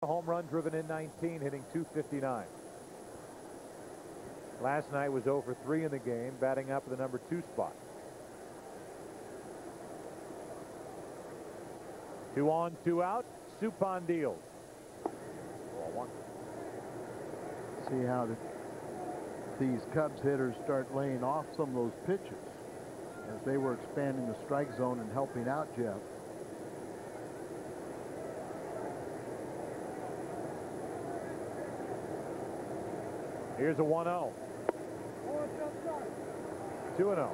Home run driven in 19, hitting .259. Last night was 0 for 3 in the game, batting up at the number 2 spot. 2 on, 2 out. Suppan deals. Ball 1. See how these Cubs hitters start laying off some of those pitches as they were expanding the strike zone and helping out Jeff. Here's a 1-0. 2-0.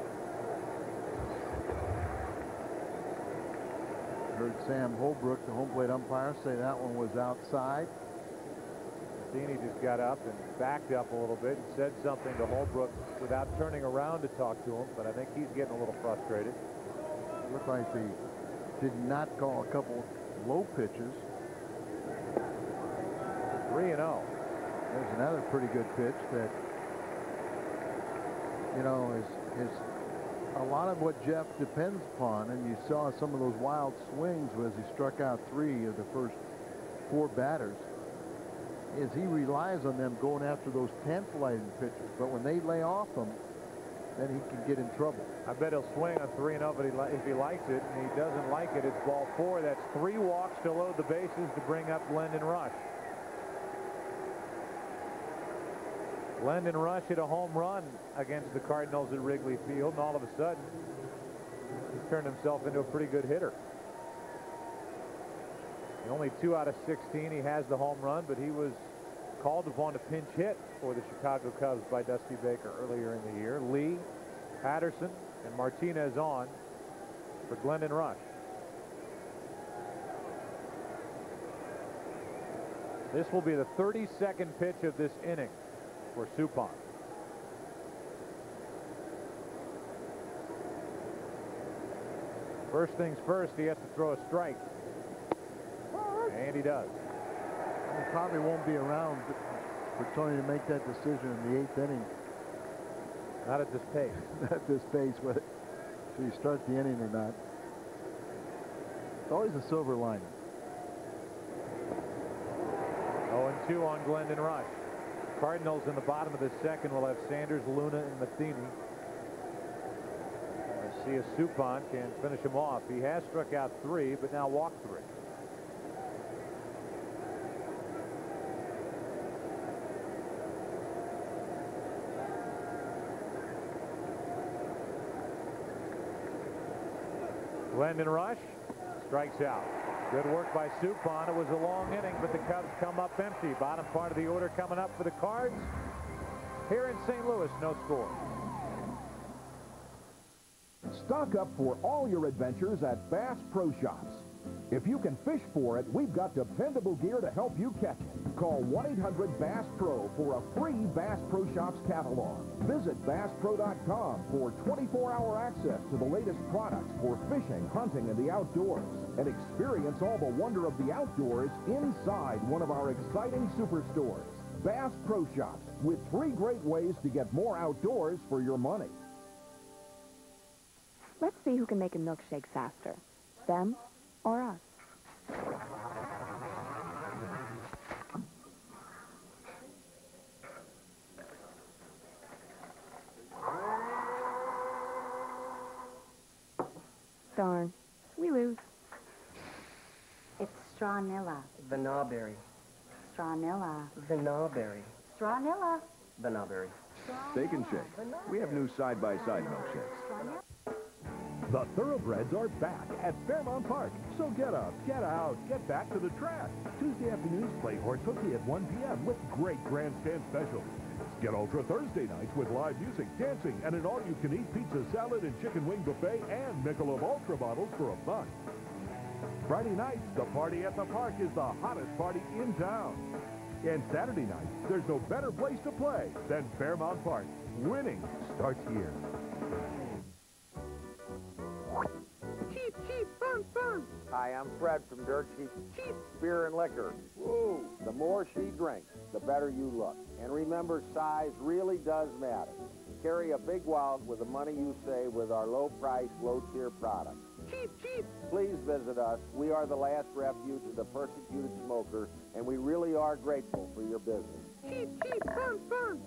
Heard Sam Holbrook, the home plate umpire, say that one was outside. Matheny just got up and backed up a little bit and said something to Holbrook without turning around to talk to him, but I think he's getting a little frustrated. It looked like they did not call a couple low pitches. 3-0. There's another pretty good pitch that, you know, is a lot of what Jeff depends upon, and you saw some of those wild swings as he struck out 3 of the first 4 batters, is he relies on them going after those tantalizing pitches. But when they lay off them, then he can get in trouble. I bet he'll swing on 3-0, but if he likes it, and he doesn't like it, it's ball 4. That's 3 walks to load the bases to bring up Glendon Rusch. Glendon Rusch hit a home run against the Cardinals at Wrigley Field, and all of a sudden, he's turned himself into a pretty good hitter. Only 2 out of 16. He has the home run, but he was called upon to pinch hit for the Chicago Cubs by Dusty Baker earlier in the year. Lee, Patterson, and Martinez on for Glendon Rusch. This will be the 32nd pitch of this inning for Suppan. First things first, he has to throw a strike. And he does. He probably won't be around for Tony to make that decision in the 8th inning. Not at this pace. Not at this pace, whether you start the inning or not. It's always a silver lining. 0-2 on Glendon Rusch. Cardinals in the bottom of the second will have Sanders, Luna, and Matheny. Let's see if Suppan can finish him off. He has struck out 3, but now walked 3. Glendon Rusch strikes out. Good work by Suppan. It was a long inning, but the Cubs come up empty. Bottom part of the order coming up for the Cards. Here in St. Louis, no score. Stock up for all your adventures at Bass Pro Shops. If you can fish for it, we've got dependable gear to help you catch it. Call 1-800-BASS-PRO for a free Bass Pro Shops catalog. Visit BassPro.com for 24-hour access to the latest products for fishing, hunting, and the outdoors. And experience all the wonder of the outdoors inside one of our exciting superstores. Bass Pro Shops, with 3 great ways to get more outdoors for your money. Let's see who can make a milkshake faster, them or us. Darn, we lose. It's Strawnerella. Vanillberry. Strawnerella. Vanillberry. Strawnerella. Vanillberry. Steak and Shake. We have new side-by-side milkshakes. The Thoroughbreds are back at Fairmount Park. So get up, get out, get back to the track. Tuesday afternoons play Horse Hooky at 1 p.m. with great grandstand specials. Get Ultra Thursday nights with live music, dancing, and an all-you-can-eat pizza, salad, and chicken wing buffet, and Michelob Ultra bottles for $1. Friday nights, the party at the park is the hottest party in town. And Saturday nights, there's no better place to play than Fairmount Park. Winning starts here. Cheap, cheap, fun, fun. Hi, I'm Fred from Dirt Cheap. Cheap beer and liquor. Woo! The more she drinks, the better you look. And remember, size really does matter. Carry a big wallet with the money you save with our low-price, low-tier products. cheap, cheap. Please visit us. We are the last refuge of the persecuted smoker, and we really are grateful for your business. Cheap, cheap, fun, fun.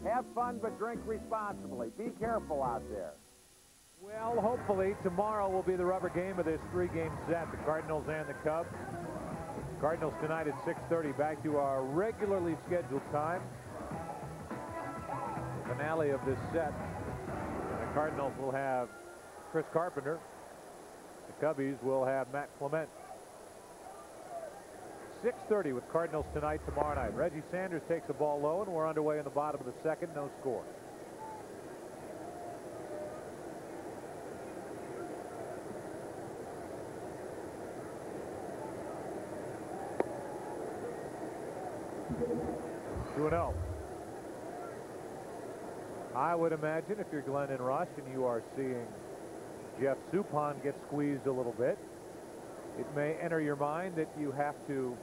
Have fun, but drink responsibly. Be careful out there. Well, hopefully tomorrow will be the rubber game of this three-game set, the Cardinals and the Cubs. Cardinals tonight at 6:30, back to our regularly scheduled time. The finale of this set. And the Cardinals will have Chris Carpenter. The Cubbies will have Matt Clement. 6:30 with Cardinals tonight, tomorrow night. Reggie Sanders takes the ball low, and we're underway in the bottom of the second. No score. Two and 0. I would imagine if you're Glenn and Rush and you are seeing Jeff Suppan get squeezed a little bit, it may enter your mind that you have to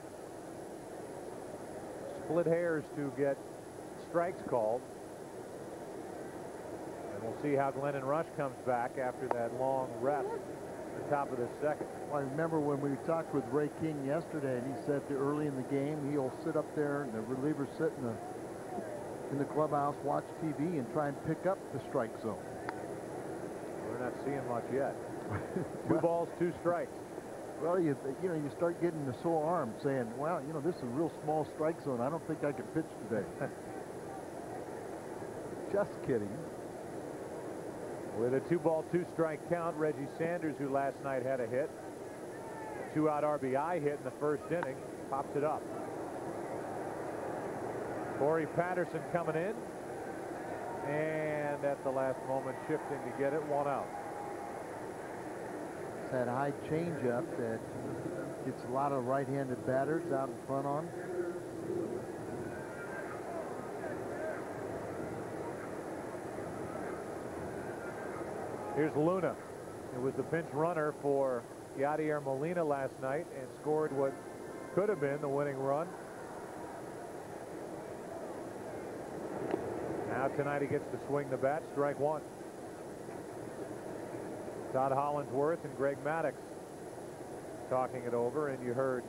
split hairs to get strikes called. And we'll see how Glenn and Rush comes back after that long rest at the top of the second. Well, I remember when we talked with Ray King yesterday, and he said that early in the game he'll sit up there and the relievers sit in the clubhouse, watch TV, and try and pick up the strike zone. We're not seeing much yet. 2 balls, 2 strikes. Well, you start getting the sore arm saying, well, this is a real small strike zone. I don't think I can pitch today. Just kidding. With a 2-ball, 2-strike count, Reggie Sanders, who last night had a hit, a 2-out RBI hit in the first inning, pops it up. Corey Patterson coming in, and at the last moment shifting to get it, 1 out. It's that high changeup that gets a lot of right-handed batters out in front on. Here's Luna. It was the pinch runner for Yadier Molina last night and scored what could have been the winning run. Now tonight he gets to swing the bat. Strike 1. Todd Hollinsworth and Greg Maddux talking it over, and you heard.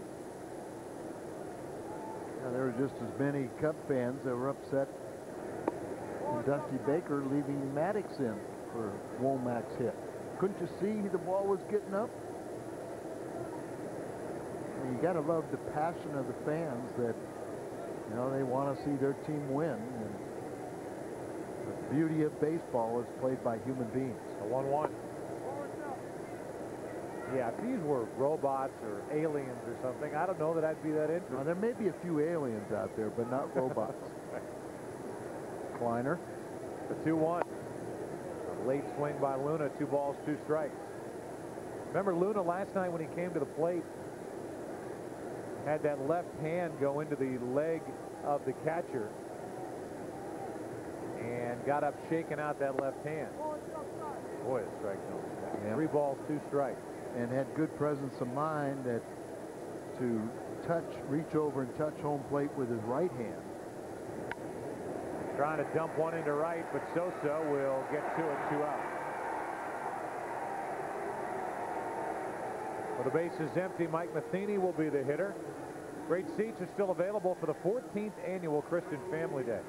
There were just as many Cub fans that were upset with Dusty Baker leaving Maddux in for Womack's hit. Couldn't you see the ball was getting up? You got to love the passion of the fans that, they want to see their team win. And the beauty of baseball is played by human beings. A 1-1. Yeah, if these were robots or aliens or something, I don't know that I'd be that interested. Now, there may be a few aliens out there, but not robots. Kleiner. The 2-1. A late swing by Luna. 2 balls, 2 strikes. Remember Luna last night when he came to the plate had that left hand go into the leg of the catcher and got up shaking out that left hand. Boy, a strike zone. Yeah. 3 balls, 2 strikes. And had good presence of mind that to reach over and touch home plate with his right hand. Trying to dump one into right, but Sosa will get to it. 2 out. With the bases empty, Mike Matheny will be the hitter. Great seats are still available for the 14th annual Christian Family Day.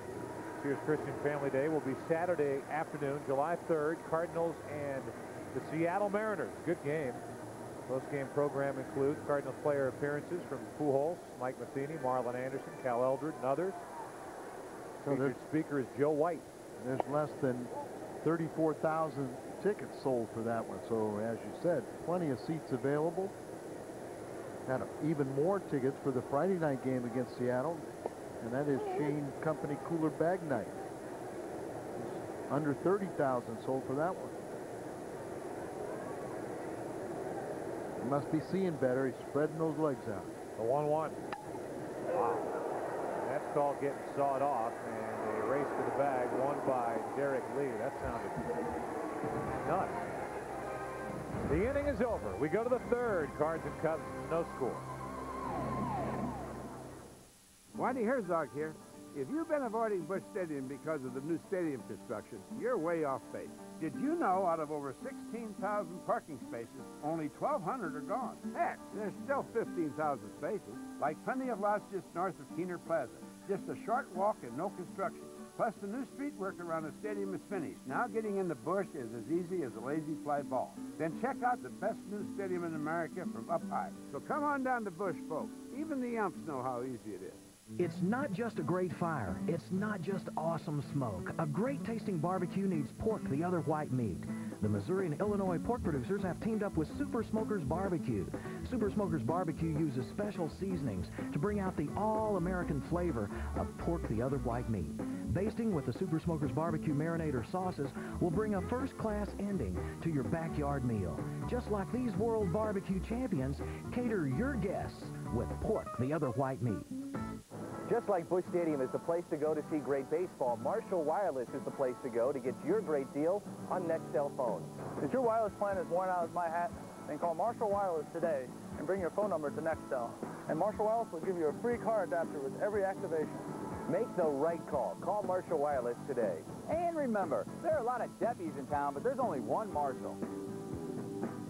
This year's Christian Family Day will be Saturday afternoon, July 3rd. Cardinals and the Seattle Mariners. Good game. Post-game program includes Cardinals player appearances from Pujols, Mike Matheny, Marlon Anderson, Cal Eldred, and others. Featured speaker is Joe White. There's less than 34,000 tickets sold for that one. So, as you said, plenty of seats available. Got even more tickets for the Friday night game against Seattle, and that is Shane Company Cooler Bag Night. Under 30,000 sold for that one. He must be seeing better. He's spreading those legs out. The 1-1. Wow. That's called getting sawed off, and a race to the bag won by Derek Lee. That sounded nuts. The inning is over. We go to the third. Cards and Cubs, no score. Whitey Herzog here. If you've been avoiding Busch Stadium because of the new stadium construction, you're way off base. Did you know out of over 16,000 parking spaces, only 1,200 are gone? Heck, there's still 15,000 spaces, like plenty of lots just north of Keener Plaza. Just a short walk and no construction. Plus, the new street work around the stadium is finished. Now getting into Busch is as easy as a lazy fly ball. Then check out the best new stadium in America from up high. So come on down to Busch, folks. Even the umps know how easy it is. It's not just a great fire. It's not just awesome smoke. A great-tasting barbecue needs pork, the other white meat. The Missouri and Illinois pork producers have teamed up with Super Smokers Barbecue. Super Smokers Barbecue uses special seasonings to bring out the all-American flavor of pork, the other white meat. Basting with the Super Smokers Barbecue Marinator sauces will bring a first-class ending to your backyard meal. Just like these world barbecue champions, cater your guests with pork, the other white meat. Just like Busch Stadium is the place to go to see great baseball, Marshall Wireless is the place to go to get your great deal on Nextel phones. If your wireless plan is worn out as my hat, then call Marshall Wireless today and bring your phone number to Nextel. And Marshall Wireless will give you a free car adapter with every activation. Make the right call. Call Marshall Wireless today. And remember, there are a lot of Deppies in town, but there's only one Marshall.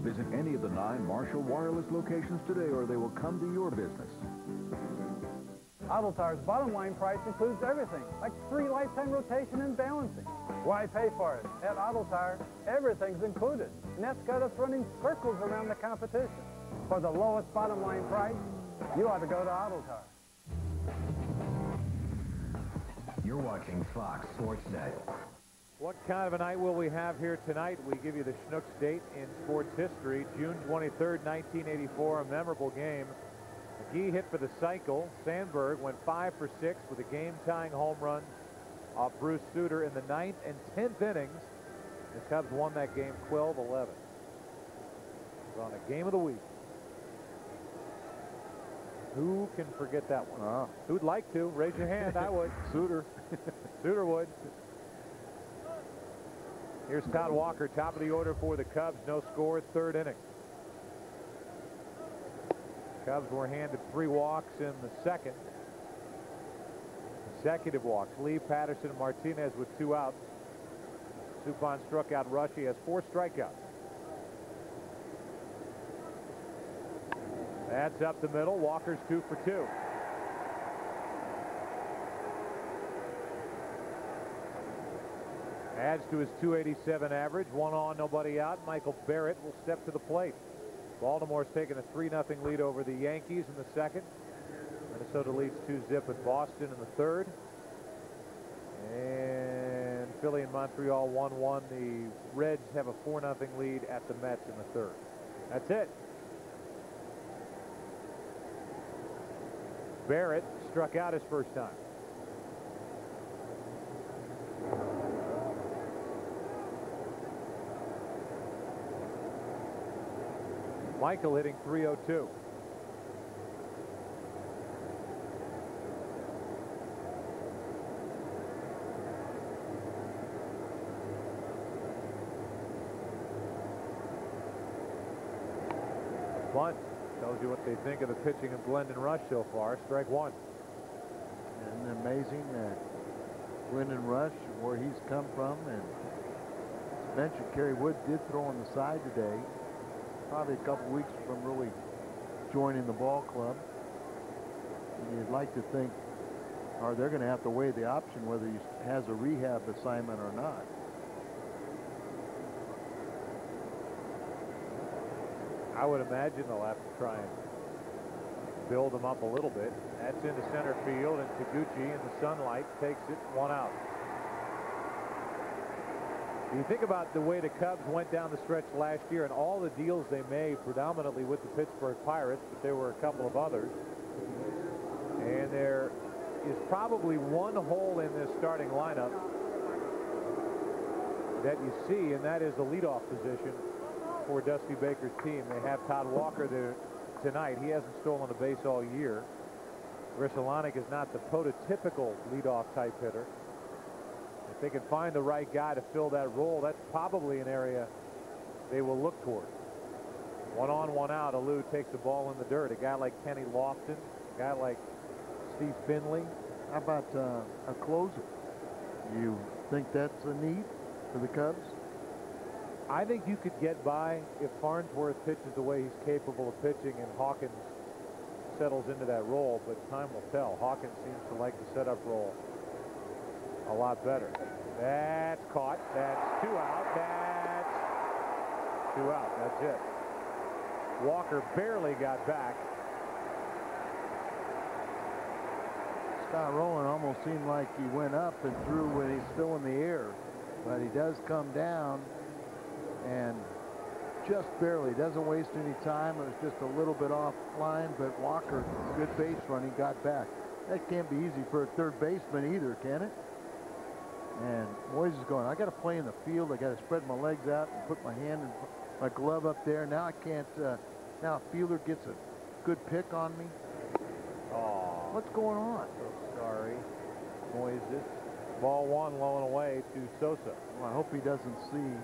Visit any of the 9 Marshall Wireless locations today, or they will come to your business. Auto Tire's bottom line price includes everything, like free lifetime rotation and balancing. Why pay for it? At Auto Tire, everything's included, and that's got us running circles around the competition. For the lowest bottom line price, you ought to go to Auto Tire. You're watching Fox Sports Net. What kind of a night will we have here tonight? We give you the Schnucks date in sports history, June 23rd, 1984, a memorable game. McGee hit for the cycle. Sandberg went 5 for 6 with a game-tying home run off Bruce Sutter in the 9th and 10th innings. The Cubs won that game 12-11. On a game of the week. Who can forget that one? Who'd like to? Raise your hand. I would. Sutter. Sutter would. Here's Todd Walker, top of the order for the Cubs. No score, 3rd inning. Cubs were handed 3 walks in the 2nd. Consecutive walks. Lee, Patterson, and Martinez with 2 outs. Suppan struck out Rush. He has 4 strikeouts. That's up the middle. Walker's 2 for 2. Adds to his .287 average. 1 on, nobody out. Michael Barrett will step to the plate. Baltimore's taken a 3-0 lead over the Yankees in the 2nd. Minnesota leads 2-0 with Boston in the 3rd. And Philly and Montreal 1-1. The Reds have a 4-0 lead at the Mets in the 3rd. That's it. Barrett struck out his first time. Michael hitting .302. Bunt tells you what they think of the pitching of Glendon Rush so far. Strike 1. And amazing that Glendon Rush, where he's come from, and mentioned Kerry Wood did throw on the side today. Probably a couple weeks from really joining the ball club. And you'd like to think, or they're going to have to weigh the option whether he has a rehab assignment or not. I would imagine they'll have to try and build him up a little bit. That's into center field, and Taguchi in the sunlight takes it, 1 out. You think about the way the Cubs went down the stretch last year and all the deals they made, predominantly with the Pittsburgh Pirates, but there were a couple of others. And there is probably one hole in this starting lineup that you see, and that is the leadoff position for Dusty Baker's team. They have Todd Walker there tonight. He hasn't stolen a base all year. Grishalanek is not the prototypical leadoff type hitter. If they can find the right guy to fill that role, that's probably an area they will look toward. 1 on, 1 out. Alou takes the ball in the dirt. A guy like Kenny Lofton, a guy like Steve Finley. How about a closer? You think that's a need for the Cubs? I think you could get by if Farnsworth pitches the way he's capable of pitching and Hawkins settles into that role, but time will tell. Hawkins seems to like the setup role a lot better. That's caught. That's 2 out. That's 2 out. That's it. Walker barely got back. Scott Rowland almost seemed like he went up and threw when he's still in the air, but he does come down and just barely doesn't waste any time. It was just a little bit offline, but Walker, good base running, got back. That can't be easy for a third baseman either, can it? And Moyes is going, I got to play in the field. I got to spread my legs out and put my hand and my glove up there. Now I can't. Now a fielder gets a good pick on me. Oh, what's going on? So sorry, Moyes. Ball 1 low and away to Sosa. Well, I hope he doesn't see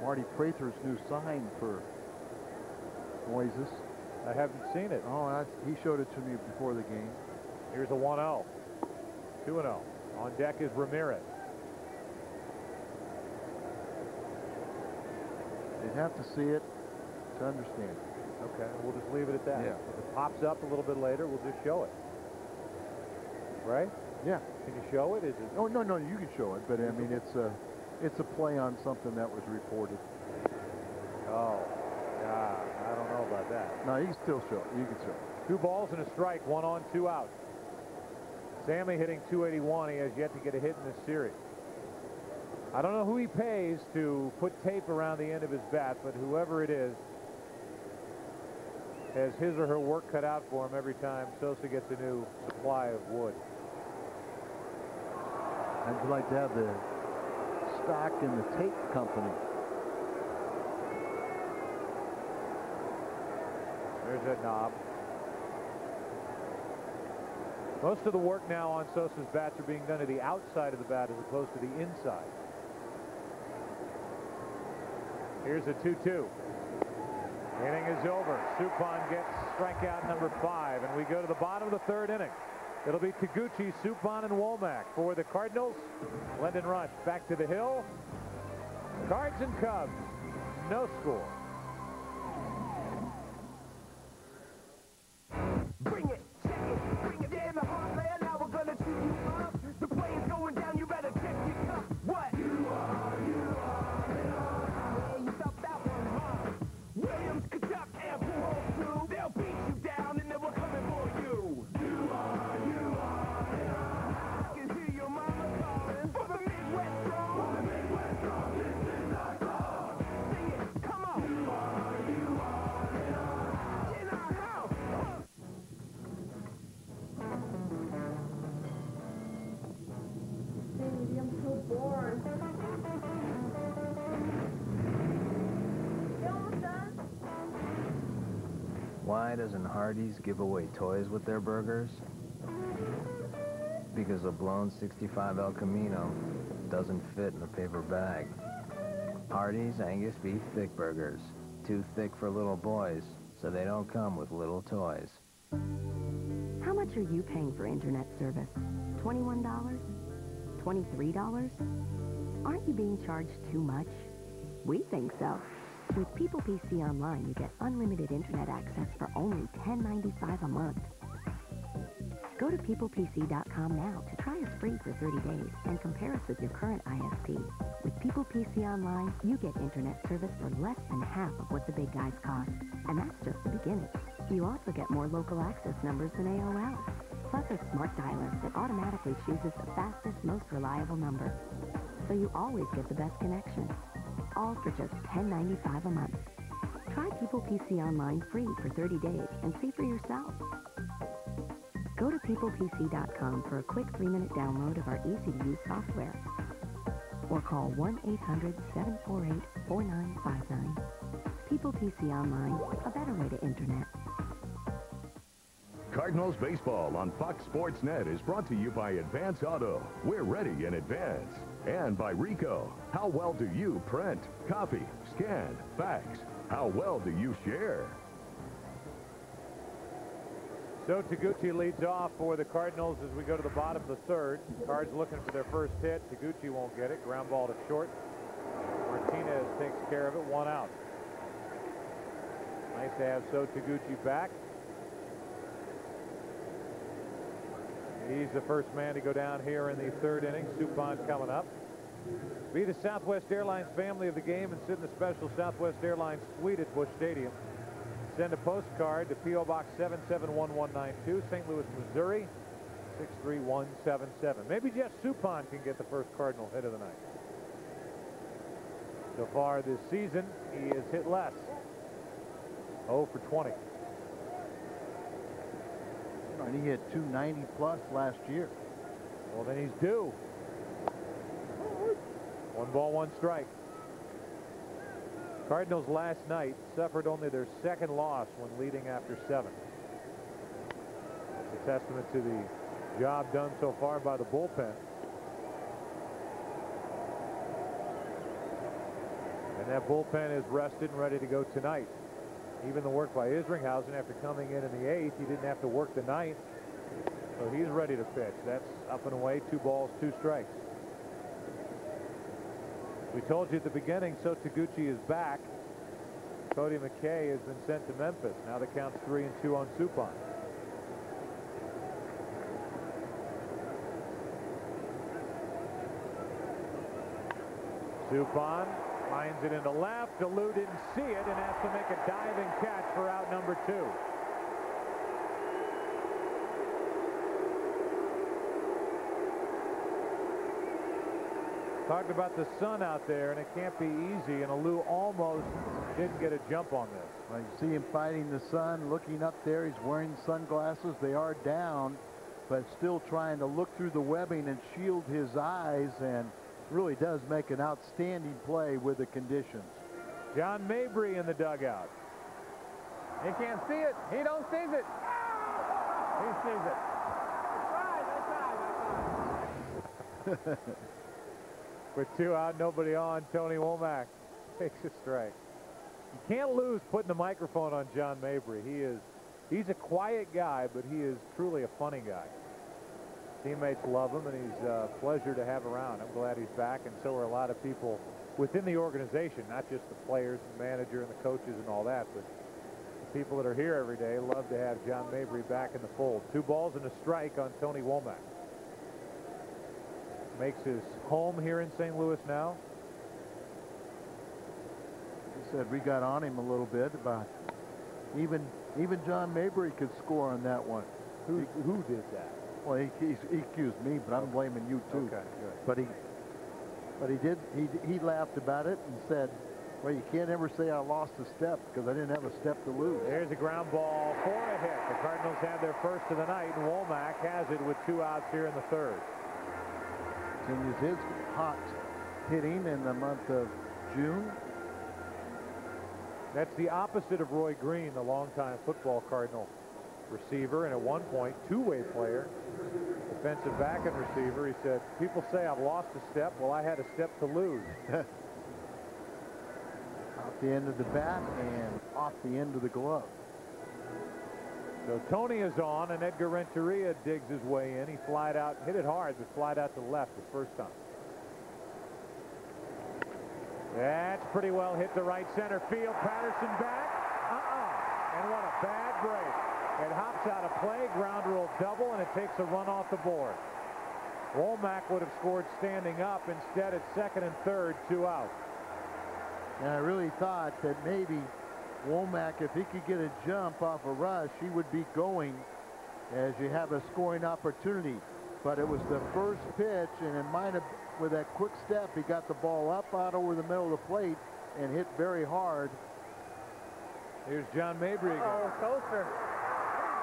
Marty Prather's new sign for Moises. I haven't seen it. Oh, he showed it to me before the game. Here's a 1-0. 2-0. On deck is Ramirez. You'd have to see it to understand. Okay, we'll just leave it at that. Yeah. If it pops up a little bit later, we'll just show it. Right? Yeah. Can you show it? Is it? Oh, no, you can show it, but I mean, it's a play on something that was reported. Oh, yeah, I don't know about that. No, you can still show it. You can show it. 2 balls and a strike, 1 on, 2 out. Sammy hitting .281. He has yet to get a hit in this series. I don't know who he pays to put tape around the end of his bat, but whoever it is has his or her work cut out for him every time Sosa gets a new supply of wood. I'd like to have the stock in the tape company. There's that knob. Most of the work now on Sosa's bats are being done to the outside of the bat as opposed to the inside. Here's a 2-2. Inning is over. Suppan gets strikeout number 5, and we go to the bottom of the 3rd inning. It'll be Taguchi, Suppan, and Womack for the Cardinals. Lyndon Rush back to the hill. Cards and Cubs, no score. Bring it, check it, bring it in the heartland. Now we're gonna chew you up. The play is going down, you better check your cup. What? You are. Yeah, you felt that one, huh? Williams, Kachuk, and Pujols too. They'll beat you down, and then we're coming for you. You are. I can hear your mama calling for the Midwest Strong. For the Midwest Strong, this is our call. Sing it, come on. You are. In our house. Baby, I'm so bored. You almost done? Why doesn't Hardee's give away toys with their burgers? Because a blown 65 El Camino doesn't fit in a paper bag. Hardee's Angus Beef Thick Burgers. Too thick for little boys, so they don't come with little toys. How much are you paying for internet service? $21? $23? Aren't you being charged too much? We think so. With People PC Online, you get unlimited internet access for only $10.95 a month. Go to peoplepc.com now to try us free for 30 days and compare us with your current ISP. With People PC Online, you get internet service for less than half of what the big guys cost. And that's just the beginning. You also get more local access numbers than AOL, plus a smart dialer that automatically chooses the fastest, most reliable number. So you always get the best connection. All for just $10.95 a month. Try People PC Online free for 30 days and see for yourself. Go to peoplepc.com for a quick 3-minute download of our easy-to-use software. Or call 1-800-748-4959. People PC Online, a better way to internet. Cardinals baseball on Fox Sports Net is brought to you by Advance Auto. We're ready in advance. And by Rico. How well do you print, copy, scan, fax? How well do you share? So Taguchi leads off for the Cardinals as we go to the bottom of the 3rd. Cards looking for their first hit. Taguchi won't get it. Ground ball to short. Martinez takes care of it, 1 out. Nice to have So Taguchi back. He's the first man to go down here in the 3rd inning. Suppan coming up. Be the Southwest Airlines family of the game and sit in the special Southwest Airlines suite at Busch Stadium. Send a postcard to P.O. Box 7711192, St. Louis, Missouri, 63177. Maybe Jeff Suppan can get the first Cardinal hit of the night. So far this season, he has hit less. 0 for 20. And he hit 290 plus last year. Well, then he's due. 1 ball, 1 strike. Cardinals last night suffered only their 2nd loss when leading after 7. It's a testament to the job done so far by the bullpen. And that bullpen is rested and ready to go tonight. Even the work by Isringhausen after coming in the 8th, he didn't have to work the 9th. So he's ready to pitch. That's up and away, 2 balls, 2 strikes. We told you at the beginning, So Taguchi is back. Cody McKay has been sent to Memphis. Now the count's 3-2 on Suppan. Suppan lines it into left. DeLue didn't see it and has to make a diving catch for out number 2. Talked about the sun out there, and it can't be easy, and Alou almost didn't get a jump on this. Well, you see him fighting the sun, looking up there. He's wearing sunglasses. They are down, but still trying to look through the webbing and shield his eyes, and really does make an outstanding play with the conditions. John Mabry in the dugout. He can't see it. He don't see it. He sees it. That's right. With 2 out, nobody on, Tony Womack takes a strike. You can't lose putting the microphone on John Mabry. He's a quiet guy, but he is truly a funny guy. Teammates love him, and he's a pleasure to have around. I'm glad he's back, and so are a lot of people within the organization, not just the players, the manager, and the coaches and all that, but the people that are here every day love to have John Mabry back in the fold. 2 balls and a strike on Tony Womack. Makes his home here in St. Louis now. He said we got on him a little bit about even John Mabry could score on that one. Who did that? Well, he accused me, but I'm blaming you too. Okay, good. But he laughed about it and said, well, you can't ever say I lost a step because I didn't have a step to lose. There's a ground ball for a hit. The Cardinals have their first of the night, and Womack has it with 2 outs here in the 3rd. Continues his hot hitting in the month of June. That's the opposite of Roy Green, the longtime football Cardinal receiver, and at one point, 2-way player, defensive back and receiver. He said, people say I've lost a step. Well, I had a step to lose. Off the end of the bat and off the end of the glove. So Tony is on, and Edgar Renteria digs his way in. He flied out, hit it hard, but flied out to the left the first time. That's pretty well hit to right center field. Patterson back. And what a bad break. It hops out of play, ground rule double, and it takes a run off the board. Womack would have scored standing up. Instead, it's 2nd and 3rd, 2 out. And I really thought that maybe Womack, if he could get a jump off a rush, he would be going as you have a scoring opportunity. But it was the first pitch, and it might have, with that quick step, he got the ball up out over the middle of the plate and hit very hard. Here's John Mabry again. Oh, Coaster.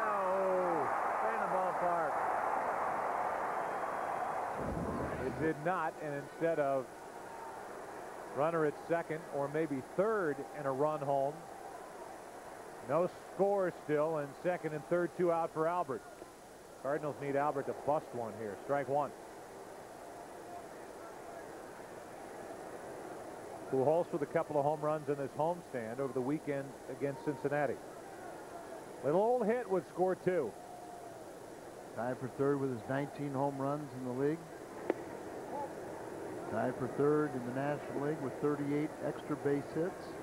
No. Stay in the ballpark. It did not, and instead of runner at 2nd or maybe 3rd and a run home, no score still, and 2nd and 3rd, 2 out for Albert. Cardinals need Albert to bust one here. Strike 1. Pujols with a couple of home runs in this homestand over the weekend against Cincinnati. Little old hit would score 2. Tied for 3rd with his 19 home runs in the league. Tied for third in the National League with 38 extra base hits.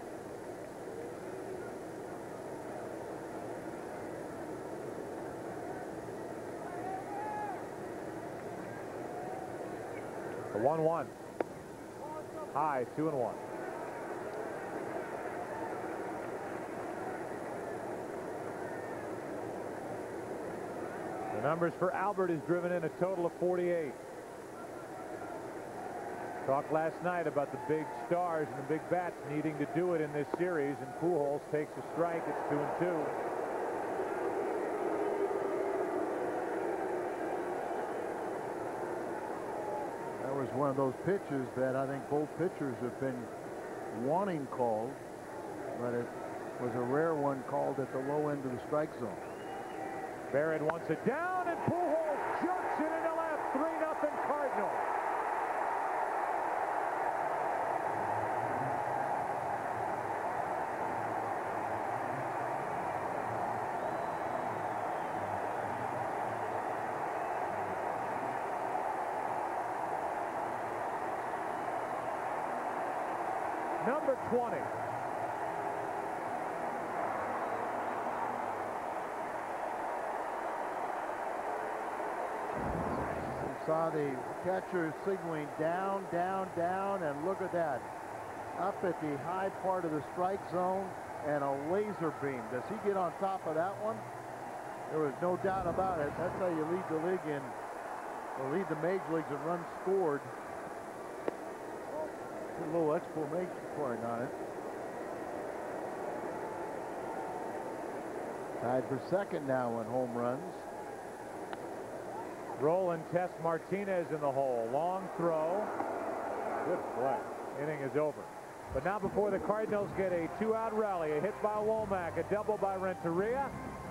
The 1-1. High, 2-1. The numbers for Albert is driven in a total of 48. Talked last night about the big stars and the big bats needing to do it in this series, and Pujols takes a strike. It's 2-2. That was one of those pitches that I think both pitchers have been wanting called, but it was a rare one called at the low end of the strike zone. Barrett wants it down, and Pujols jerks it into left. 3-0 Cardinals. Number 20. Saw the catcher signaling down, down, down, and look at that. Up at the high part of the strike zone and a laser beam. Does he get on top of that one? There was no doubt about it. That's how you lead the league in, or lead the major leagues in runs scored. Put a little exclamation point on it. Tied for second now in home runs. Roland tests Martinez in the hole. Long throw. Good play. Inning is over. But now before the Cardinals get a 2-out rally, a hit by Womack, a double by Renteria,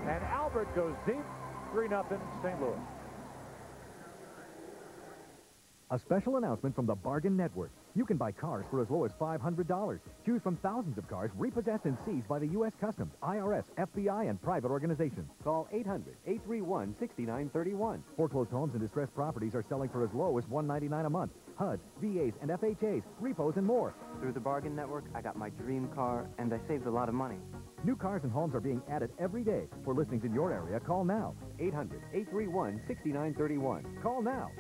and Albert goes deep. 3-0 St. Louis. A special announcement from the Bargain Network. You can buy cars for as low as $500. Choose from thousands of cars repossessed and seized by the U.S. Customs, IRS, FBI, and private organizations. Call 800-831-6931. Foreclosed homes and distressed properties are selling for as low as $199 a month. HUDs, VAs, and FHAs, repos, and more. Through the Bargain Network, I got my dream car, and I saved a lot of money. New cars and homes are being added every day. For listings in your area, call now. 800-831-6931. Call now.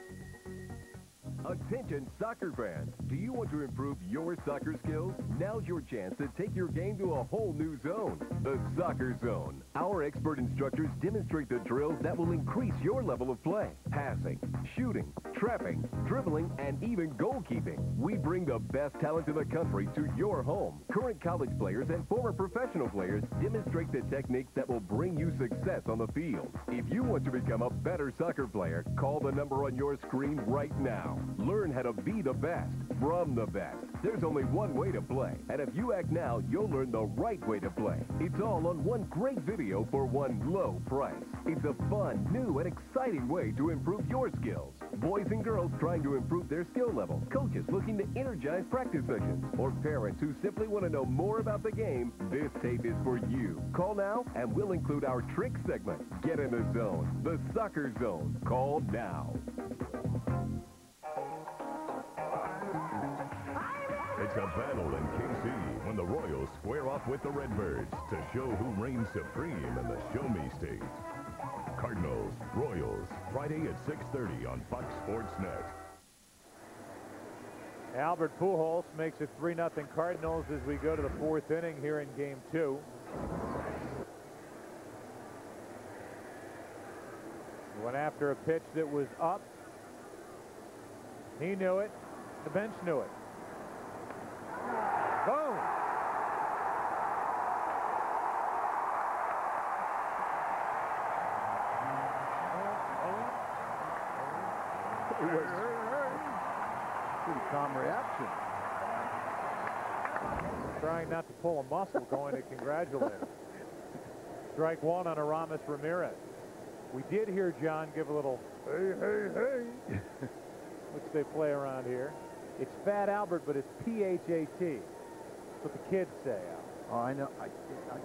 Attention soccer fans. Do you want to improve your soccer skills? Now's your chance to take your game to a whole new zone, the Soccer Zone. Our expert instructors demonstrate the drills that will increase your level of play. Passing, shooting, trapping, dribbling, and even goalkeeping. We bring the best talent in the country to your home. Current college players and former professional players demonstrate the techniques that will bring you success on the field. If you want to become a better soccer player, call the number on your screen right now. Learn how to be the best from the best. There's only one way to play, and if you act now, you'll learn the right way to play. It's all on one great video for one low price. It's a fun, new, and exciting way to improve your skills. Boys and girls trying to improve their skill level, coaches looking to energize practice sessions, or parents who simply want to know more about the game, this tape is for you. Call now, and we'll include our trick segment. Get in the zone, the Soccer Zone. Call now. It's a battle in KC when the Royals square off with the Redbirds to show who reigns supreme in the Show Me State. Cardinals, Royals, Friday at 6:30 on Fox Sports Net. Albert Pujols makes it 3-0 Cardinals as we go to the fourth inning here in Game 2. He went after a pitch that was up. He knew it. The bench knew it. Boom! It was pretty calm reaction. Trying not to pull a muscle going to congratulate him. Strike one on Aramis Ramirez. We did hear John give a little hey, hey, hey, which they play around here. It's Fat Albert, but it's P-H-A-T. That's what the kids say, Al. Oh, I know. I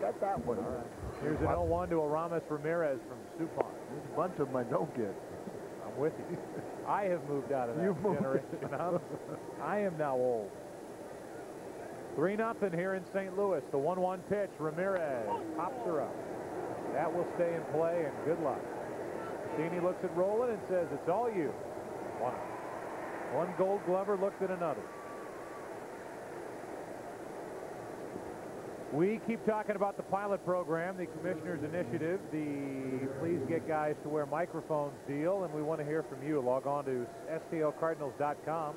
got that one. All right. Here's an 0-1 to Aramis Ramirez from Supon. There's a bunch of them I don't get. I'm with you. I have moved out of that generation. I am now old. 3-0 here in St. Louis. The 1-1 pitch. Ramirez pops her up. That will stay in play, and good luck. Cini looks at Roland and says, it's all you. One Gold Glover looked at another. We keep talking about the pilot program, the commissioner's initiative, the please get guys to wear microphones deal, and we want to hear from you. Log on to stlcardinals.com.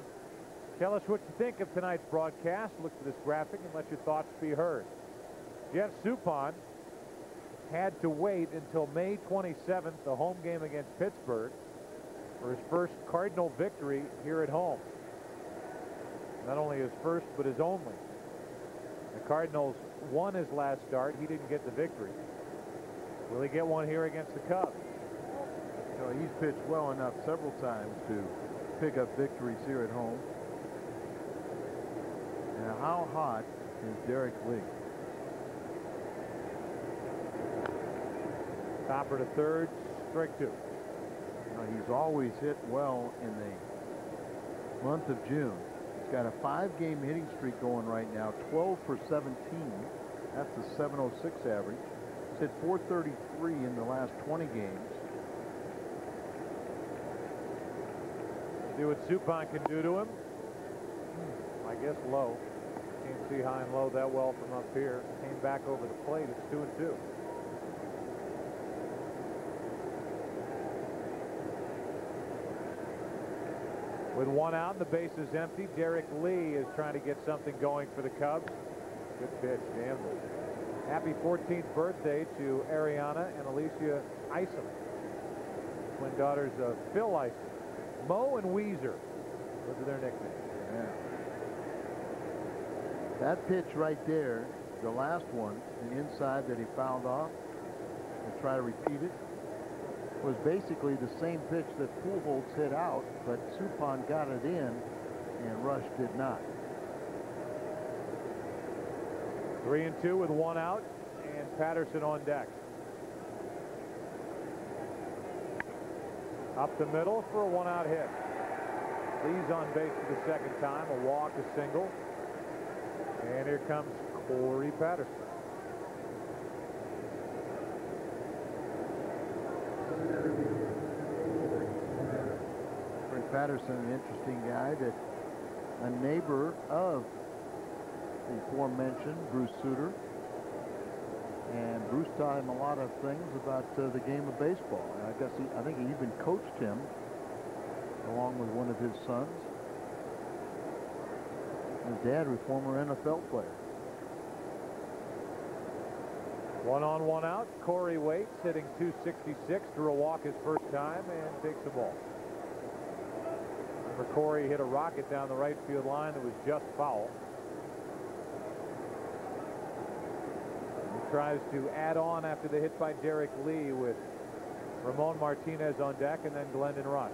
Tell us what you think of tonight's broadcast. Look at this graphic and let your thoughts be heard. Jeff Suppan had to wait until May 27th, the home game against Pittsburgh, for his first Cardinal victory here at home. Not only his first, but his only. The Cardinals won his last start. He didn't get the victory. Will he get one here against the Cubs? You know, he's pitched well enough several times to pick up victories here at home. Now, how hot is Derek Lee? Topper to third, strike two. Now, he's always hit well in the month of June. He's got a 5-game hitting streak going right now, 12 for 17. That's a 706 average. He's hit 433 in the last 20 games. See what Suppan can do to him. I guess low. Can't see high and low that well from up here. Came back over the plate. It's 2-2. With one out and the base is empty, Derek Lee is trying to get something going for the Cubs. Good pitch, damn it. Happy 14th birthday to Ariana and Alicia Isom, twin daughters of Phil Isom. Mo and Weezer, those are their nicknames. Yeah. That pitch right there, the last one, the inside that he fouled off, and try to repeat it, was basically the same pitch that Pujols hit out, but Suppan got it in, and Rush did not. 3-2 with one out, and Patterson on deck. Up the middle for a one-out hit. Lee's on base for the second time, a walk, a single. And here comes Corey Patterson. Corey Patterson, an interesting guy, that a neighbor of the aforementioned Bruce Sutter. And Bruce taught him a lot of things about the game of baseball. And I think he even coached him along with one of his sons. His dad was a former NFL player. 1 on, 1 out. Corey waits, hitting .266, drew a walk his first time and takes the ball. Remember, Corey hit a rocket down the right field line that was just foul. He tries to add on after the hit by Derek Lee with Ramon Martinez on deck and then Glendon Rush.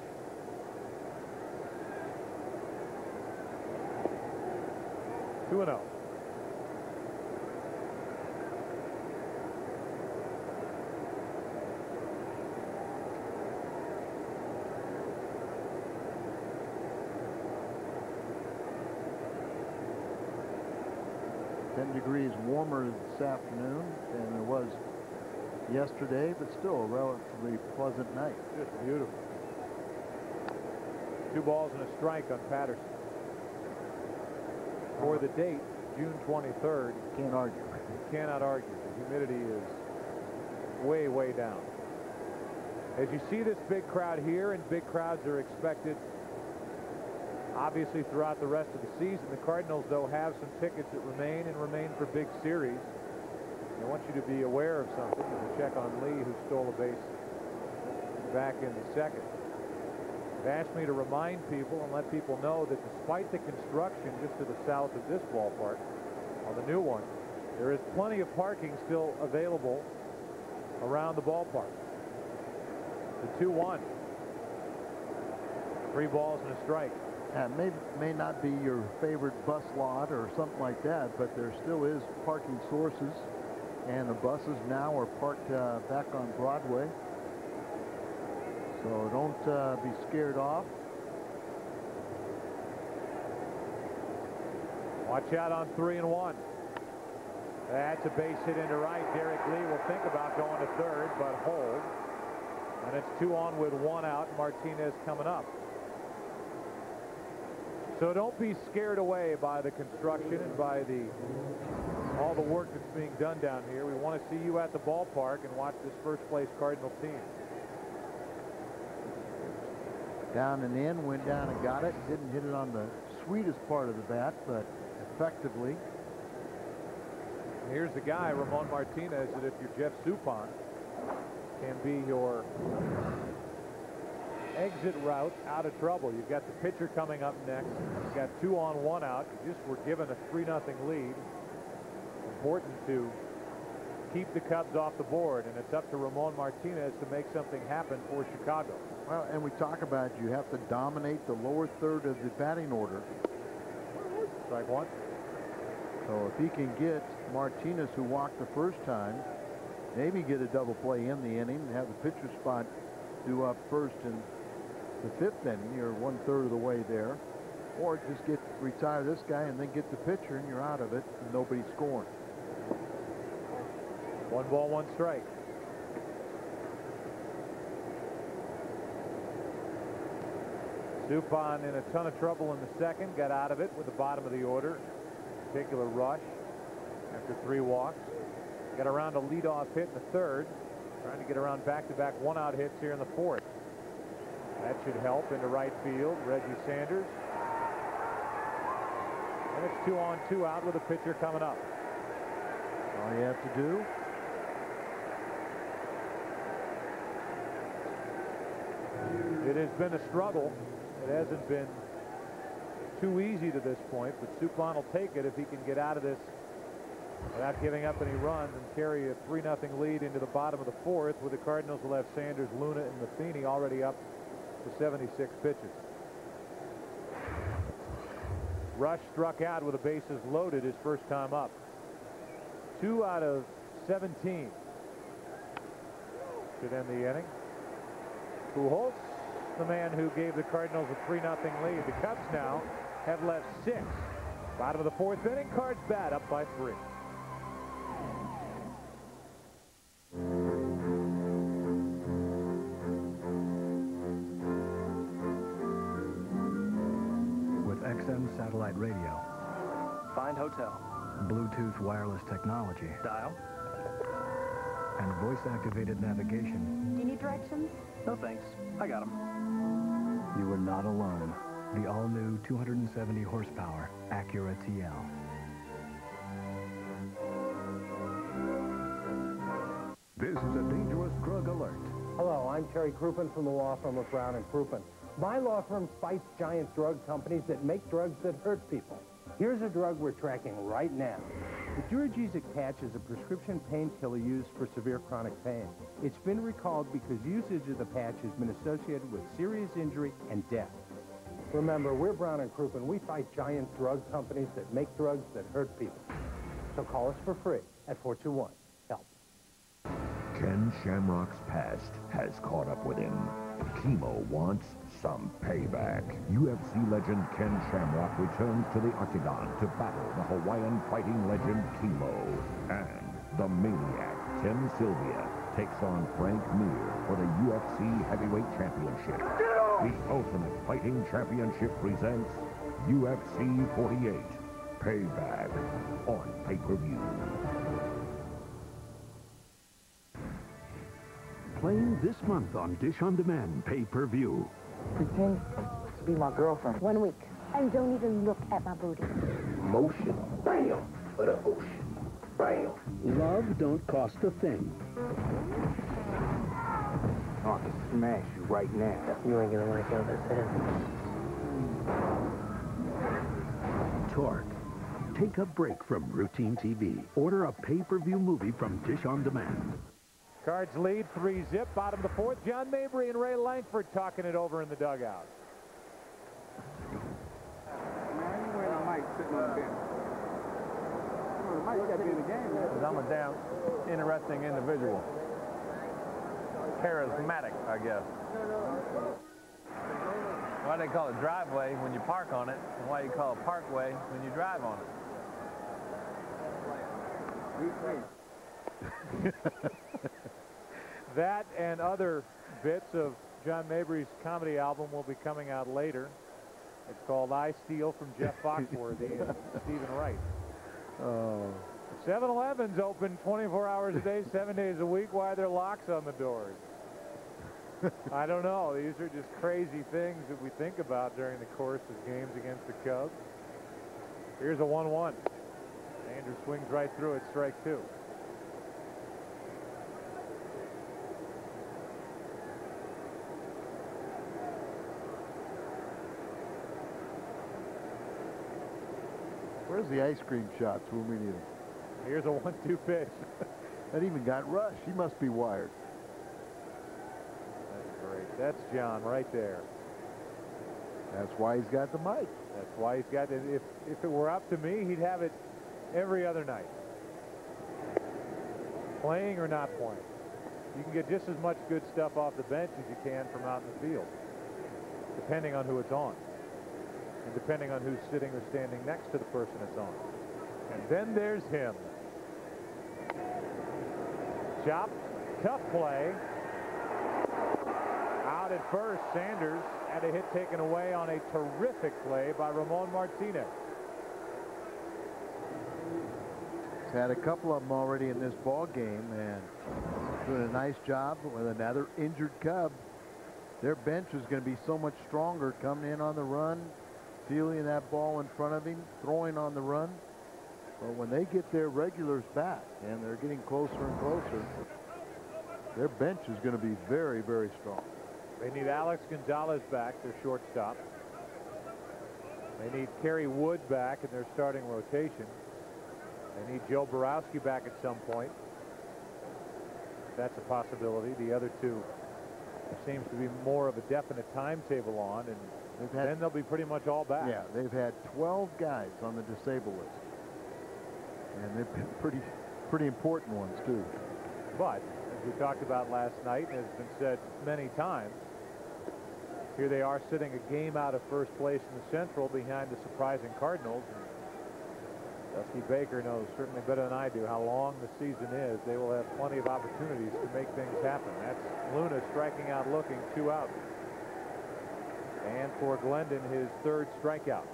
Two and 0. Degrees warmer this afternoon than it was yesterday, but still a relatively pleasant night. Just beautiful. 2 balls and a strike on Patterson. For the date, June 23rd. Can't argue. You cannot argue. The humidity is way, way down. As you see this big crowd here, and big crowds are expected obviously throughout the rest of the season. The Cardinals, though, have some tickets that remain for big series. I want you to be aware of something. You check on Lee, who stole a base back in the second. They've asked me to remind people and let people know that despite the construction just to the south of this ballpark, on the new one, there is plenty of parking still available around the ballpark. The 2-1. 3 balls and a strike. May not be your favorite bus lot or something like that, but there still is parking sources, and the buses now are parked back on Broadway. So So don't be scared off. Watch out on 3-1. That's a base hit into right. Derek Lee will think about going to third, but hold. And it's 2 on with 1 out. Martinez coming up. So don't be scared away by the construction and by all the work that's being done down here. We want to see you at the ballpark and watch this first-place Cardinal team. Down and in, went down and got it. Didn't hit it on the sweetest part of the bat, but effectively. Here's the guy, Ramon Martinez, that if you're Jeff Suppan, can be your exit route out of trouble. You've got the pitcher coming up next. You've got 2 on 1 out. You just were given a 3-0 lead. Important to keep the Cubs off the board, and it's up to Ramon Martinez to make something happen for Chicago. Well, and we talk about you have to dominate the lower third of the batting order. Strike 1. So if he can get Martinez, who walked the first time, maybe get a double play in the inning and have the pitcher spot due up first in the 5th inning, you're 1/3 of the way there. Or just retire this guy and then get the pitcher and you're out of it and nobody's scoring. 1 ball, 1 strike. Suppan in a ton of trouble in the second, got out of it with the bottom of the order. Particular rush after 3 walks. Got around a leadoff hit in the 3rd. Trying to get around back-to-back 1-out hits here in the 4th. That should help into right field. Reggie Sanders. And it's 2 on 2 out with a pitcher coming up. All you have to do. It has been a struggle. It hasn't been too easy to this point, but Suppan will take it if he can get out of this without giving up any runs and carry a 3-0 lead into the bottom of the 4th, where the Cardinals will have Sanders, Luna, and Matheny already up to 76 pitches. Rush struck out with the bases loaded his first time up. 2 out of 17 should end the inning. Pujols, the man who gave the Cardinals a 3-0 lead. The Cubs now have left 6. Bottom of the 4th inning, Cards bat up by 3. With XM satellite radio, Find hotel. Bluetooth wireless technology, Dial. and voice-activated navigation, Do you need directions? No thanks. I got them. you are not alone. The all-new 270 horsepower Acura TL. This is a dangerous drug alert. Hello, I'm Terry Crouppen from the law firm of Brown & Crouppen. My law firm fights giant drug companies that make drugs that hurt people. Here's a drug we're tracking right now. The Duragesic patch is a prescription painkiller used for severe chronic pain. It's been recalled because usage of the patch has been associated with serious injury and death. Remember, we're Brown & Crouppen. We fight giant drug companies that make drugs that hurt people. So call us for free at 421-HELP. Ken Shamrock's past has caught up with him. Chemo wants some payback. UFC legend Ken Shamrock returns to the octagon to battle the Hawaiian fighting legend Chemo. And the maniac Tim Sylvia takes on Frank Mir for the UFC Heavyweight Championship. The Ultimate Fighting Championship presents UFC 48 Payback on pay-per-view. Playing this month on Dish on Demand pay-per-view. Pretend to be my girlfriend. 1 week. And don't even look at my booty. Motion. Bam! For the ocean. Bam! Love don't cost a thing. I can smash you right now. You ain't gonna like how this ends. Torque. Take a break from routine TV. Order a pay-per-view movie from Dish on Demand. Cards lead 3-0. Bottom of the 4th. John Mabry and Ray Langford talking it over in the dugout. Man, you wearing a mic sitting on the bench. The mic got to be in the game, man. Because I'm a damn interesting individual. Charismatic, I guess. Why they call it driveway when you park on it, and why you call it parkway when you drive on it. That and other bits of John Mabry's comedy album will be coming out later. It's called I Steal from Jeff Foxworthy and Stephen Wright. 7-Eleven's open 24 hours a day, 7 days a week. Why are there locks on the doors? I don't know. These are just crazy things that we think about during the course of games against the Cubs. Here's a 1-1. Andrews swings right through it, strike two. Where's the ice cream shots when we need them? Here's a 1-2 pitch. That even got rushed. He must be wired. That's great. That's John right there. That's why he's got the mic. That's why he's got it. If it were up to me, he'd have it every other night. Playing or not playing. You can get just as much good stuff off the bench as you can from out in the field, depending on who it's on. And depending on who's sitting or standing next to the person it's on. And then there's him. Chopped, tough play. Out at first, Sanders had a hit taken away on a terrific play by Ramon Martinez. He's had a couple of them already in this ball game and doing a nice job with another injured Cub. Their bench is going to be so much stronger coming in on the run, feeling that ball in front of him, throwing on the run. But when they get their regulars back, and they're getting closer and closer, their bench is going to be very, very strong. They need Alex Gonzalez back, their shortstop. They need Kerry Wood back in their starting rotation. They need Joe Borowski back at some point. That's a possibility. The other two seems to be more of a definite timetable on, and then they'll be pretty much all back. Yeah, they've had 12 guys on the disabled list. And they've been pretty important ones, too. But, as we talked about last night, and has been said many times, here they are sitting a game out of first place in the Central behind the surprising Cardinals. And Dusty Baker knows certainly better than I do how long the season is. They will have plenty of opportunities to make things happen. That's Luna striking out looking, 2 out. And for Glendon, his third strikeout.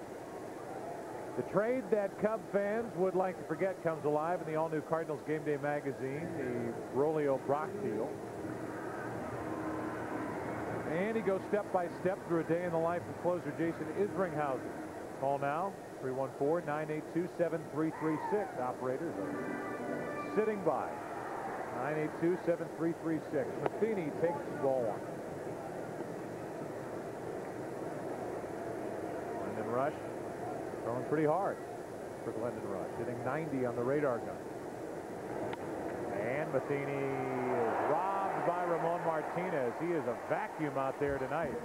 The trade that Cub fans would like to forget comes alive in the all-new Cardinals Game Day magazine, the Rolio Brock deal. And he goes step by step through a day in the life of closer Jason Isringhausen. Call now, 314-982-7336. Operators are sitting by. 982-7336. Matheny takes ball one. And then Rush. Throwing pretty hard for Glendon Rush, hitting 90 on the radar gun. And Matheny is robbed by Ramon Martinez. He is a vacuum out there tonight.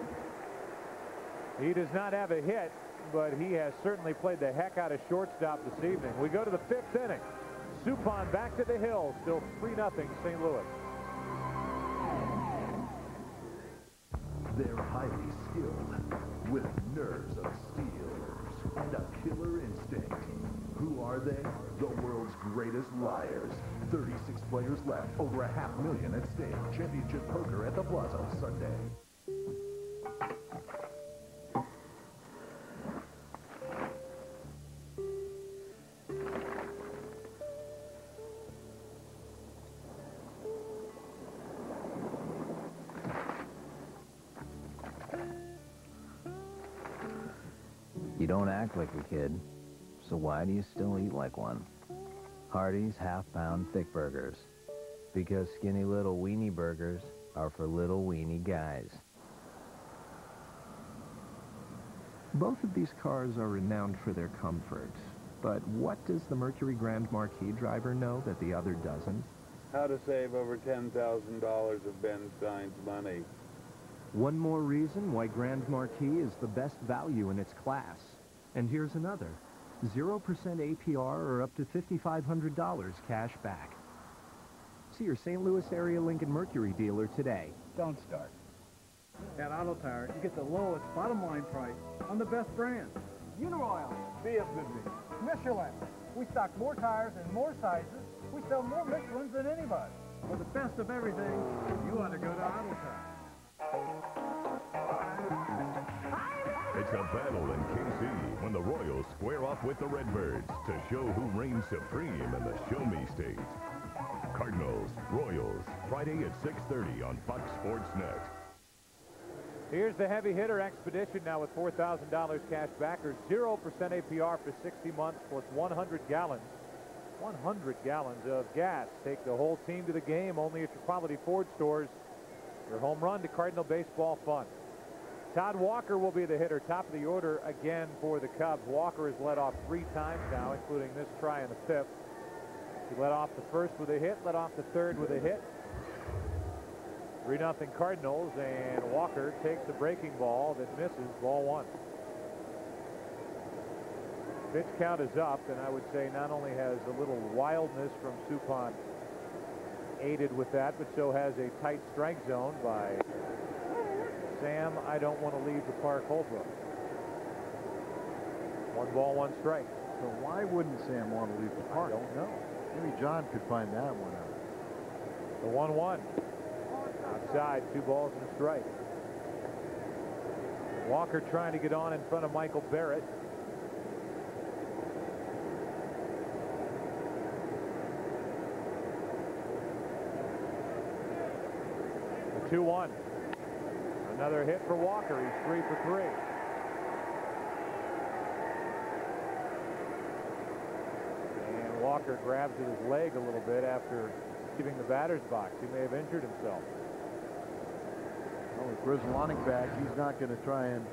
He does not have a hit, but he has certainly played the heck out of shortstop this evening. We go to the 5th inning. Suppan back to the hill, still 3-0 St. Louis. They're highly skilled, with nerves of steel and a killer instinct. Who are they? The world's greatest liars. 36 players left, over $500,000 at stake. Championship poker at the Plaza Sunday. You don't act like a kid, so why do you still eat like one? Hardee's half-pound thick burgers. Because skinny little weenie burgers are for little weenie guys. Both of these cars are renowned for their comfort. But what does the Mercury Grand Marquis driver know that the other doesn't? How to save over $10,000 of Ben Stein's money. One more reason why Grand Marquis is the best value in its class. And here's another. 0% APR or up to $5,500 cash back. See your St. Louis area Lincoln Mercury dealer today. Don't start. At Auto Tire, you get the lowest bottom line price on the best brands. Uniroyal, BFW, Michelin. We stock more tires and more sizes. We sell more Michelins than anybody. For the best of everything, you ought to go to Auto Tire. It's a battle in KC when the Royals square off with the Redbirds to show who reigns supreme in the Show Me State. Cardinals, Royals, Friday at 6:30 on Fox Sports Net. Here's the heavy hitter expedition now with $4,000 cash backers, 0% APR for 60 months plus 100 gallons. 100 gallons of gas. Take the whole team to the game only at your quality Ford stores. Your home run to Cardinal baseball fun. Todd Walker will be the hitter, top of the order again for the Cubs. Walker has led off 3 times now, including this try in the 5th. He led off the 1st with a hit, led off the 3rd with a hit. 3-0 Cardinals, and Walker takes a breaking ball that misses, ball 1. Pitch count is up, and I would say not only has a little wildness from Suppan aided with that, but so has a tight strike zone by Sam. I don't want to leave the park Holbrook. 1 ball, 1 strike. So why wouldn't Sam want to leave the park? I don't know. Maybe John could find that one out. The 1-1. Outside, 2 balls and a strike. Walker trying to get on in front of Michael Barrett. The 2-1. Another hit for Walker. He's 3 for 3. And Walker grabs at his leg a little bit after leaving the batter's box. He may have injured himself. Well, with Grizzlonic back, he's not going to try and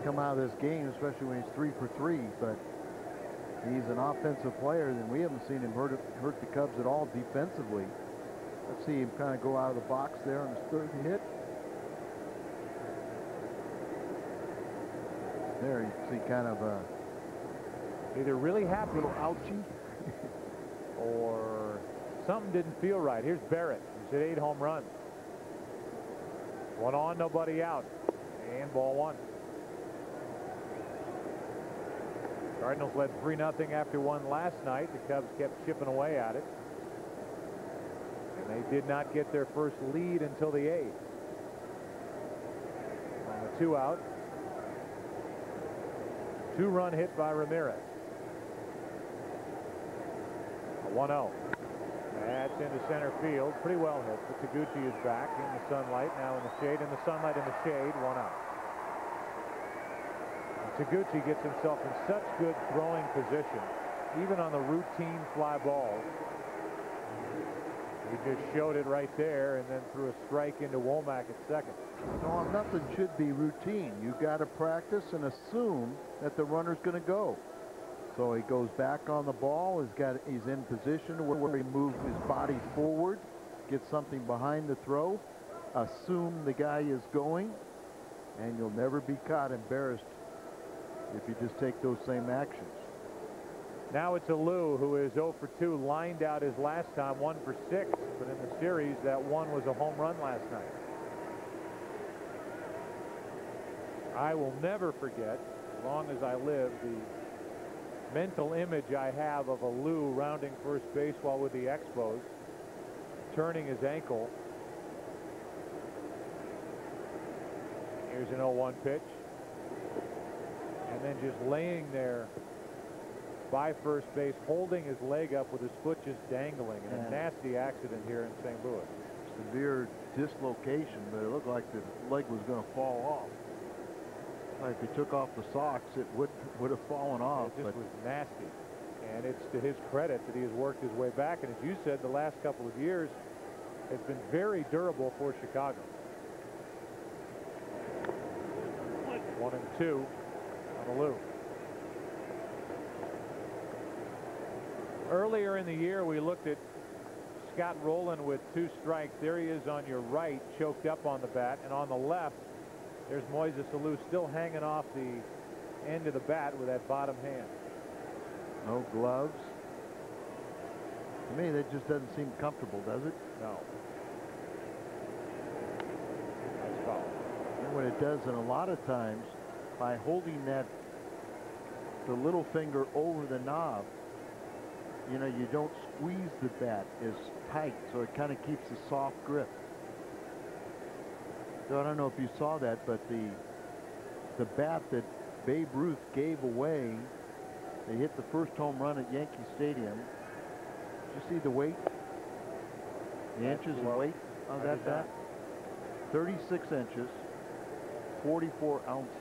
come out of this game, especially when he's 3 for 3. But he's an offensive player, and we haven't seen him hurt the Cubs at all defensively. Let's see him kind of go out of the box there on his 3rd hit. There you see kind of a either really happy, little ouchie, or something didn't feel right. Here's Barrett. He's hit 8 home runs. 1 on, nobody out, and ball 1. Cardinals led 3-0 after 1 last night. The Cubs kept chipping away at it, and they did not get their first lead until the 8th. On the 2 out, 2-run hit by Ramirez. A 1-0. That's into center field. Pretty well hit. But Taguchi is back in the sunlight. Now in the shade. In the sunlight, in the shade. 1 out. And Taguchi gets himself in such good throwing position, even on the routine fly balls. He just showed it right there and then threw a strike into Womack at second. No, nothing should be routine. You've got to practice and assume that the runner's going to go. So he goes back on the ball. He's in position where he moves his body forward, gets something behind the throw, assume the guy is going, and you'll never be caught embarrassed if you just take those same actions. Now it's Alou, who is 0 for 2, lined out his last time, 1 for 6, but in the series that one was a home run last night. I will never forget, as long as I live, the mental image I have of Alou rounding first base while with the Expos, turning his ankle. Here's an 0-1 pitch, and then just laying there by first base, holding his leg up with his foot just dangling, in a nasty accident here in St. Louis. Severe dislocation, but it looked like the leg was going to fall off. If he took off the socks, it would have fallen off. It just was nasty, and it's to his credit that he has worked his way back. And as you said, the last couple of years has been very durable for Chicago. 1-2 on Alou. Earlier in the year, we looked at Scott Rowland with 2 strikes. There he is on your right, choked up on the bat, and on the left, there's Moises Alou still hanging off the end of the bat with that bottom hand. No gloves. To me, that just doesn't seem comfortable, does it? No. That's foul. what it does, and a lot of times by holding the little finger over the knob, you know, you don't squeeze the bat as tight, so it kind of keeps a soft grip. So I don't know if you saw that, but the bat that Babe Ruth gave away, they hit the first home run at Yankee Stadium. Did you see the weight? The inches and weight of that bat? 36 inches, 44 ounces.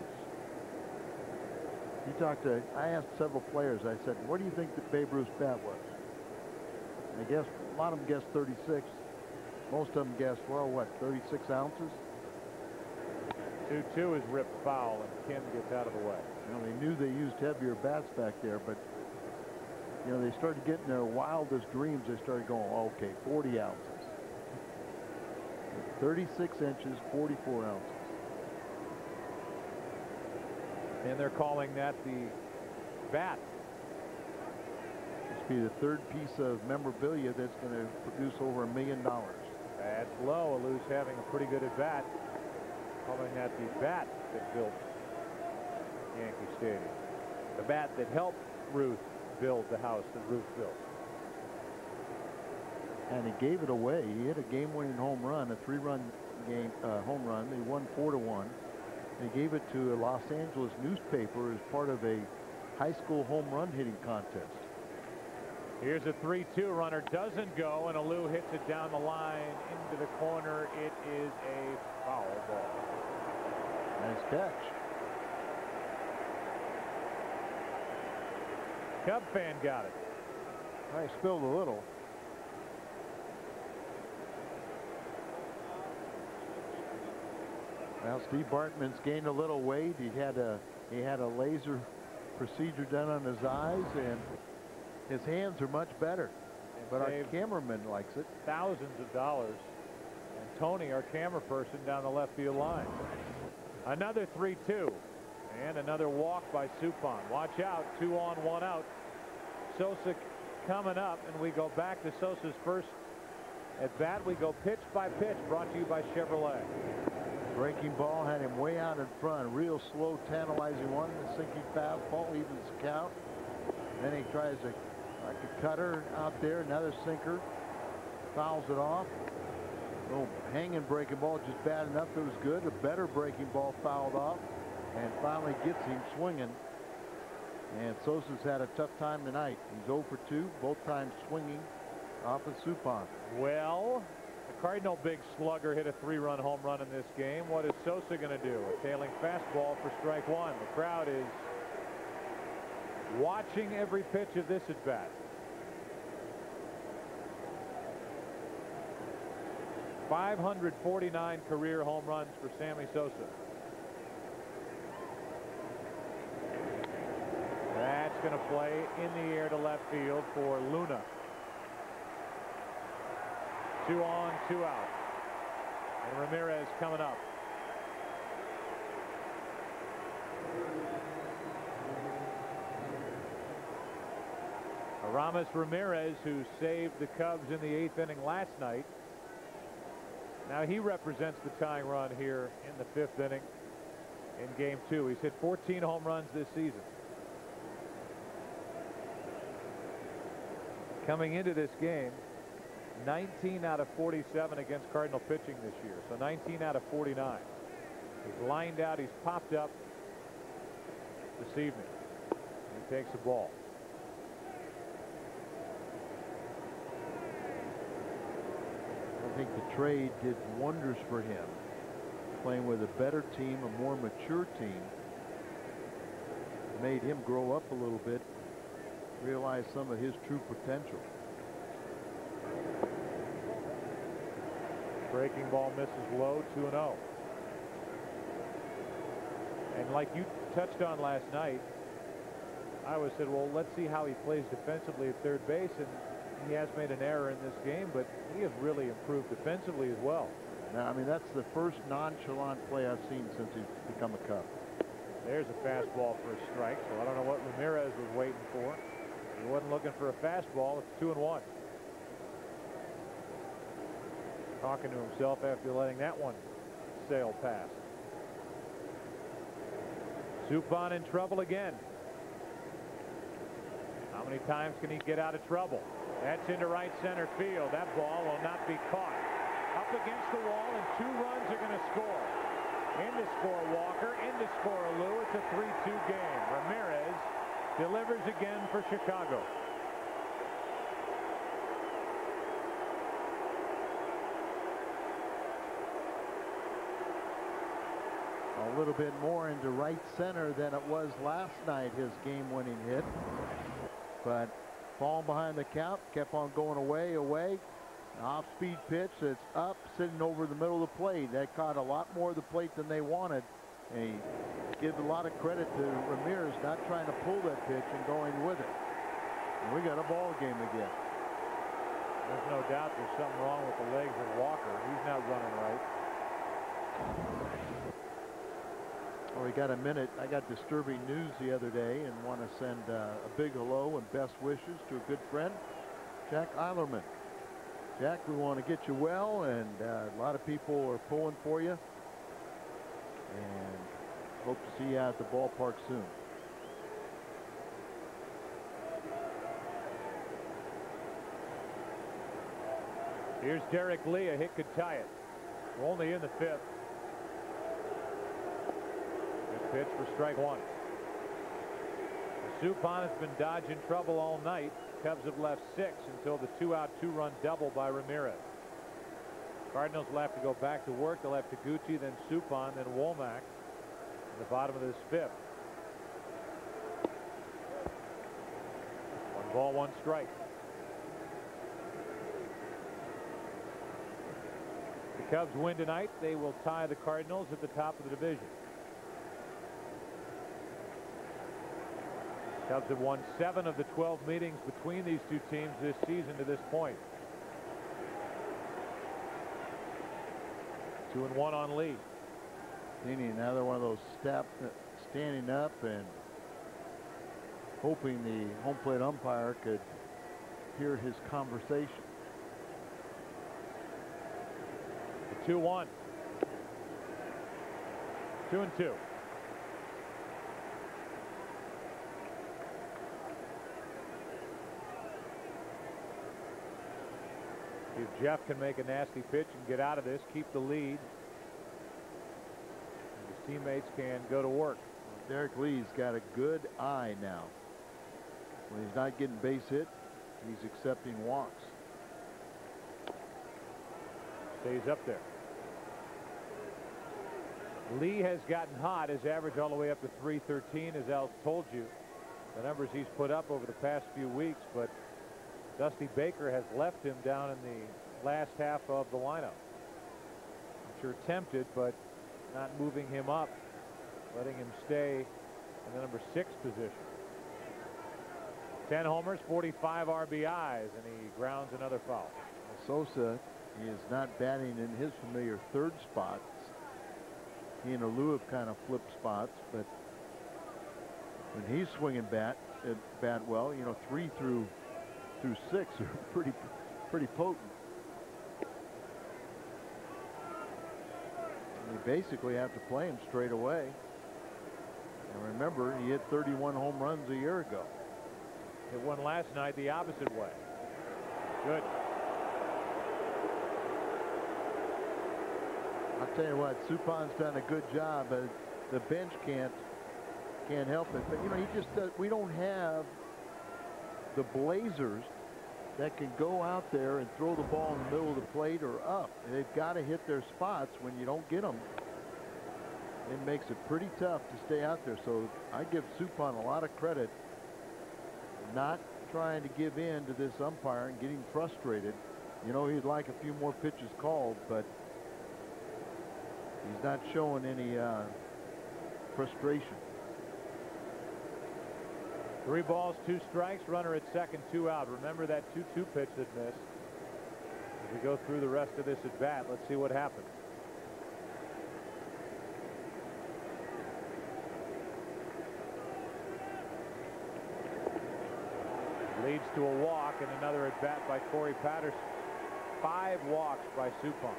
I asked several players, I said, what do you think that Babe Ruth's bat was? I guess a lot of them guessed 36. Most of them guessed, well, what, 36 ounces? 2-2 is ripped foul, and Kim gets out of the way. You know, they knew they used heavier bats back there, but, you know, they started getting their wildest dreams. They started going, okay, 40 ounces. 36 inches, 44 ounces. And they're calling that the bat. This will be the third piece of memorabilia that's going to produce over $1 million. That's low. Alou's having a pretty good at bat. Calling that the bat that built Yankee Stadium. The bat that helped Ruth build the house that Ruth built. And he gave it away. He hit a game-winning home run, a 3-run game home run. They won 4-1. They gave it to a Los Angeles newspaper as part of a high school home run hitting contest. Here's a 3-2. Runner doesn't go, and Alou hits it down the line into the corner. It is a foul ball. Nice catch. Cub fan got it. I spilled a little. Well, Steve Bartman's gained a little weight. He had a laser procedure done on his eyes, and his hands are much better. But our cameraman likes it. Thousands of dollars. And Tony, our camera person, down the left field line. Another 3-2. And another walk by Suppan. Watch out. 2 on, 1 out. Sosa coming up, and we go back to Sosa's first at bat. We go pitch by pitch, brought to you by Chevrolet. Breaking ball had him way out in front. Real slow, tantalizing one. The sinking fastball evens the count. Then he tries like a cutter out there. Another sinker. Fouls it off. Little hanging breaking ball, just bad enough. It was good. A better breaking ball fouled off. And finally gets him swinging. And Sosa's had a tough time tonight. He's 0 for 2, both times swinging off of Suppan. Well, the Cardinal big slugger hit a 3-run home run in this game. What is Sosa going to do? A tailing fastball for strike 1. The crowd is watching every pitch of this at bat. .549 career home runs for Sammy Sosa. That's going to play in the air to left field for Luna. 2 on, 2 out. And Ramirez coming up. Aramis Ramirez, who saved the Cubs in the 8th inning last night. Now he represents the tying run here in the 5th inning in game 2. He's hit 14 home runs this season. Coming into this game, 19 out of 47 against Cardinal pitching this year. So 19 out of 49. He's lined out. He's popped up this evening. He takes the ball. I think the trade did wonders for him. Playing with a better team, a more mature team, made him grow up a little bit, realize some of his true potential. Breaking ball misses low, 2-0. And like you touched on last night, I always said, well, let's see how he plays defensively at third base, and he has made an error in this game, but he has really improved defensively as well. Now, I mean, that's the first nonchalant play I've seen since he's become a Cub. There's a fastball for a strike, so I don't know what Ramirez was waiting for. He wasn't looking for a fastball. It's 2-1. Talking to himself after letting that one sail past. Suppan in trouble again. How many times can he get out of trouble? That's into right center field. That ball will not be caught. Up against the wall, and 2 runs are going to score. In to score Walker, in to score Lou. It's a 3-2 game. Ramirez delivers again for Chicago. A little bit more into right center than it was last night, his game-winning hit. But falling behind the count, kept on going away. An off-speed pitch that's up, sitting over the middle of the plate. That caught a lot more of the plate than they wanted. And he gives a lot of credit to Ramirez not trying to pull that pitch and going with it. And we got a ball game again. There's no doubt there's something wrong with the legs of Walker. He's not running right. Well, we got a minute. I got disturbing news the other day and want to send a big hello and best wishes to a good friend, Jack Eilerman. Jack, we want to get you well, and a lot of people are pulling for you. And hope to see you out at the ballpark soon. Here's Derek Lee. A hit could tie it. We're only in the 5th. Good pitch for strike 1. Suppan has been dodging trouble all night. Cubs have left 6 until the 2-out 2-run double by Ramirez. Cardinals will have to go back to work. They'll have Taguchi, then Suppan, then Womack in the bottom of this 5th. 1 ball, 1 strike. If the Cubs win tonight, they will tie the Cardinals at the top of the division. Cubs have won 7 of the 12 meetings between these two teams this season to this point. 2-1 on Lee. Another one of those standing up and hoping the home plate umpire could hear his conversation. The 2-1. 2-2. If Jeff can make a nasty pitch and get out of this, keep the lead, and his teammates can go to work. Derek Lee's got a good eye now. When he's not getting base hit, he's accepting walks. Stays up there. Lee has gotten hot. His average all the way up to 313, as Al told you. The numbers he's put up over the past few weeks, but Dusty Baker has left him down in the last half of the lineup. I'm sure tempted, but not moving him up, letting him stay in the number 6 position. 10 homers, 45 RBIs, and he grounds another foul. Sosa, he is not batting in his familiar 3rd spots. He and Alou have kind of flipped spots, but when he's swinging bat well, you know, 3 through 6 are pretty potent. And you basically have to play him straight away. And remember, he hit 31 home runs a year ago. Hit one last night the opposite way. Good. I'll tell you what, Suppan's done a good job, but the bench can't help it. But you know, he just we don't have the blazers that can go out there and throw the ball in the middle of the plate or up. They've got to hit their spots. When you don't get them, it makes it pretty tough to stay out there. So I give Suppan a lot of credit, not trying to give in to this umpire and getting frustrated. You know, he'd like a few more pitches called, but he's not showing any frustration. 3 balls, 2 strikes, runner at second, 2 out. Remember that 2-2 pitch that missed. As we go through the rest of this at bat, let's see what happens. Leads to a walk and another at bat by Corey Patterson. 5 walks by Suppan.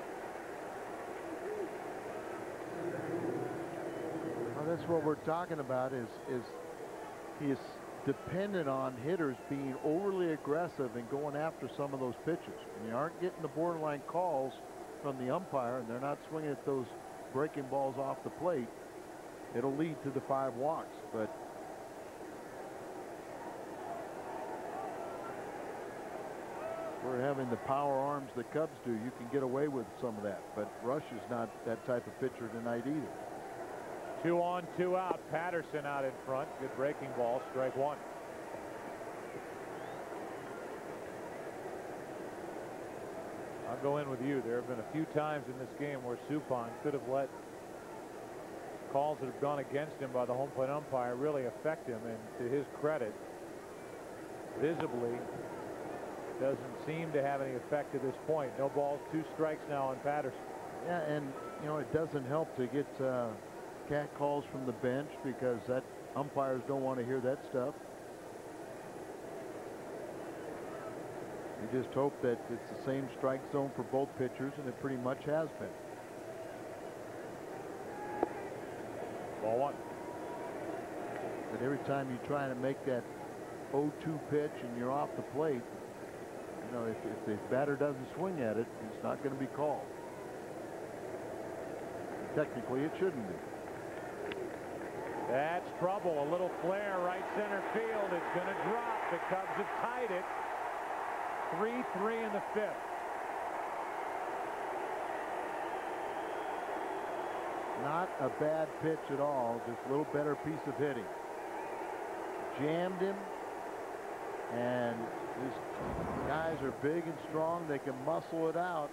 Well, that's what we're talking about is he is dependent on hitters being overly aggressive and going after some of those pitches. When you aren't getting the borderline calls from the umpire and they're not swinging at those breaking balls off the plate, it'll lead to the 5 walks. But we're having the power arms the Cubs do. You can get away with some of that. But Rush is not that type of pitcher tonight either. 2 on, 2 out. Patterson out in front. Good breaking ball. Strike 1. I'll go in with you. There have been a few times in this game where Suppan could have let calls that have gone against him by the home plate umpire really affect him. And to his credit, visibly, doesn't seem to have any effect at this point. No balls, 2 strikes now on Patterson. Yeah, and, you know, it doesn't help to get cat calls from the bench because that umpires don't want to hear that stuff. You just hope that it's the same strike zone for both pitchers, and it pretty much has been. Ball 1. But every time you try to make that 0-2 pitch and you're off the plate, you know, if the batter doesn't swing at it, it's not going to be called. Technically, it shouldn't be. That's trouble. A little flare right center field. It's going to drop. The Cubs have tied it. 3-3 in the 5th. Not a bad pitch at all. Just a little better piece of hitting. Jammed him. And these guys are big and strong. They can muscle it out.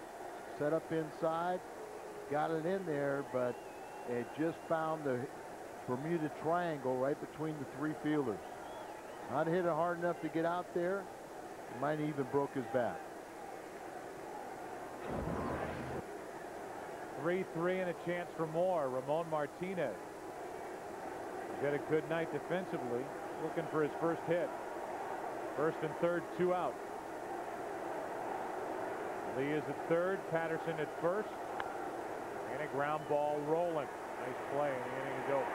Set up inside. Got it in there, but it just found the Bermuda Triangle right between the 3 fielders. Not hit it hard enough to get out there. He might have even broke his back. 3-3 and a chance for more. Ramon Martinez. He's had a good night defensively. Looking for his first hit. First and third, 2 out. Lee is at third, Patterson at first. And a ground ball rolling. Nice play, and the inning is over.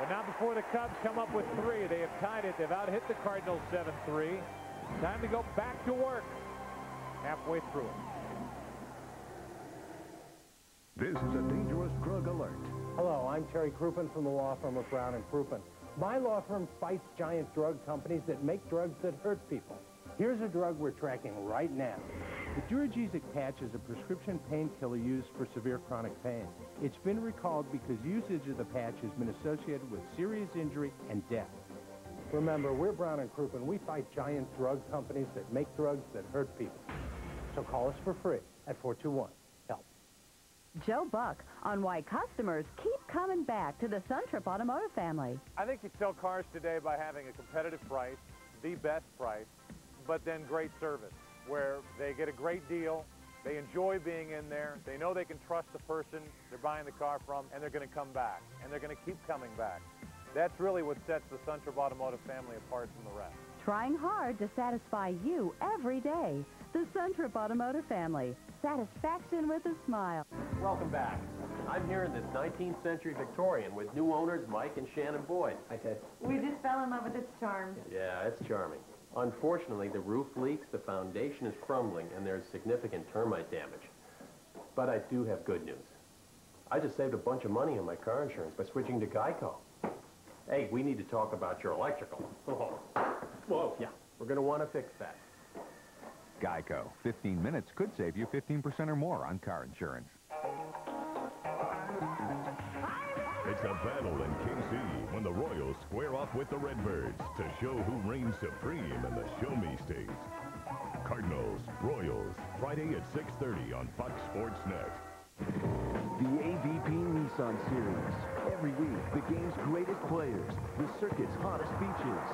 But not before the Cubs come up with 3. They have tied it. They've out-hit the Cardinals 7-3. Time to go back to work. Halfway through it. This is a dangerous drug alert. Hello, I'm Terry Crouppen from the law firm of Brown and Crouppen. My law firm fights giant drug companies that make drugs that hurt people. Here's a drug we're tracking right now. The Duragesic patch is a prescription painkiller used for severe chronic pain. It's been recalled because usage of the patch has been associated with serious injury and death. Remember, we're Brown and Crouppen. We fight giant drug companies that make drugs that hurt people. So call us for free at 421-HELP. Joe Buck on why customers keep coming back to the Suntrip Automotive family. I think you sell cars today by having a competitive price, the best price, but then great service, where they get a great deal, they enjoy being in there, they know they can trust the person they're buying the car from, and they're going to come back, and they're going to keep coming back. That's really what sets the Suntrip Automotive family apart from the rest. Trying hard to satisfy you every day. The Suntrip Automotive family. Satisfaction with a smile. Welcome back. I'm here in this 19th century Victorian with new owners Mike and Shannon Boyd. Hi, Ted. We just fell in love with its charm. Yeah, it's charming. Unfortunately, the roof leaks, the foundation is crumbling, and there's significant termite damage. But I do have good news. I just saved a bunch of money on my car insurance by switching to Geico. Hey, we need to talk about your electrical. Whoa. Yeah, we're going to want to fix that. Geico. 15 minutes could save you 15% or more on car insurance. It's a battle in KC when the Royals square off with the Redbirds to show who reigns supreme in the Show Me State. Cardinals, Royals, Friday at 6:30 on Fox Sports Net. The AVP Nissan Series. Every week, the game's greatest players, the circuit's hottest beaches.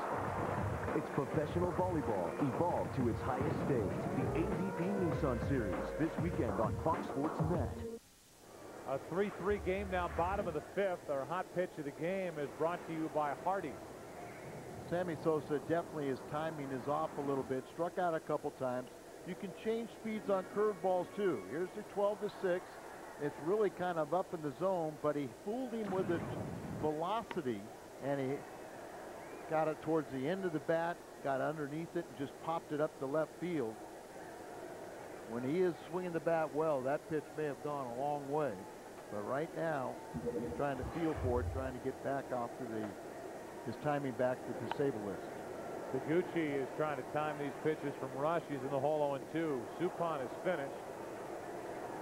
It's professional volleyball evolved to its highest stage. The AVP Nissan Series, this weekend on Fox Sports Net. A 3-3 game now, bottom of the 5th. Our hot pitch of the game is brought to you by Hardee's. Sammy Sosa definitely, his timing is off a little bit. Struck out a couple times. You can change speeds on curveballs too. Here's the 12-6. It's really kind of up in the zone, but he fooled him with its velocity, and he got it towards the end of the bat, got underneath it, and just popped it up the left field. When he is swinging the bat well, that pitch may have gone a long way. But right now, he's trying to feel for it, trying to get back off to his timing back to the save list. Taguchi is trying to time these pitches from Rush. He's in the hole 0-2. Suppan is finished.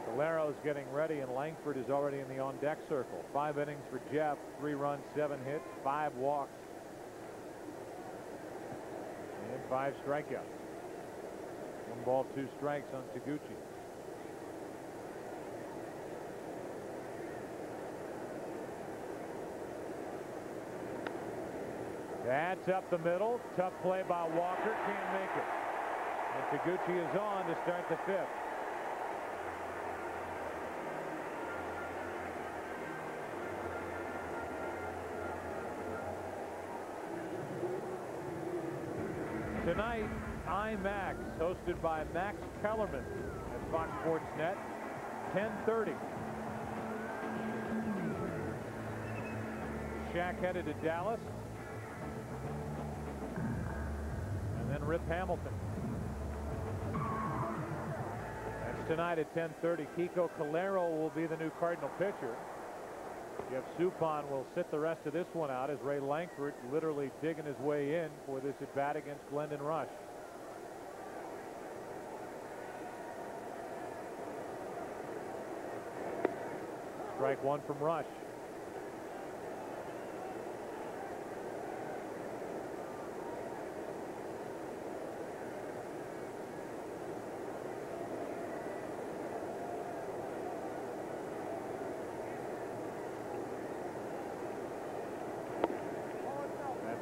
Calero's getting ready, and Langford is already in the on-deck circle. 5 innings for Jeff, 3 runs, 7 hits, 5 walks, and 5 strikeouts. 1 ball, 2 strikes on Taguchi. That's up the middle. Tough play by Walker. Can't make it. And Taguchi is on to start the 5th. Tonight, IMAX, hosted by Max Kellerman at Fox Sports Net, 10:30. Shaq headed to Dallas. And then Rip Hamilton. That's tonight at 10:30. Kiko Calero will be the new Cardinal pitcher. Jeff Suppan will sit the rest of this one out as Ray Langford literally digging his way in for this at bat against Glendon Rush. Strike 1 from Rush.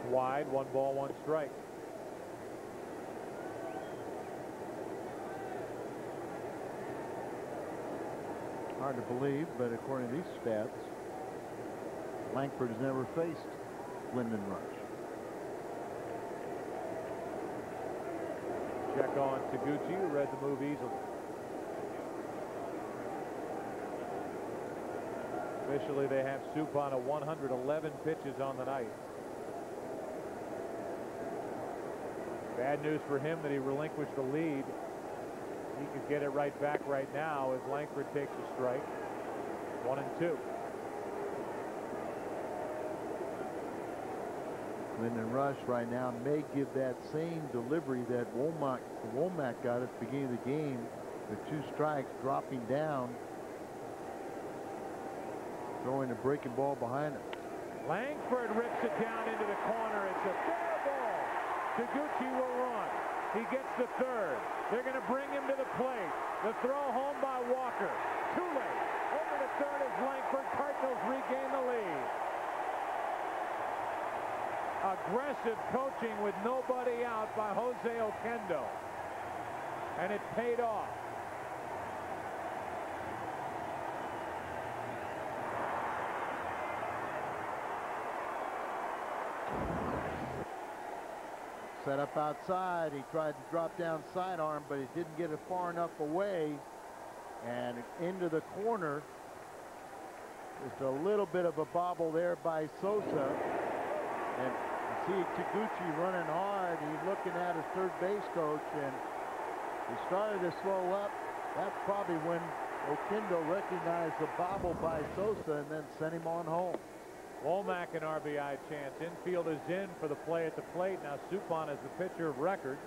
Wide, 1 ball, 1 strike. Hard to believe, but according to these stats, Langford has never faced Glendon Rush. Check on Taguchi, who read the move easily. Officially, they have Suppan at 111 pitches on the night. Bad news for him that he relinquished the lead. He could get it right back right now as Langford takes a strike. 1-2. Glendon Rush right now may give that same delivery that Womack got at the beginning of the game with 2 strikes, dropping down, throwing a breaking ball behind him. Langford rips it down into the corner. It's a fair ball. Taguchi will run. He gets the 3rd. They're going to bring him to the plate. The throw home by Walker. Too late. Over to 3rd as Langford. Cardinals regain the lead. Aggressive coaching with nobody out by Jose Oquendo. And it paid off. Set up outside. He tried to drop down sidearm, but he didn't get it far enough away. And into the corner. Just a little bit of a bobble there by Sosa. And you see Taguchi running hard. He's looking at his 3rd base coach, and he started to slow up. That's probably when Oquendo recognized the bobble by Sosa and then sent him on home. Womack an RBI chance. Infield is in for the play at the plate. Now Suppan is the pitcher of record.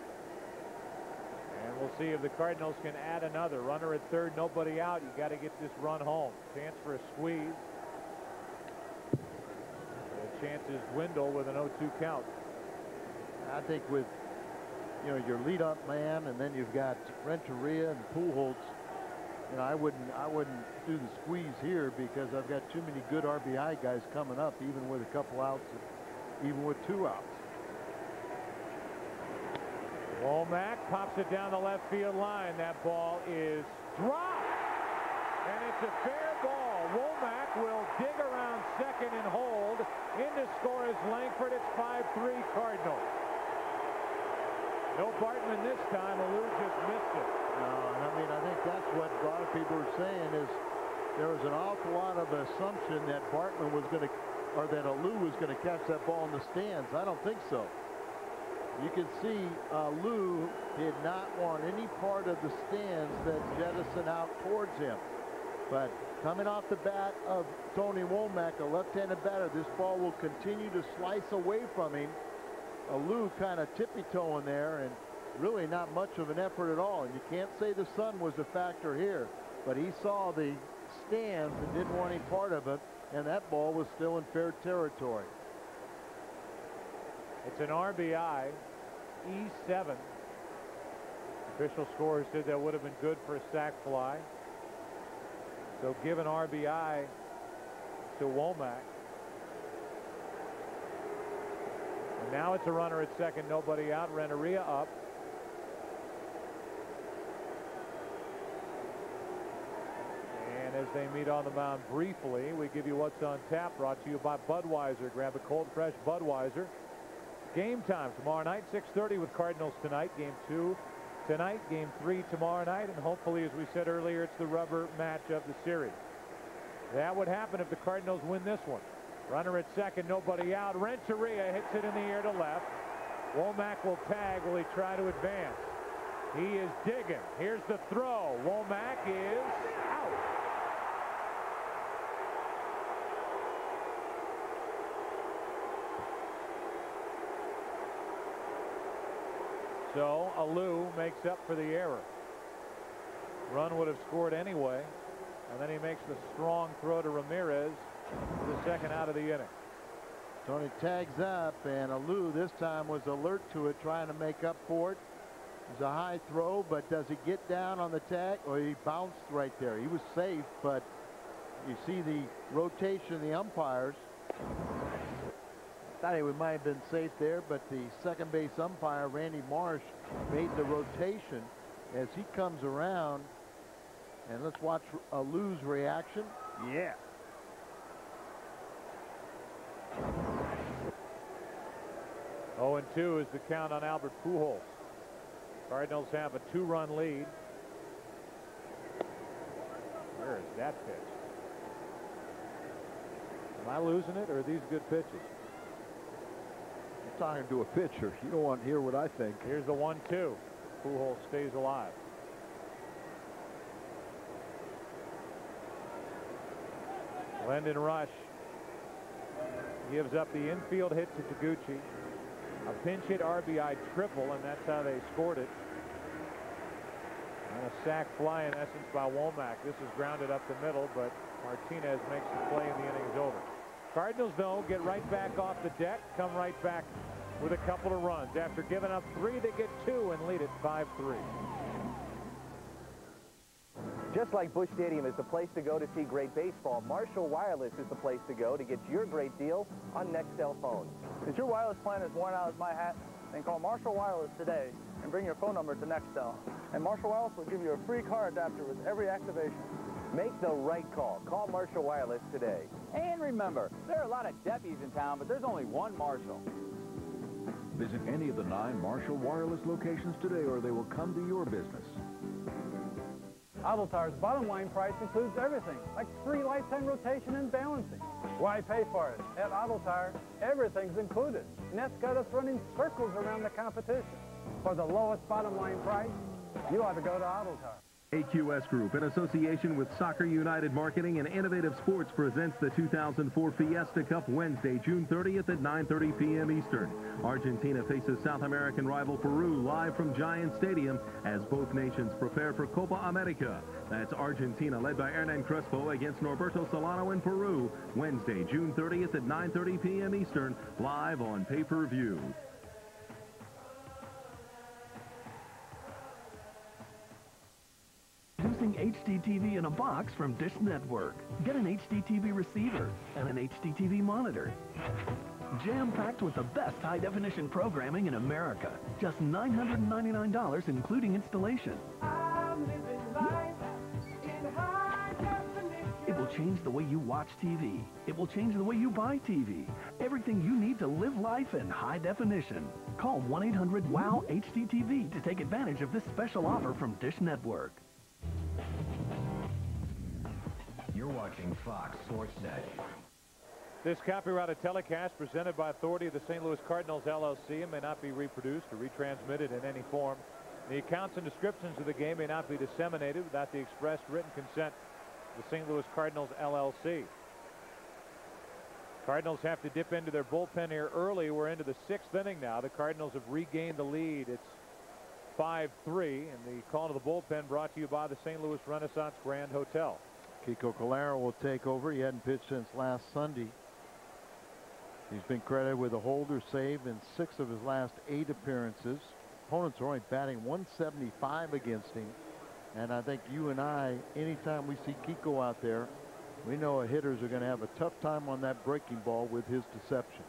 And we'll see if the Cardinals can add another. Runner at 3rd, nobody out. You got to get this run home. Chance for a squeeze. The chances dwindle with an 0-2 count. I think with, you know, your lead-up man, and then you've got Renteria and Pujols. You know, I wouldn't do the squeeze here because I've got too many good RBI guys coming up, even with a couple outs, even with 2 outs. Womack pops it down the left field line. That ball is dropped. And it's a fair ball. Womack will dig around 2nd and hold. In to score is Langford. It's 5-3 Cardinals. No Bartman this time. Alou just missed it. No, and I mean, I think that's what a lot of people are saying is there was an awful lot of assumption that Bartman was going to, or that Alou was going to catch that ball in the stands. I don't think so. You can see Alou did not want any part of the stands that jettison out towards him. But coming off the bat of Tony Womack, a left-handed batter, this ball will continue to slice away from him. Alou kind of tippy-toeing there, and really not much of an effort at all. And you can't say the sun was a factor here, but he saw the stands and didn't want any part of it, and that ball was still in fair territory. It's an RBI, E7. Official scorers said that would have been good for a sac fly. So give an RBI to Womack. And now it's a runner at second, nobody out. Renteria up. And as they meet on the mound briefly, we give you what's on tap, brought to you by Budweiser. Grab a cold, fresh Budweiser. Game time tomorrow night, 6:30 with Cardinals tonight. Game 2 tonight, Game 3 tomorrow night, and hopefully, as we said earlier, it's the rubber match of the series. That would happen if the Cardinals win this one. Runner at second, nobody out. Renteria hits it in the air to left. Womack will tag. Will he try to advance? He is digging. Here's the throw. Womack is out. So Alou makes up for the error. Run would have scored anyway, and then he makes the strong throw to Ramirez for the second out of the inning. Tony tags up, and Alou this time was alert to it, trying to make up for it. It's a high throw, but does he get down on the tag? Or he bounced right there. He was safe, but you see the rotation of the umpires. Thought he might have been safe there, but the second base umpire, Randy Marsh, made the rotation as he comes around. And let's watch Alou's reaction. Yeah. Oh, and 2 is the count on Albert Pujols. Cardinals have a 2-run lead. Where is that pitch? Am I losing it, or are these good pitches? You're talking to a pitcher. You don't want to hear what I think. Here's the 1-2. Pujols stays alive. Lyndon Rush gives up the infield hit to Taguchi. A pinch hit RBI triple, and that's how they scored it. And a sac fly, in essence, by Womack. This is grounded up the middle, but Martinez makes the play, and the inning's over. Cardinals, though, get right back off the deck, come right back with a couple of runs. After giving up 3, they get 2 and lead it 5-3. Just like Busch Stadium is the place to go to see great baseball, Marshall Wireless is the place to go to get your great deal on Nextel phones. If your wireless plan is worn out as my hat, then call Marshall Wireless today and bring your phone number to Nextel. And Marshall Wireless will give you a free car adapter with every activation. Make the right call. Call Marshall Wireless today. And remember, there are a lot of Deppies in town, but there's only one Marshall. Visit any of the 9 Marshall Wireless locations today, or they will come to your business. Auto Tire's bottom line price includes everything, like free lifetime rotation and balancing. Why pay for it? At Auto Tire, everything's included. And that's got us running circles around the competition. For the lowest bottom line price, you ought to go to Auto Tire. AQS Group, in association with Soccer United Marketing and Innovative Sports, presents the 2004 Fiesta Cup Wednesday, June 30th at 9:30 p.m. Eastern. Argentina faces South American rival Peru live from Giant Stadium as both nations prepare for Copa America. That's Argentina, led by Hernan Crespo, against Norberto Solano in Peru, Wednesday, June 30th at 9:30 p.m. Eastern, live on pay-per-view. Introducing HDTV in a box from Dish Network. Get an HDTV receiver and an HDTV monitor. Jam-packed with the best high-definition programming in America. Just $999, including installation. It will change the way you watch TV. It will change the way you buy TV. Everything you need to live life in high definition. Call 1-800-WOW-HDTV to take advantage of this special offer from Dish Network. You're watching Fox Sports Net. This copyrighted telecast presented by authority of the St. Louis Cardinals, LLC, and may not be reproduced or retransmitted in any form. The accounts and descriptions of the game may not be disseminated without the express written consent of the St. Louis Cardinals, LLC. Cardinals have to dip into their bullpen here early. We're into the 6th inning now. The Cardinals have regained the lead. It's 5-3, and the call to the bullpen brought to you by the St. Louis Renaissance Grand Hotel. Kiko Calero will take over. He hadn't pitched since last Sunday. He's been credited with a holder save in 6 of his last 8 appearances. Opponents are only batting 175 against him. And I think you and I, anytime we see Kiko out there, we know hitters are going to have a tough time on that breaking ball with his deception.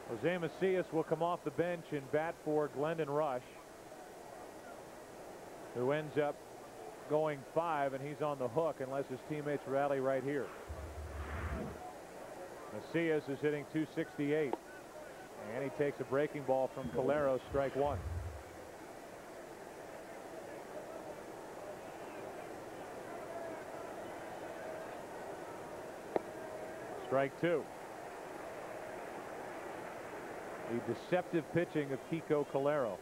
Jose Macias will come off the bench and bat for Glendon Rush, who ends up going 5, and he's on the hook unless his teammates rally right here. Macias is hitting .268, and he takes a breaking ball from Calero, strike 1. Strike 2. The deceptive pitching of Kiko Calero.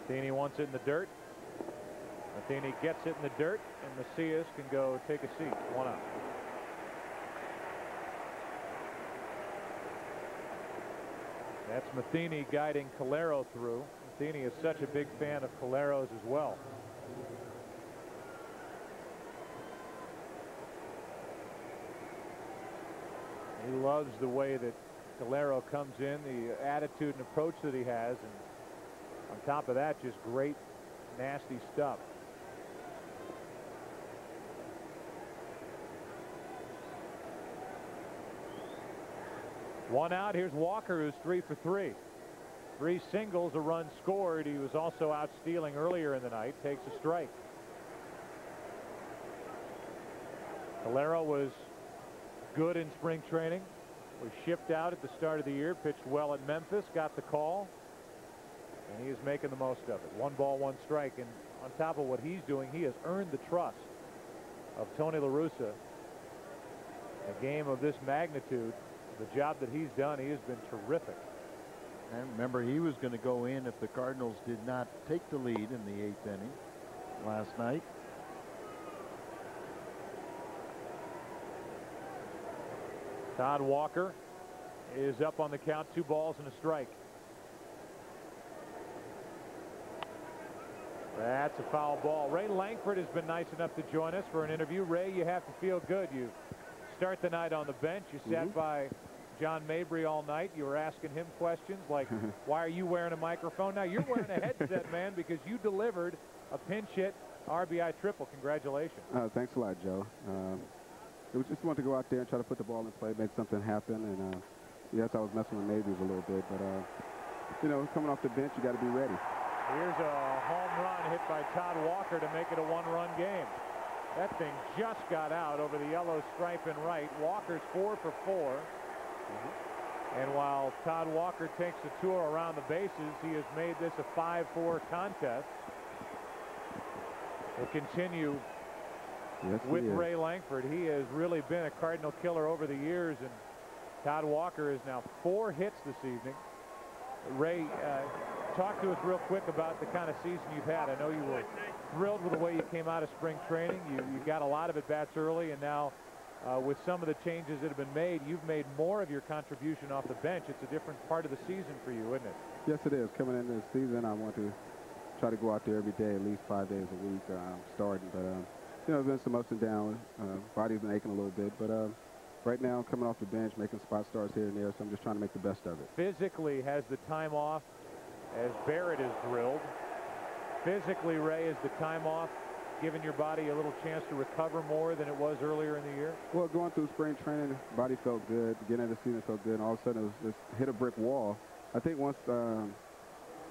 Matheny wants it in the dirt. Matheny gets it in the dirt, and Macias can go take a seat. 1 out. That's Matheny guiding Calero through. Matheny is such a big fan of Calero's as well. He loves the way that Calero comes in, the attitude and approach that he has, and on top of that, just great, nasty stuff. One out. Here's Walker, who's 3 for 3. 3 singles, a run scored. He was also out stealing earlier in the night. Takes a strike. Calero was good in spring training. Was shipped out at the start of the year. Pitched well at Memphis. Got the call. And he is making the most of it. 1 ball, 1 strike. And on top of what he's doing, he has earned the trust of Tony La Russa. A game of this magnitude, the job that he's done, he has been terrific. And remember, he was going to go in if the Cardinals did not take the lead in the 8th inning last night. Todd Walker is up on the count, 2 balls and a strike. That's a foul ball. Ray Langford has been nice enough to join us for an interview. Ray, you have to feel good. You start the night on the bench. You sat by John Mabry all night. You were asking him questions like, why are you wearing a microphone? Now you're wearing a headset, man, because you delivered a pinch hit RBI triple. Congratulations. Thanks a lot, Joe. It was just wanted to go out there and try to put the ball in play, make something happen. And yes, I was messing with Mabry a little bit, but you know, coming off the bench, you got to be ready. Here's a home run hit by Todd Walker to make it a 1-run game. That thing just got out over the yellow stripe in right. Walker's 4 for 4. And while Todd Walker takes a tour around the bases, he has made this a 5-4 contest. We'll continue with Ray Langford. He has really been a Cardinal killer over the years, and Todd Walker is now 4 hits this evening. Ray, talk to us real quick about the kind of season you've had. I know you were thrilled with the way you came out of spring training. You got a lot of at-bats early, and now with some of the changes that have been made, you've made more of your contribution off the bench. It's a different part of the season for you, isn't it? Yes, it is. Coming into the season, I want to try to go out there every day, at least 5 days a week, starting. But, you know, there's been some ups and downs. Body's been aching a little bit. But right now, coming off the bench, making spot starts here and there, so I'm just trying to make the best of it. Physically, has the time off, as Barrett is drilled, physically, Ray, is the time off giving your body a little chance to recover more than it was earlier in the year? Well, going through spring training, body felt good. Beginning of the season felt good, and all of a sudden it was just hit a brick wall. I think once,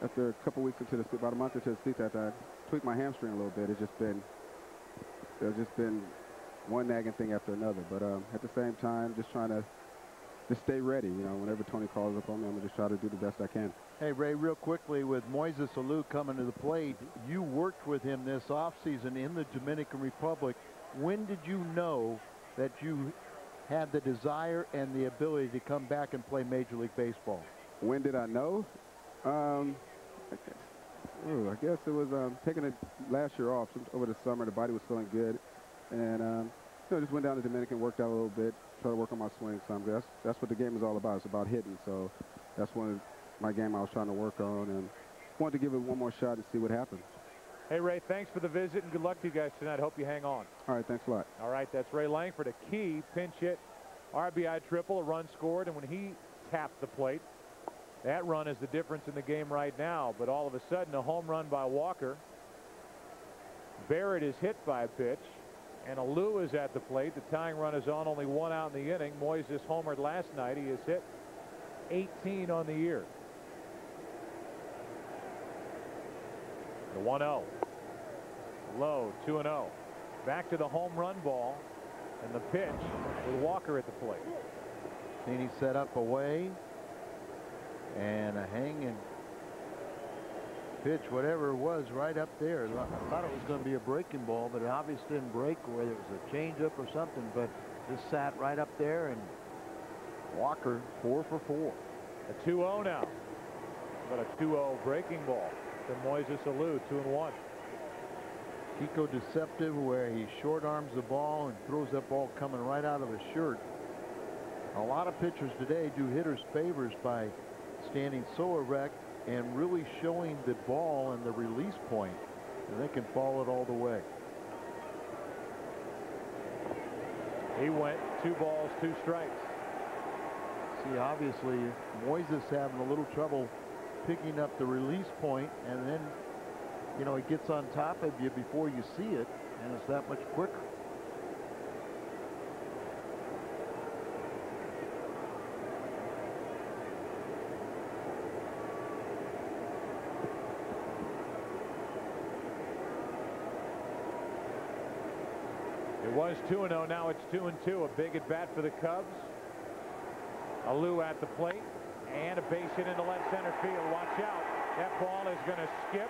after a couple weeks into about a month into the season, after I tweaked my hamstring a little bit, it's just been one nagging thing after another. But at the same time, just trying to just stay ready. You know, whenever Tony calls up on me, I'm going to just try to do the best I can. Hey, Ray, real quickly, with Moises Alou coming to the plate, you worked with him this offseason in the Dominican Republic. When did you know that you had the desire and the ability to come back and play Major League Baseball? When did I know? I guess it was taking it last year off over the summer. The body was feeling good, and just went down to Dominican, worked out a little bit, tried to work on my swing some. That's what the game is all about. It's about hitting. So that's one my game I was trying to work on, and wanted to give it one more shot and see what happens. Hey, Ray, thanks for the visit, and good luck to you guys tonight. Hope you hang on. All right, thanks a lot. All right, that's Ray Langford, a key pinch hit RBI triple, a run scored, and when he tapped the plate, that run is the difference in the game right now. But all of a sudden, a home run by Walker. Barrett is hit by a pitch, and Alou is at the plate. The tying run is on, only one out in the inning. Moises homered last night. He has hit 18 on the year. The 1-0. Low, 2-0. Back to the home run ball, and the pitch with Walker at the plate. Heaney set up away, and a hanging pitch, whatever it was, right up there. I thought it was going to be a breaking ball, but it obviously didn't break, or whether it was a changeup or something, but just sat right up there, and Walker 4 for 4. A 2-0 now. But a 2-0 breaking ball to Moises Alou, 2-1. Kiko deceptive, where he short arms the ball and throws that ball coming right out of his shirt. A lot of pitchers today do hitters favors by standing so erect and really showing the ball and the release point, and they can follow it all the way. He went 2 balls, 2 strikes. See, obviously Moises having a little trouble picking up the release point, and then it gets on top of you before you see it, and it's that much quicker. It was 2-0. Now it's 2-2. A big at bat for the Cubs. Alou at the plate, and a base hit into left center field. Watch out. That ball is going to skip.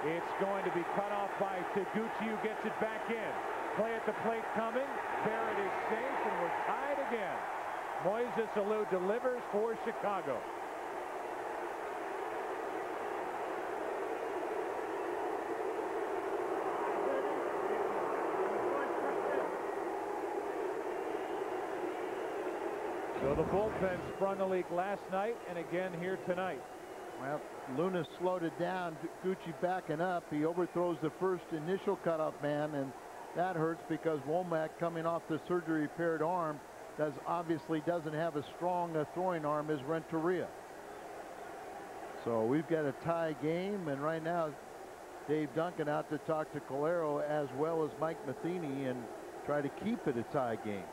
It's going to be cut off by Taguchi, who gets it back in. Play at the plate coming. Barrett is safe, and we're tied again. Moises Alou delivers for Chicago. So the bullpen sprung a leak last night and again here tonight. Well, Luna slowed it down. Gucci backing up. He overthrows the first initial cutoff man, and that hurts because Womack, coming off the surgery repaired arm, obviously doesn't have as strong a throwing arm as Renteria. So we've got a tie game, and right now Dave Duncan out to talk to Calero as well as Mike Matheny and try to keep it a tie game.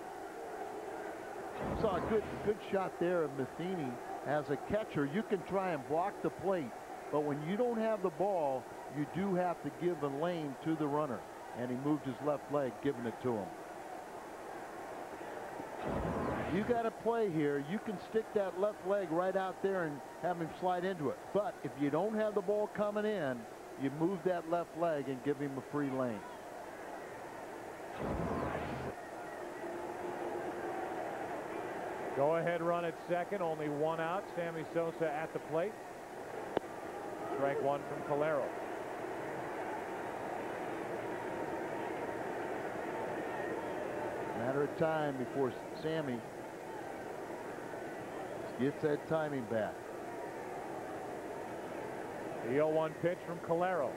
Saw a good shot there of Matheny. As a catcher, you can try and block the plate, but when you don't have the ball, you do have to give a lane to the runner, and he moved his left leg, giving it to him. You got to play here. You can stick that left leg right out there and have him slide into it, but if you don't have the ball coming in, you move that left leg and give him a free lane. Go ahead run at second, only 1 out. Sammy Sosa at the plate. Strike 1 from Calero. Matter of time before Sammy gets that timing back. The 0-1 pitch from Calero.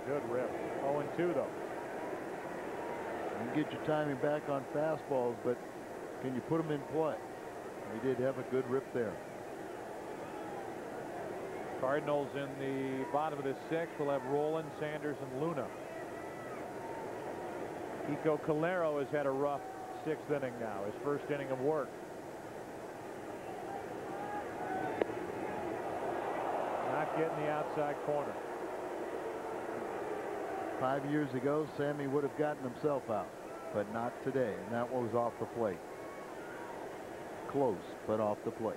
Good rip. 0-2 though. You can get your timing back on fastballs, but can you put them in play? He did have a good rip there. Cardinals in the bottom of the 6th will have Roland, Sanders, and Luna. Kiko Calero has had a rough 6th inning now, his first inning of work. Not getting the outside corner. 5 years ago, Sammy would have gotten himself out, but not today, and that was off the plate. Close, but off the plate.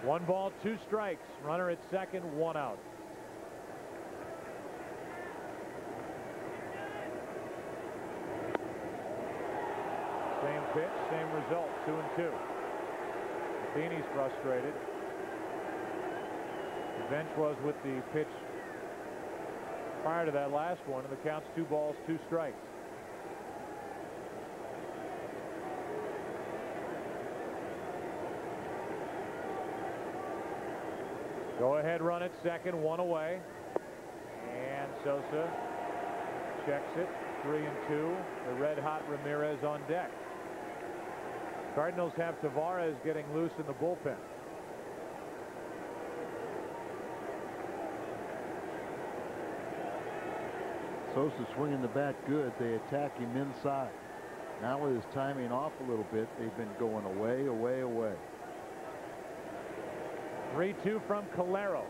1 ball, 2 strikes. Runner at second, 1 out. Same pitch, same result, 2-2. Matheny's frustrated. The bench was with the pitch prior to that last one, and the count's 2 balls, 2 strikes. Go ahead run at second, 1 away. And Sosa checks it, 3-2. The red-hot Ramirez on deck. Cardinals have Tavares getting loose in the bullpen. Sosa swinging the bat good. They attack him inside. Now with his timing off a little bit, they've been going away, away, away. 3-2 from Calero.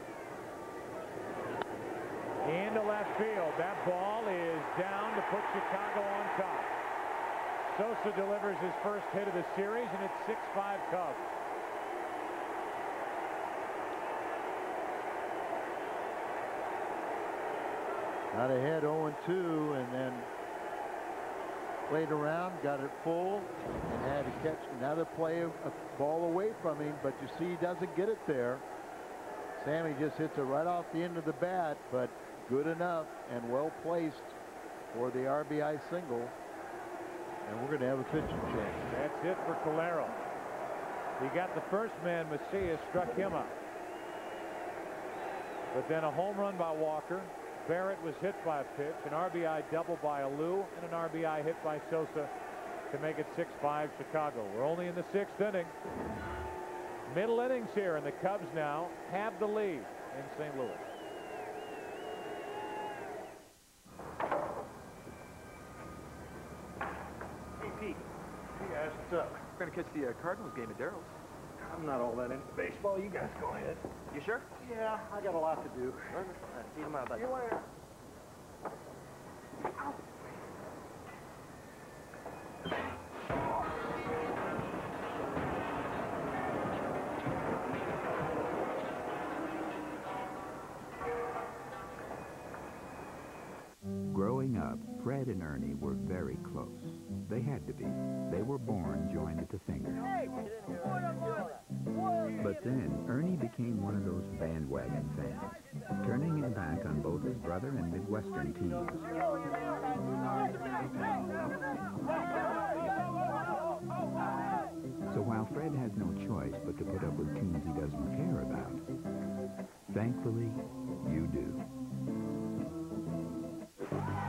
Into left field. That ball is down to put Chicago on top. Sosa delivers his first hit of the series, and it's 6-5 Cubs. Got ahead 0-2, and then played around, got it full, and had to catch another play of a ball away from him, but you see he doesn't get it there. Sammy just hits it right off the end of the bat, but good enough and well placed for the RBI single. And we're going to have a pitching change. That's it for Calero. He got the first man, Macias, struck him out. But then a home run by Walker. Barrett was hit by a pitch, an RBI double by Alou, and an RBI hit by Sosa to make it 6-5 Chicago. We're only in the 6th inning. Middle innings here, and the Cubs now have the lead in St. Louis. Hey, Pete. Hey, guys, what's up? We're going to catch the Cardinals game at Daryl's. I'm not all that into baseball. You guys go ahead. You sure? Yeah, I got a lot to do. All right, see you tomorrow. Bye. See you later. Growing up, Fred and Ernie were very close. They had to be. They were born joined at the finger. But then, Ernie became one of those bandwagon fans, turning his back on both his brother and Midwestern teams. So while Fred has no choice but to put up with teams he doesn't care about, thankfully, you do.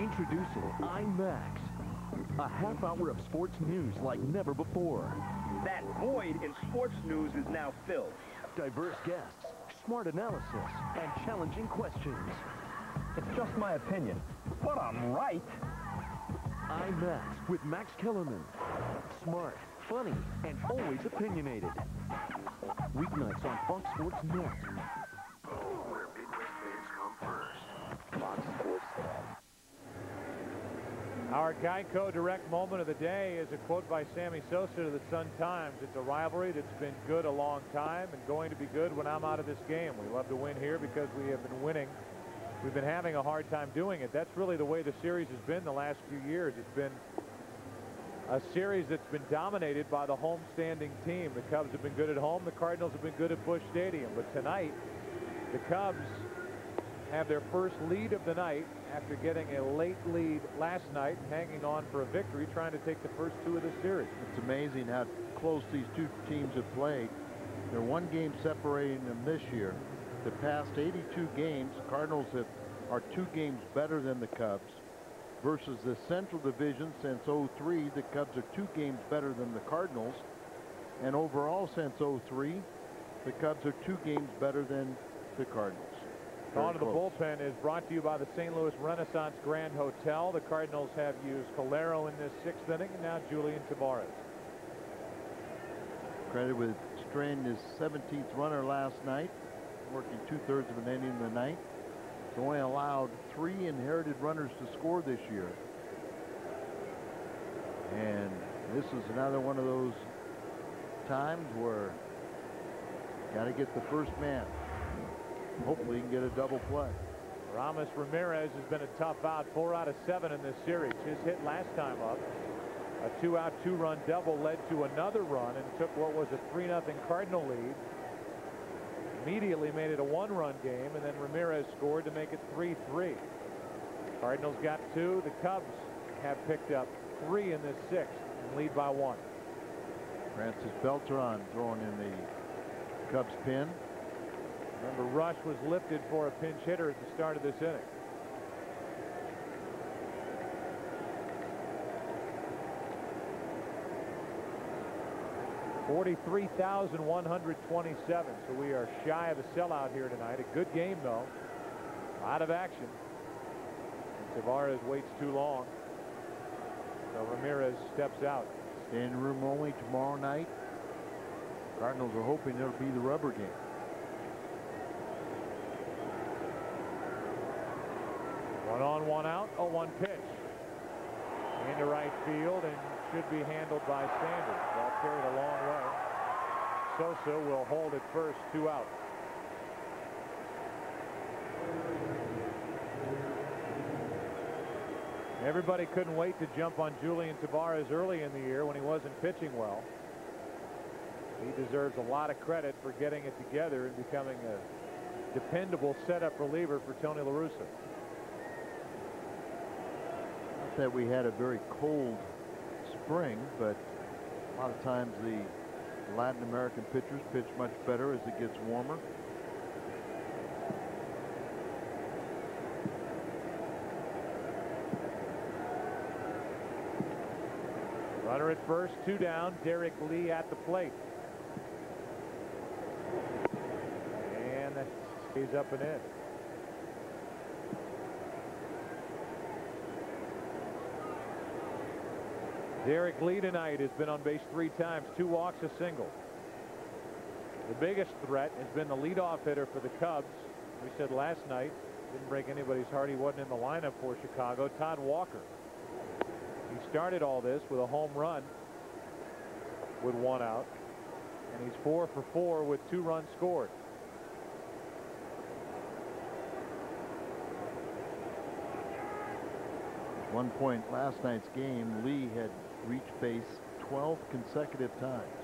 Introducing IMAX, a half hour of sports news like never before. That void in sports news is now filled. Diverse guests, smart analysis, and challenging questions. It's just my opinion, but I'm right. IMAX with Max Kellerman. Smart, funny, and always opinionated. Weeknights on Fox Sports Net. Where Midwest fans come first. Fox Sports Net. Our Geico direct moment of the day is a quote by Sammy Sosa to the Sun-Times. It's a rivalry that's been good a long time and going to be good when I'm out of this game. We love to win here because we have been winning. We've been having a hard time doing it. That's really the way the series has been the last few years. It's been a series that's been dominated by the home-standing team. The Cubs have been good at home. The Cardinals have been good at Busch Stadium. But tonight, the Cubs have their first lead of the night after getting a late lead last night, hanging on for a victory, trying to take the first 2 of the series. It's amazing how close these 2 teams have played. They're 1 game separating them this year. The past 82 games, Cardinals are 2 games better than the Cubs. Versus the Central Division since 03, the Cubs are 2 games better than the Cardinals. And overall since 03, the Cubs are 2 games better than the Cardinals. On to the bullpen is brought to you by the St. Louis Renaissance Grand Hotel. The Cardinals have used Calero in this 6th inning, and now Julian Tavares. Credit with straying his 17th runner last night, working 2/3 of an inning in the ninth. He's only allowed 3 inherited runners to score this year. And this is another one of those times where Got to get the first man. Hopefully he can get a double play. Ramos Ramirez has been a tough out. 4 out of 7 in this series. His hit last time up, a 2-out 2-run double, led to another run and took what was a 3-0 Cardinal lead. Immediately made it a 1-run game, and then Ramirez scored to make it 3-3. Cardinals got 2. The Cubs have picked up 3 in this 6th and lead by 1. Francis Beltran throwing in the Cubs pin. Remember, Rush was lifted for a pinch hitter at the start of this inning. $43,127. So we are shy of a sellout here tonight. A good game, though. A lot of action. And Tavares waits too long. So Ramirez steps out. Standing room only tomorrow night. Cardinals are hoping it'll be the rubber game. One on, one out, 0-1 pitch. Into right field and should be handled by Sanders. Ball carried a long way. Sosa will hold at first, 2 out. Everybody couldn't wait to jump on Julian Tavares early in the year when he wasn't pitching well. He deserves a lot of credit for getting it together and becoming a dependable setup reliever for Tony La Russa. Not that we had a very cold spring, but a lot of times the Latin American pitchers pitch much better as it gets warmer. Runner at first, 2 down. Derek Lee at the plate. And that stays up and in. Derek Lee tonight has been on base 3 times, 2 walks, a single. The biggest threat has been the leadoff hitter for the Cubs. We said last night, didn't break anybody's heart, he wasn't in the lineup for Chicago. Todd Walker. He started all this with a home run with 1 out, and he's 4 for 4 with 2 runs scored. At one point last night's game, Lee had reached base 12 consecutive times,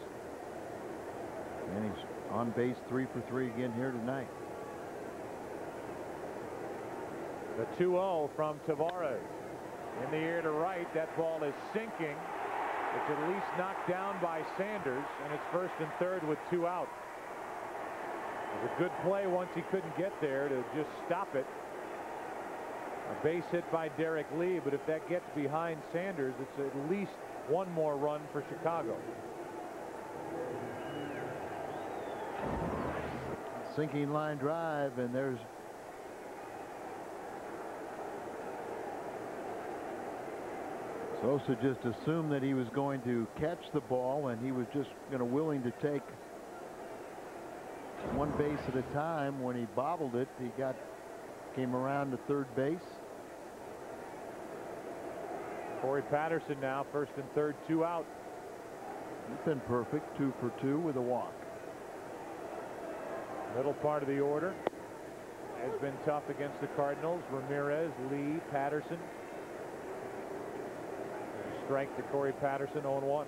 and he's on base 3 for 3 again here tonight. The 2-0 from Tavares. In the air to right, that ball is sinking. It's at least knocked down by Sanders, and it's first and third with 2 out. It was a good play once he couldn't get there to just stop it. A base hit by Derek Lee, but if that gets behind Sanders, it's at least 1 more run for Chicago. Sinking line drive, and there's Sosa just assumed that he was going to catch the ball, and he was just willing to take 1 base at a time. When he bobbled it, he came around to third base. Corey Patterson now, first and third, 2 out. He's been perfect, 2 for 2 with a walk. Middle part of the order has been tough against the Cardinals. Ramirez, Lee, Patterson. Strike to Corey Patterson, 0-1.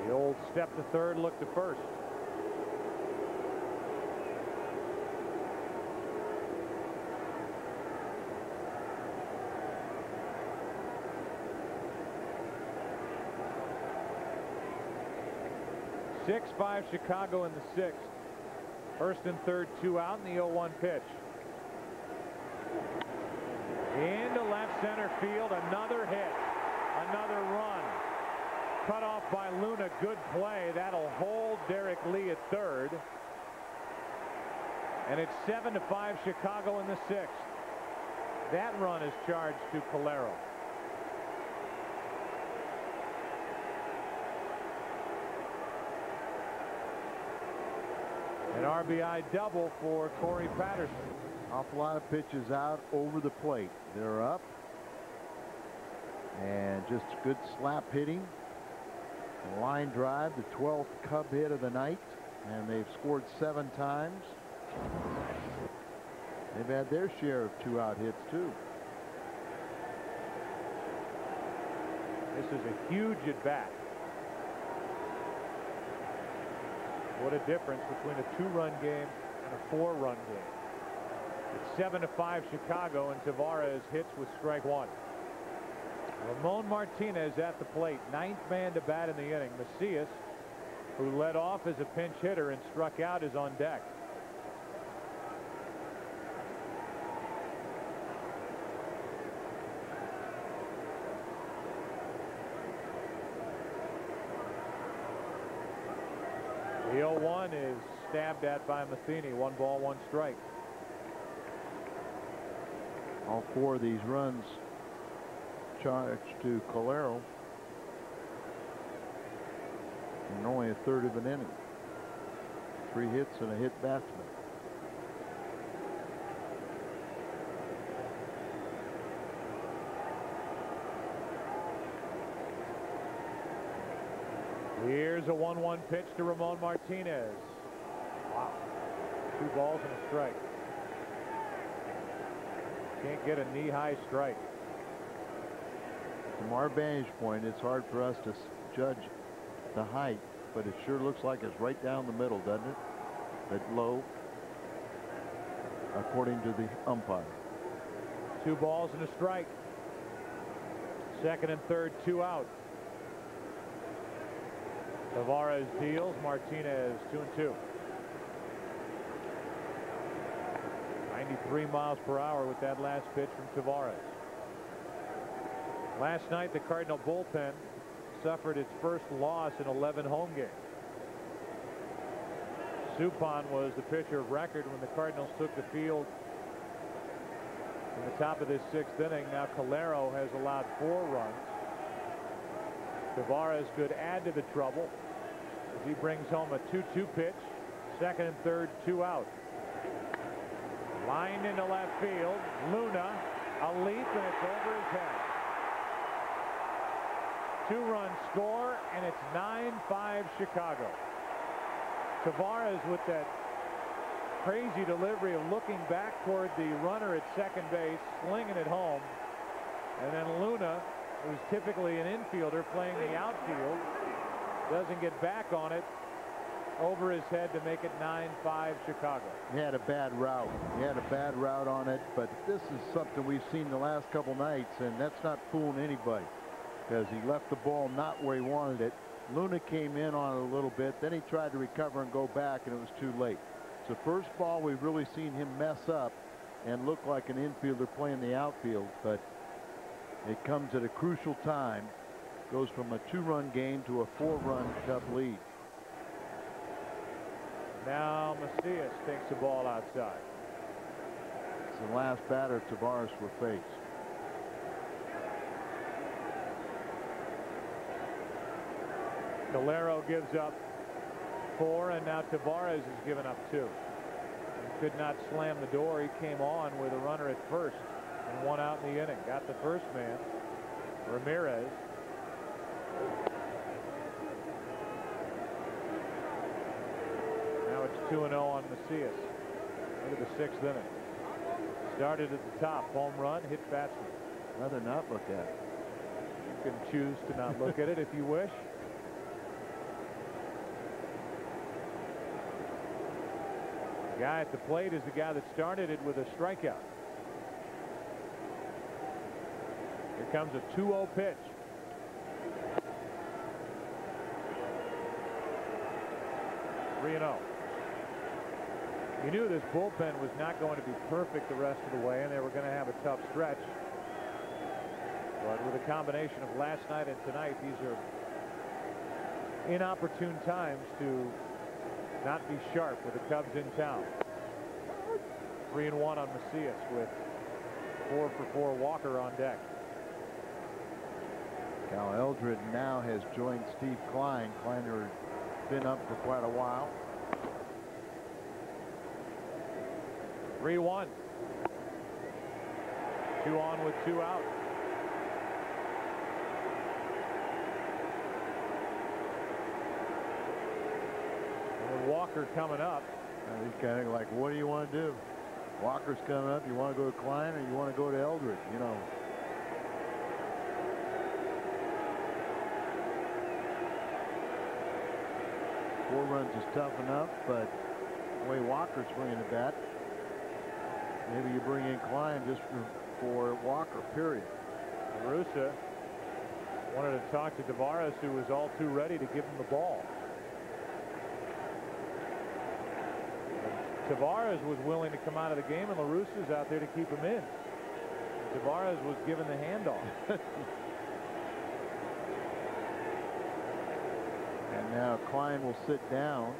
The old step to third, look to first. Six-5 Chicago in the 6th. First and third, 2 out, in the 0-1 pitch. Into left center field, another hit, another run. Cut off by Luna, good play. That'll hold Derek Lee at third. And it's 7-5 Chicago in the 6th. That run is charged to Calero. And RBI double for Corey Patterson. Awful lot of pitches out over the plate. They're up. And just good slap hitting. A line drive, the 12th Cub hit of the night. And they've scored 7 times. They've had their share of 2-out hits, too. This is a huge at-bat. What a difference between a 2-run game and a 4-run game. It's 7-5 Chicago, and Tavares hits with strike 1. Ramon Martinez at the plate, 9th man to bat in the inning. Macias, who led off as a pinch hitter and struck out, is on deck. The 0-1 is stabbed at by Matheny. 1 ball, 1 strike. All 4 of these runs charged to Calero in only a third of an inning. 3 hits and a hit batsman. Here's a 1-1 pitch to Ramon Martinez. Wow. 2 balls and a strike. Can't get a knee-high strike. From our vantage point, it's hard for us to judge the height, but it sure looks like it's right down the middle, doesn't it? That low, according to the umpire. 2 balls and a strike. 2nd and 3rd, 2 out. Tavares deals. Martinez 2-2. 93 miles per hour with that last pitch from Tavares. Last night, the Cardinal bullpen suffered its first loss in 11 home games. Suppan was the pitcher of record when the Cardinals took the field in the top of this 6th inning. Now Calero has allowed 4 runs. Tavares could add to the trouble as he brings home a 2-2 pitch. 2nd and 3rd, 2 out. Lined into left field. Luna, a leap, and it's over his head. 2-run score, and it's 9-5 Chicago. Tavares with that crazy delivery of looking back toward the runner at second base, slinging it home. And then Luna, who's typically an infielder playing the outfield, doesn't get back on it, over his head to make it 9-5 Chicago. He had a bad route. He had a bad route on it, but this is something we've seen the last couple nights, and that's not fooling anybody, because he left the ball not where he wanted it. Luna came in on it a little bit, then he tried to recover and go back, and it was too late. It's the first ball we've really seen him mess up and look like an infielder playing the outfield, but it comes at a crucial time. Goes from a 2-run game to a 4-run Cub lead. Now Macias takes the ball outside. It's the last batter Tavares will face. Calero gives up 4, and now Tavares has given up 2. He could not slam the door. He came on with a runner at first and 1 out in the inning. Got the first man, Ramirez. Now it's 2-0 on Macias. Into the 6th inning. Started at the top. Home run, hit batsman. Rather not look at it. You can choose to not look at it if you wish. The guy at the plate is the guy that started it with a strikeout. Here comes a 2-0 pitch. You knew this bullpen was not going to be perfect the rest of the way, and they were going to have a tough stretch. But with a combination of last night and tonight, these are inopportune times to not be sharp with the Cubs in town. 3-1 on Macias with 4 for 4 Walker on deck. Cal Eldred now has joined Steve Klein. Kleiner has been up for quite a while. 3-1. 2 on with 2 out. And with Walker coming up. He's kind of like, what do you want to do? Walker's coming up. You want to go to Klein or you want to go to Eldridge? You know. 4 runs is tough enough, but the way Walker's swinging the bat, maybe you bring in Klein just for Walker, period. Marusa wanted to talk to Tavares, who was all too ready to give him the ball. Tavares was willing to come out of the game, and La Russa's out there to keep him in. Tavares was given the handoff. And now Klein will sit down.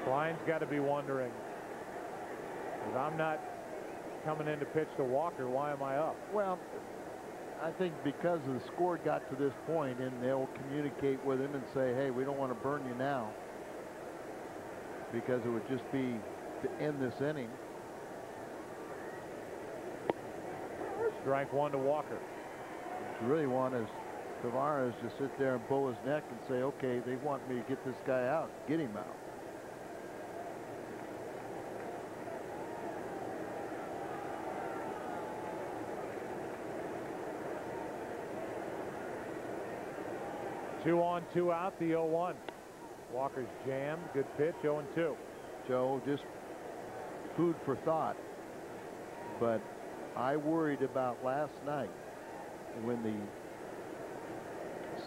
Klein's got to be wondering, if I'm not coming in to pitch to Walker, why am I up? Well, I think because the score got to this point, and they'll communicate with him and say, hey, we don't want to burn you now, because it would just be to end this inning. Strike 1 to Walker. What you really want is Tavares to sit there and bow his neck and say, okay, they want me to get this guy out, get him out. Two on, 2 out, the 0-1. Walker's jammed. Good pitch, 0-2. Joe, just food for thought. But I worried about last night when the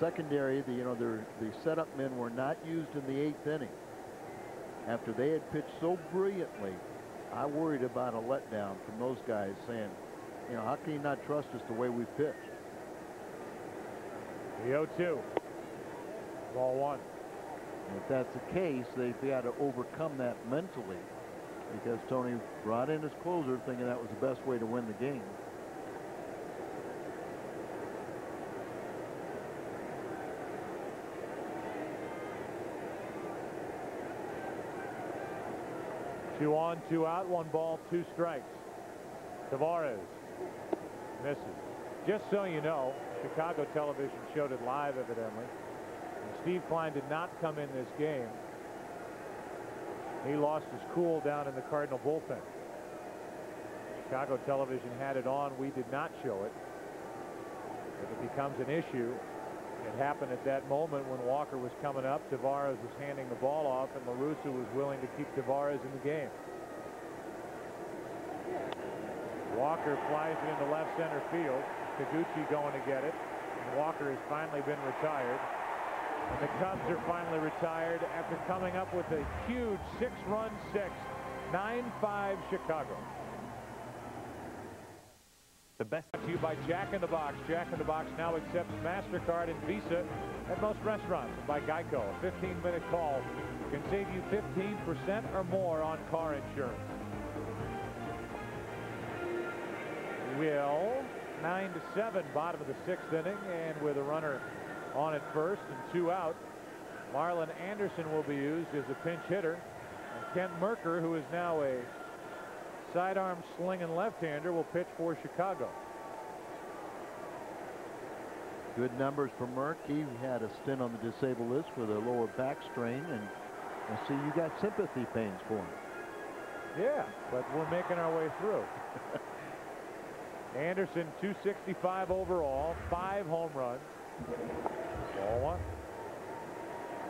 secondary, the setup men were not used in the 8th inning. After they had pitched so brilliantly, I worried about a letdown from those guys saying, you know, how can you not trust us the way we pitched? The 0-2. Ball 1. And if that's the case, they've got to overcome that mentally, because Tony brought in his closer thinking that was the best way to win the game. Two on, 2 out, 1 ball, 2 strikes. Tavares misses. Just so you know, Chicago television showed it live, evidently. And Steve Klein did not come in this game. He lost his cool down in the Cardinal bullpen. Chicago television had it on. We did not show it. If it becomes an issue, it happened at that moment when Walker was coming up. Tavares was handing the ball off, and La Russa was willing to keep Tavares in the game. Walker flies it into left center field. Taguchi going to get it. And Walker has finally been retired. And the Cubs are finally retired after coming up with a huge 6-run sixth. 9-5 Chicago. The best brought to you by Jack in the Box. Jack in the Box now accepts MasterCard and Visa at most restaurants. And by Geico, a 15-minute call can save you 15% or more on car insurance. Will 9-7, bottom of the 6th inning, and with a runner on at first and 2 out, Marlon Anderson will be used as a pinch hitter. And Kent Merker, who is now a sidearm slinging left-hander, will pitch for Chicago. Good numbers for Merck. He had a stint on the disabled list with a lower back strain, and I see you got sympathy pains for him. Yeah, but we're making our way through. Anderson, 265 overall, 5 home runs. Ball 1.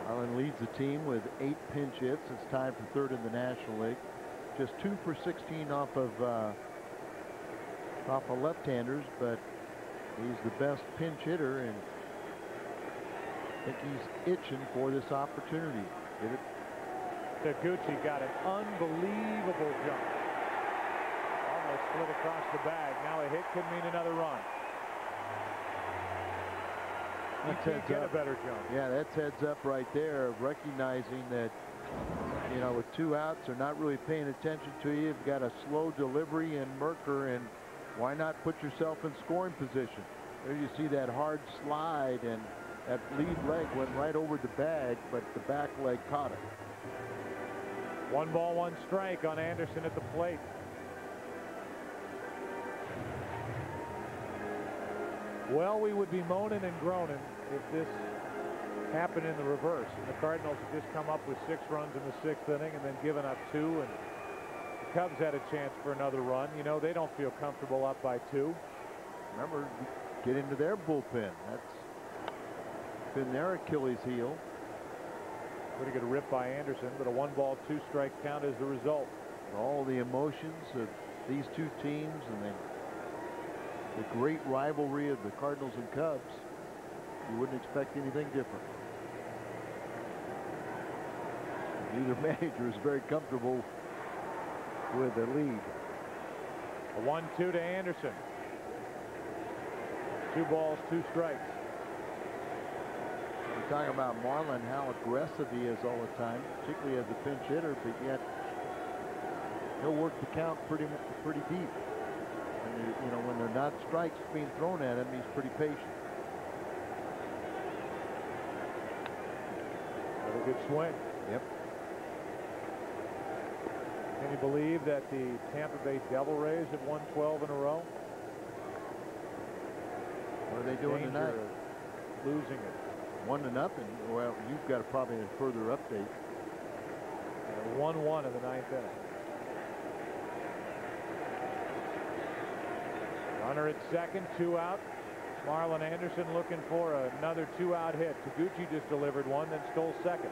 Marlin leads the team with 8 pinch hits. It's tied for 3rd in the National League. Just 2 for 16 off of left-handers, but he's the best pinch hitter, and I think he's itching for this opportunity. Get it? Taguchi got an unbelievable jump. Almost split across the bag. Now a hit could mean another run. You can't get a better jump. Yeah, that's heads up right there, recognizing that, you know, with 2 outs, they're not really paying attention to you. You've got a slow delivery in Merker, and why not put yourself in scoring position? There you see that hard slide, and that lead leg went right over the bag, but the back leg caught it. 1 ball, 1 strike on Anderson at the plate. Well, we would be moaning and groaning if this happened in the reverse. And the Cardinals had just come up with 6 runs in the 6th inning and then given up 2, and the Cubs had a chance for another run. You know, they don't feel comfortable up by 2. Remember, get into their bullpen. That's been their Achilles heel. Pretty good rip by Anderson, but a 1 ball, 2 strike count is the result. All the emotions of these two teams and the great rivalry of the Cardinals and Cubs, you wouldn't expect anything different. Neither manager is very comfortable with the lead. A 1-2 to Anderson. 2 balls, 2 strikes. We talk about Marlin, how aggressive he is all the time, particularly as a pinch hitter, but yet he'll work the count pretty deep. And when they're not strikes being thrown at him, he's pretty patient. Another good swing. Yep. Can you believe that the Tampa Bay Devil Rays have won 12 in a row? What are they doing tonight? Losing it. 1-0. Well, you've got probably a further update. 1-1 in the 9th inning. Runner at second, 2 out. Marlon Anderson looking for another 2-out hit. Taguchi just delivered 1, then stole second.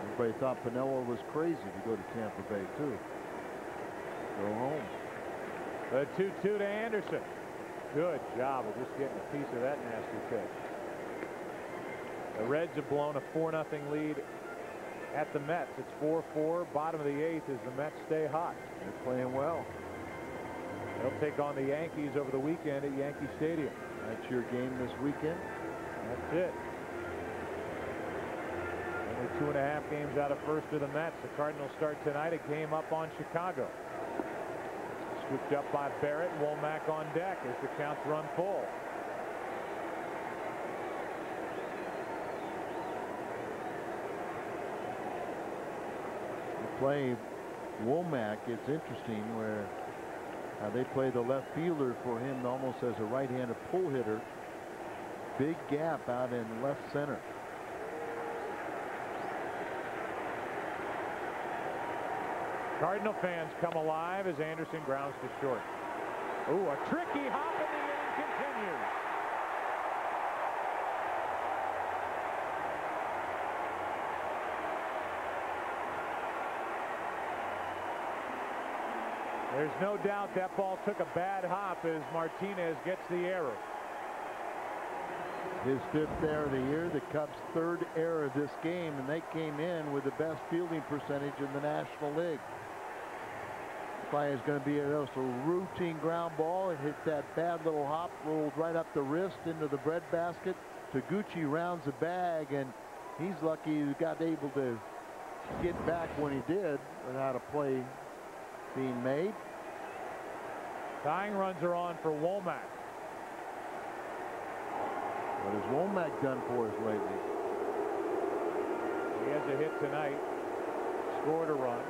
Everybody thought Pinella was crazy to go to Tampa Bay, too. Go home. The 2-2 to Anderson. Good job of just getting a piece of that nasty pitch. The Reds have blown a 4-0 lead at the Mets. It's 4-4. Bottom of the 8th as the Mets stay hot. They're playing well. They'll take on the Yankees over the weekend at Yankee Stadium. That's your game this weekend? That's it. Only 2.5 games out of first of the Mets. The Cardinals start tonight. A game up on Chicago. Scooped up by Barrett. Womack on deck as the counts run full. Play Womack, it's interesting where they play the left fielder for him almost as a right-handed pull hitter. Big gap out in left center. Cardinal fans come alive as Anderson grounds to short. Ooh, a tricky hop in the inning continues. There's no doubt that ball took a bad hop as Martinez gets the error. His 5th error of the year, the Cubs' 3rd error of this game, and they came in with the best fielding percentage in the National League. Probably is going to be a routine ground ball. It hit that bad little hop, rolled right up the wrist into the breadbasket. Taguchi rounds the bag, and he's lucky he got able to get back when he did without a play being made. Tying runs are on for Womack. What has Womack done for us lately? He has a hit tonight. Scored a run.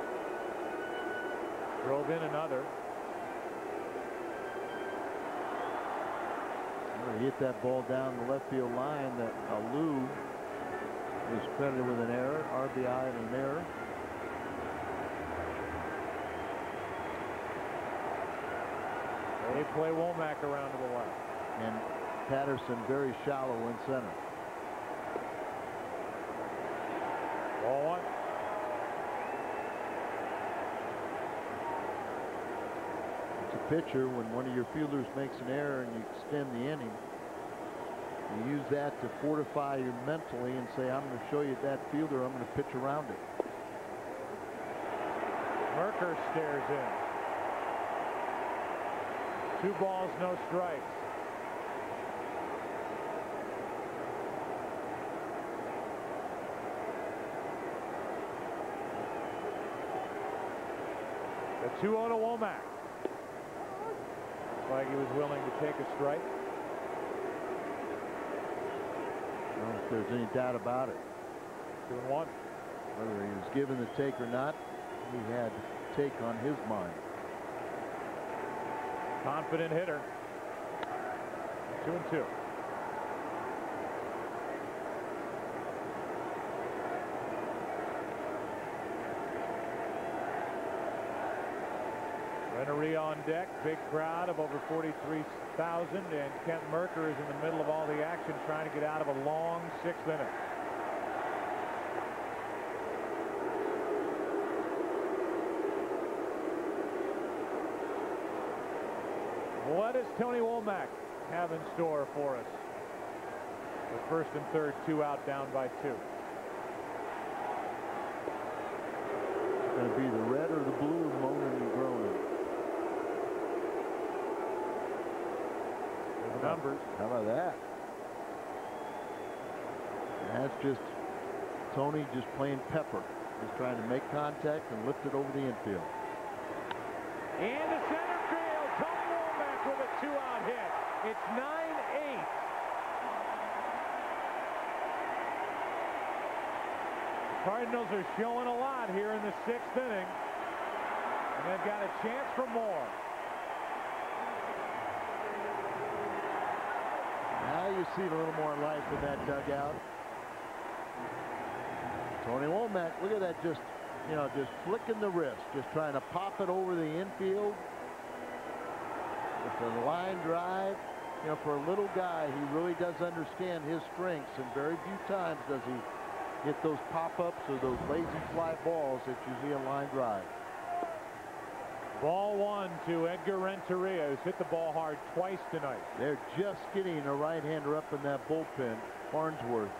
Drove in another. He hit that ball down the left field line. That Alou is credited with an error, RBI and an error. They play Womack around to the left. And Patterson very shallow in center. Ball 1. It's a pitcher when one of your fielders makes an error and you extend the inning. You use that to fortify you mentally and say, I'm going to show you that fielder, I'm going to pitch around it. Merker stares in. 2 balls, no strikes. The 2-0 to Womack. like he was willing to take a strike. I don't know if there's any doubt about it. 2-1. Whether he was given the take or not, he had take on his mind. Confident hitter. 2-2. Renneria on deck, big crowd of over 43,000, and Kent Merker is in the middle of all the action trying to get out of a long 6 minutes. What does Tony Womack have in store for us? The first and third, 2 out, down by 2. It's going to be the red or the blue moaning and groaning. Numbers. How about that? And that's just Tony just playing pepper. Just trying to make contact and lift it over the infield. Into center field, Tony Womack with a 2-out hit. It's 9-8. The Cardinals are showing a lot here in the 6th inning, and they've got a chance for more. Now you see a little more life in that dugout. Tony Womack, look at that, just flicking the wrist, just trying to pop it over the infield. With a line drive, for a little guy, he really does understand his strengths, and very few times does he hit those pop-ups or those lazy fly balls that you see a line drive. Ball 1 to Edgar Renteria, who's hit the ball hard twice tonight. They're just getting a right-hander up in that bullpen, Farnsworth.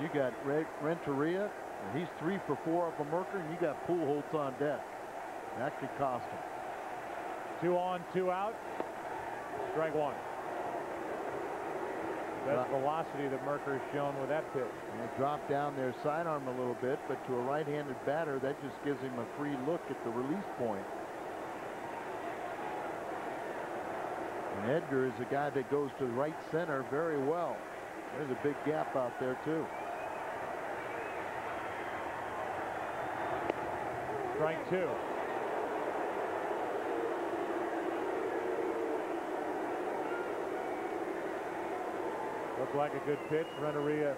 You got Renteria, and he's 3 for 4 off of Merker, and you got Pujols on deck. That could cost him. 2 on, 2 out. Strike 1. Best velocity that Merker has shown with that pitch. And it dropped down their sidearm a little bit, but to a right-handed batter, that just gives him a free look at the release point. And Edgar is a guy that goes to the right center very well. There's a big gap out there, too. Strike 2. Looked like a good pitch. Renteria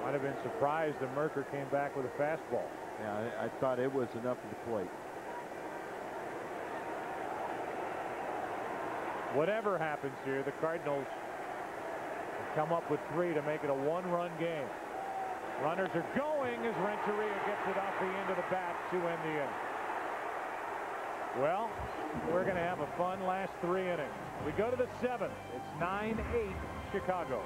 might have been surprised that Merker came back with a fastball. Yeah, I thought it was enough of the plate. Whatever happens here, the Cardinals have come up with 3 to make it a 1-run game. Runners are going as Renteria gets it off the end of the bat to end the inning. Well, we're going to have a fun last 3 innings. We go to the 7th. It's 9-8 Chicago.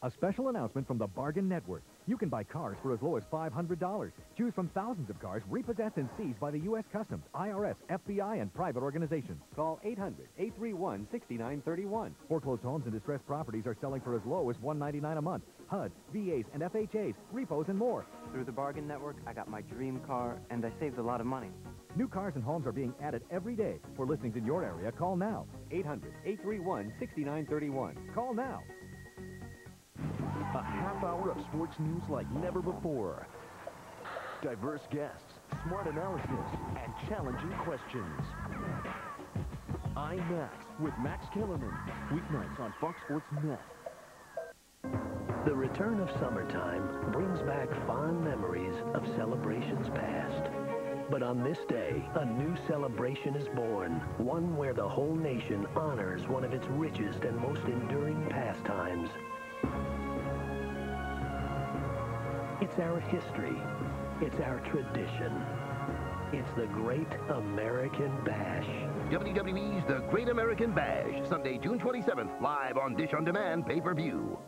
A special announcement from the Bargain Network. You can buy cars for as low as $500. Choose from thousands of cars repossessed and seized by the U.S. Customs, IRS, FBI, and private organizations. Call 800-831-6931. Foreclosed homes and distressed properties are selling for as low as $199 a month. HUD, VAs, and FHAs, repos, and more. Through the Bargain Network, I got my dream car, and I saved a lot of money. New cars and homes are being added every day. For listings in your area, call now. 800-831-6931. Call now. A half hour of sports news like never before. Diverse guests, smart analysis, and challenging questions. IMAX with Max Kellerman. Weeknights on Fox Sports Net. The return of summertime brings back fond memories of celebrations past. But on this day, a new celebration is born, one where the whole nation honors one of its richest and most enduring pastimes. It's our history. It's our tradition. It's the Great American Bash. WWE's The Great American Bash, Sunday, June 27th, live on Dish On Demand pay-per-view.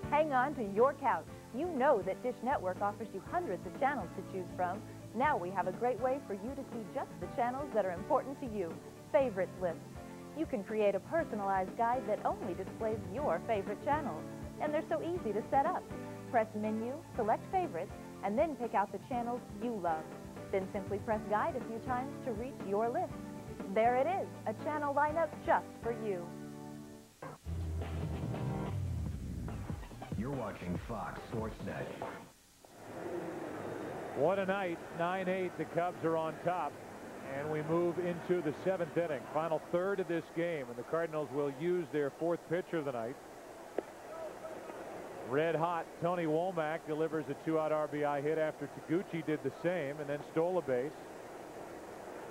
Hang on to your couch. You know that Dish Network offers you hundreds of channels to choose from. Now we have a great way for you to see just the channels that are important to you. Favorites lists. You can create a personalized guide that only displays your favorite channels. And they're so easy to set up. Press Menu, select Favorites, and then pick out the channels you love. Then simply press guide a few times to reach your list. There it is, a channel lineup just for you. You're watching Fox Sports Net. What a night. 9-8. The Cubs are on top. And we move into the 7th inning. Final third of this game. And the Cardinals will use their 4th pitcher of the night. Red hot Tony Womack delivers a 2-out RBI hit after Taguchi did the same and then stole a base.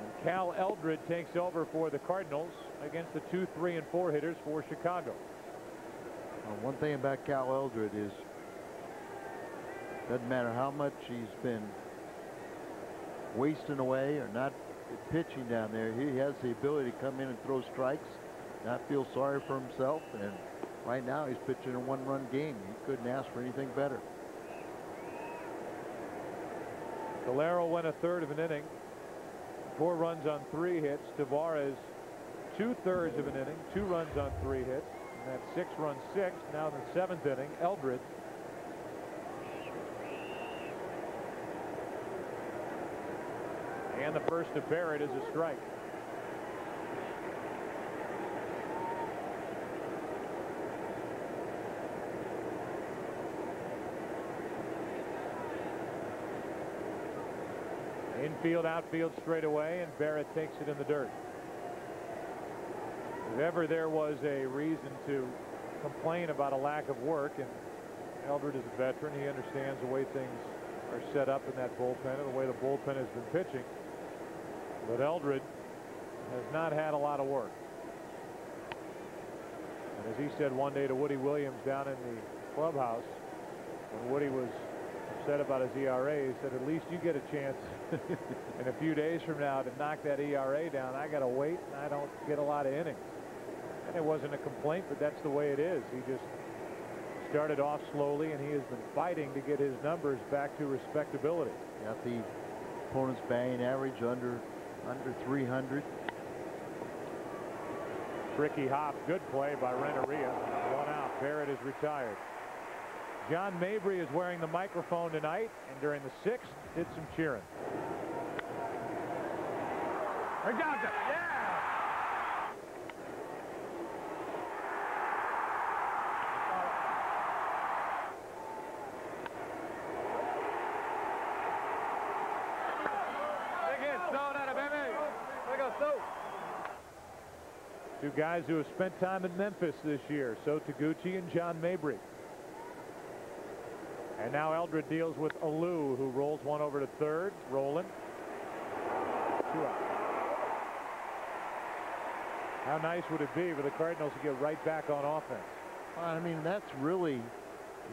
And Cal Eldred takes over for the Cardinals against the 2, 3, and 4 hitters for Chicago. One thing about Cal Eldred is doesn't matter how much he's been wasting away or not pitching down there, he has the ability to come in and throw strikes, not feel sorry for himself, and right now he's pitching a 1-run game. He couldn't ask for anything better. Valero went a third of an inning, 4 runs on 3 hits. Tavares 2/3 of an inning, 2 runs on 3 hits, and that's 6 runs 6. Now in the 7th inning, Eldred. And the first to Barrett is a strike. Infield, outfield straight away, and Barrett takes it in the dirt. If ever there was a reason to complain about a lack of work, and Eldred is a veteran, he understands the way things are set up in that bullpen and the way the bullpen has been pitching. But Eldred has not had a lot of work. And as he said one day to Woody Williams down in the clubhouse, when Woody was upset about his ERA, he said, at least you get a chance in a few days from now to knock that ERA down. I got to wait, and I don't get a lot of innings. And it wasn't a complaint, but that's the way it is. He just started off slowly, and he has been fighting to get his numbers back to respectability. Got the opponent's batting average under 300. Tricky hop, good play by Renteria. 1 out. Barrett is retired. John Mabry is wearing the microphone tonight, and during the 6th did some cheering. I got it. Yeah. Two guys who have spent time in Memphis this year, so Taguchi and John Mabry. And now Eldred deals with Alou, who rolls one over to third. Rolling. 2 out. How nice would it be for the Cardinals to get right back on offense? Well, I mean, that's really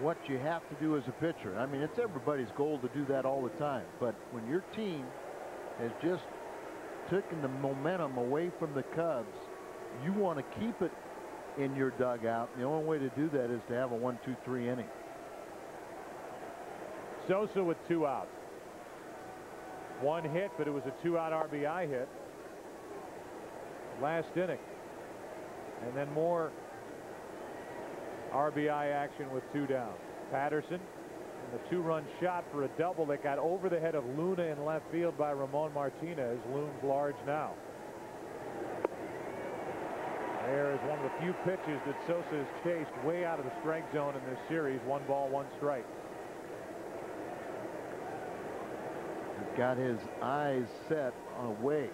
what you have to do as a pitcher. I mean, it's everybody's goal to do that all the time. But when your team has just taken the momentum away from the Cubs, you want to keep it in your dugout. The only way to do that is to have a 1-2-3 inning. Sosa with 2 outs. 1 hit, but it was a 2-out RBI hit last inning. And then more RBI action with 2 down. Patterson and the 2-run shot for a double that got over the head of Luna in left field by Ramon Martinez looms large now. There is one of the few pitches that Sosa has chased way out of the strike zone in this series. 1 ball, 1 strike. He's got his eyes set on away.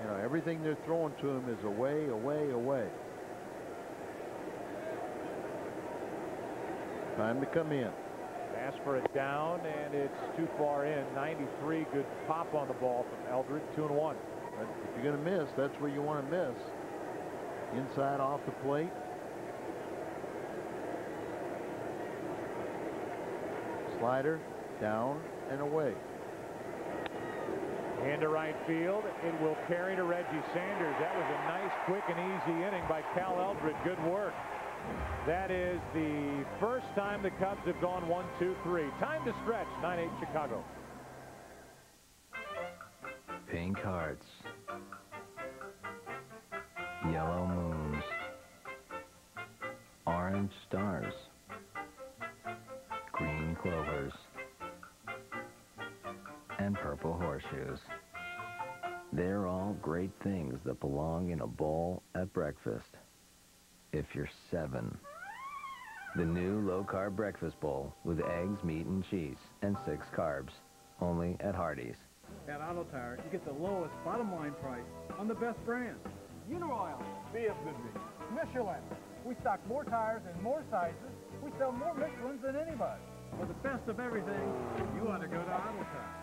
You know, everything they're throwing to him is away, away, away. Time to come in. Pass for it down, and it's too far in. 93, good pop on the ball from Eldred. 2-1. But if you're going to miss, that's where you want to miss. Inside off the plate. Slider down and away. Into right field. It will carry to Reggie Sanders. That was a nice, quick, and easy inning by Cal Eldred. Good work. That is the first time the Cubs have gone 1-2-3. Time to stretch. 9-8 Chicago. Pink hearts. Yellow moons. Orange stars. Green clovers. purple horseshoes. They're all great things that belong in a bowl at breakfast. If you're 7. The new low-carb breakfast bowl with eggs, meat, and cheese, and 6 carbs. Only at Hardee's. At Auto Tire, you get the lowest bottom line price on the best brands. Uniroyal, BFW, Michelin. We stock more tires and more sizes. We sell more Michelins than anybody. For the best of everything, you ought to go to Auto Tire.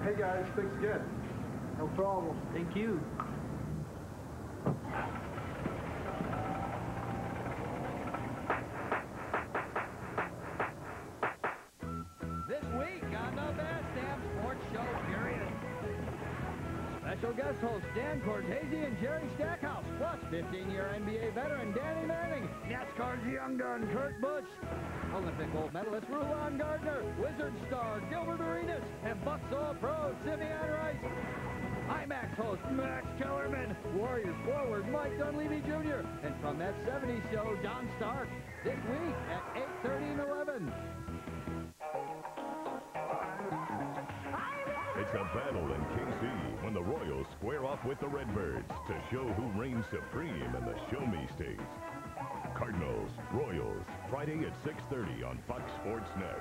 Hey guys, thanks again. No problem. Thank you. This week on the Best Damn Sports Show, period. Special guest hosts Dan Cortese and Jerry Stackhouse, plus 15-year NBA veteran Danny Manning, NASCAR's young gun Kurt Busch, Olympic gold medalist Rulon Gardner, Wizard star Gilbert Arenas, and Bucksaw pro Simeon Rice. IMAX host Max Kellerman, Warriors forward Mike Dunleavy Jr., and from that 70s show, Don Stark, this week at 8:30 and 11. It's a battle in KC when the Royals square off with the Redbirds to show who reigns supreme in the Show Me State. Cardinals, Royals, Friday at 6:30 on Fox Sports Net.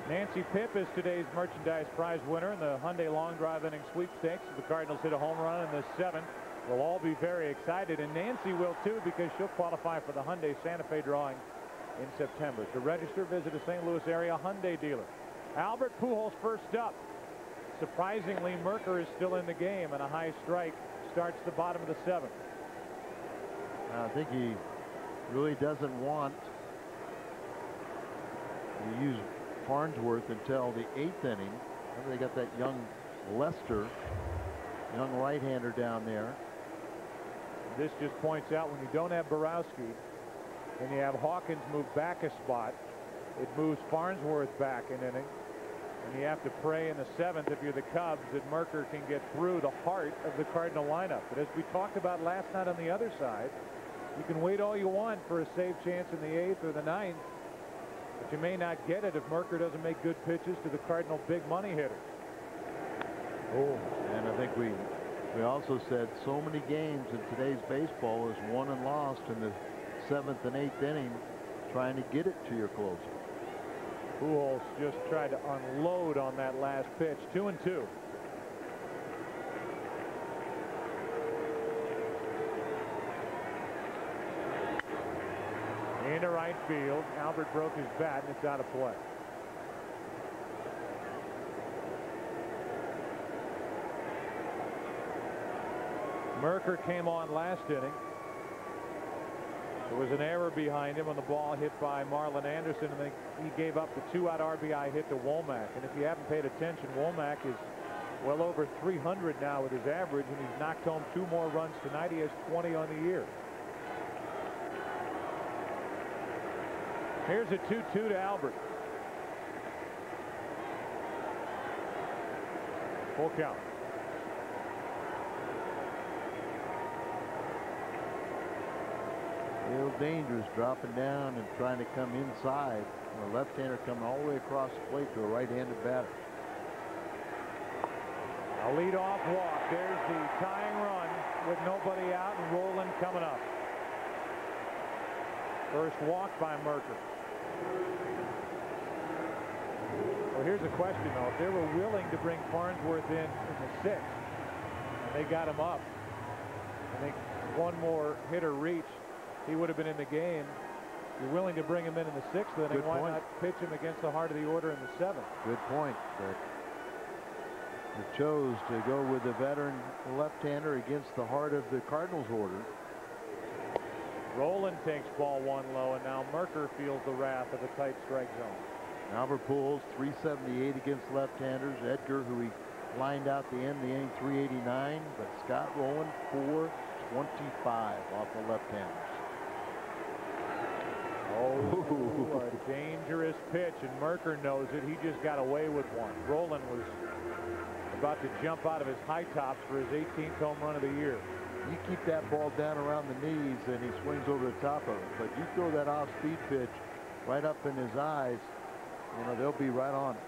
Nancy Pipp is today's merchandise prize winner in the Hyundai Long Drive Inning Sweepstakes. If the Cardinals hit a home run in the 7th, we'll all be very excited, and Nancy will too, because she'll qualify for the Hyundai Santa Fe drawing in September. To register, visit a St. Louis area Hyundai dealer. Albert Pujols first up. Surprisingly, Merker is still in the game, and a high strike starts the bottom of the 7th. I think he really doesn't want to use Farnsworth until the 8th inning. Remember, they got that young Lester, young right-hander down there. This just points out when you don't have Borowski and you have Hawkins move back a spot, it moves Farnsworth back an inning. And you have to pray in the 7th, if you're the Cubs, that Merker can get through the heart of the Cardinal lineup. But as we talked about last night on the other side, you can wait all you want for a save chance in the 8th or the 9th, but you may not get it if Merker doesn't make good pitches to the Cardinal big money hitters. Oh, and I think we also said so many games in today's baseball is won and lost in the 7th and 8th inning, trying to get it to your closer. Pujols just tried to unload on that last pitch. 2-2. Into right field. Albert broke his bat, and it's out of play. Merker came on last inning. There was an error behind him on the ball hit by Marlon Anderson, and then he gave up the 2-out RBI hit to Womack. And if you haven't paid attention, Womack is well over 300 now with his average, and he's knocked home 2 more runs tonight. He has 20 on the year. Here's a 2-2 to Albert. Full count. Real dangerous, dropping down and trying to come inside. A left-hander coming all the way across the plate to a right-handed batter. A leadoff walk. There's the tying run with nobody out, and Roland coming up. First walk by Merker. Well, here's a question, though. If they were willing to bring Farnsworth in the 6th, and they got him up, I think one more hitter reached, he would have been in the game. You're willing to bring him in the 6th inning. Why not pitch him against the heart of the order in the 7th? Good point. But they chose to go with the veteran left-hander against the heart of the Cardinals order. Roland takes ball 1 low, and now Merker feels the wrath of the tight strike zone. Albert Pujols, 378 against left-handers. Edgar, who he lined out the end of the inning, 389. But Scott Rowland, 425 off the left-handers. Oh, a dangerous pitch, and Merker knows it. He just got away with one. Rolen was about to jump out of his high tops for his 18th home run of the year. You keep that ball down around the knees, and he swings over the top of it. But you throw that off-speed pitch right up in his eyes, you know, they'll be right on it.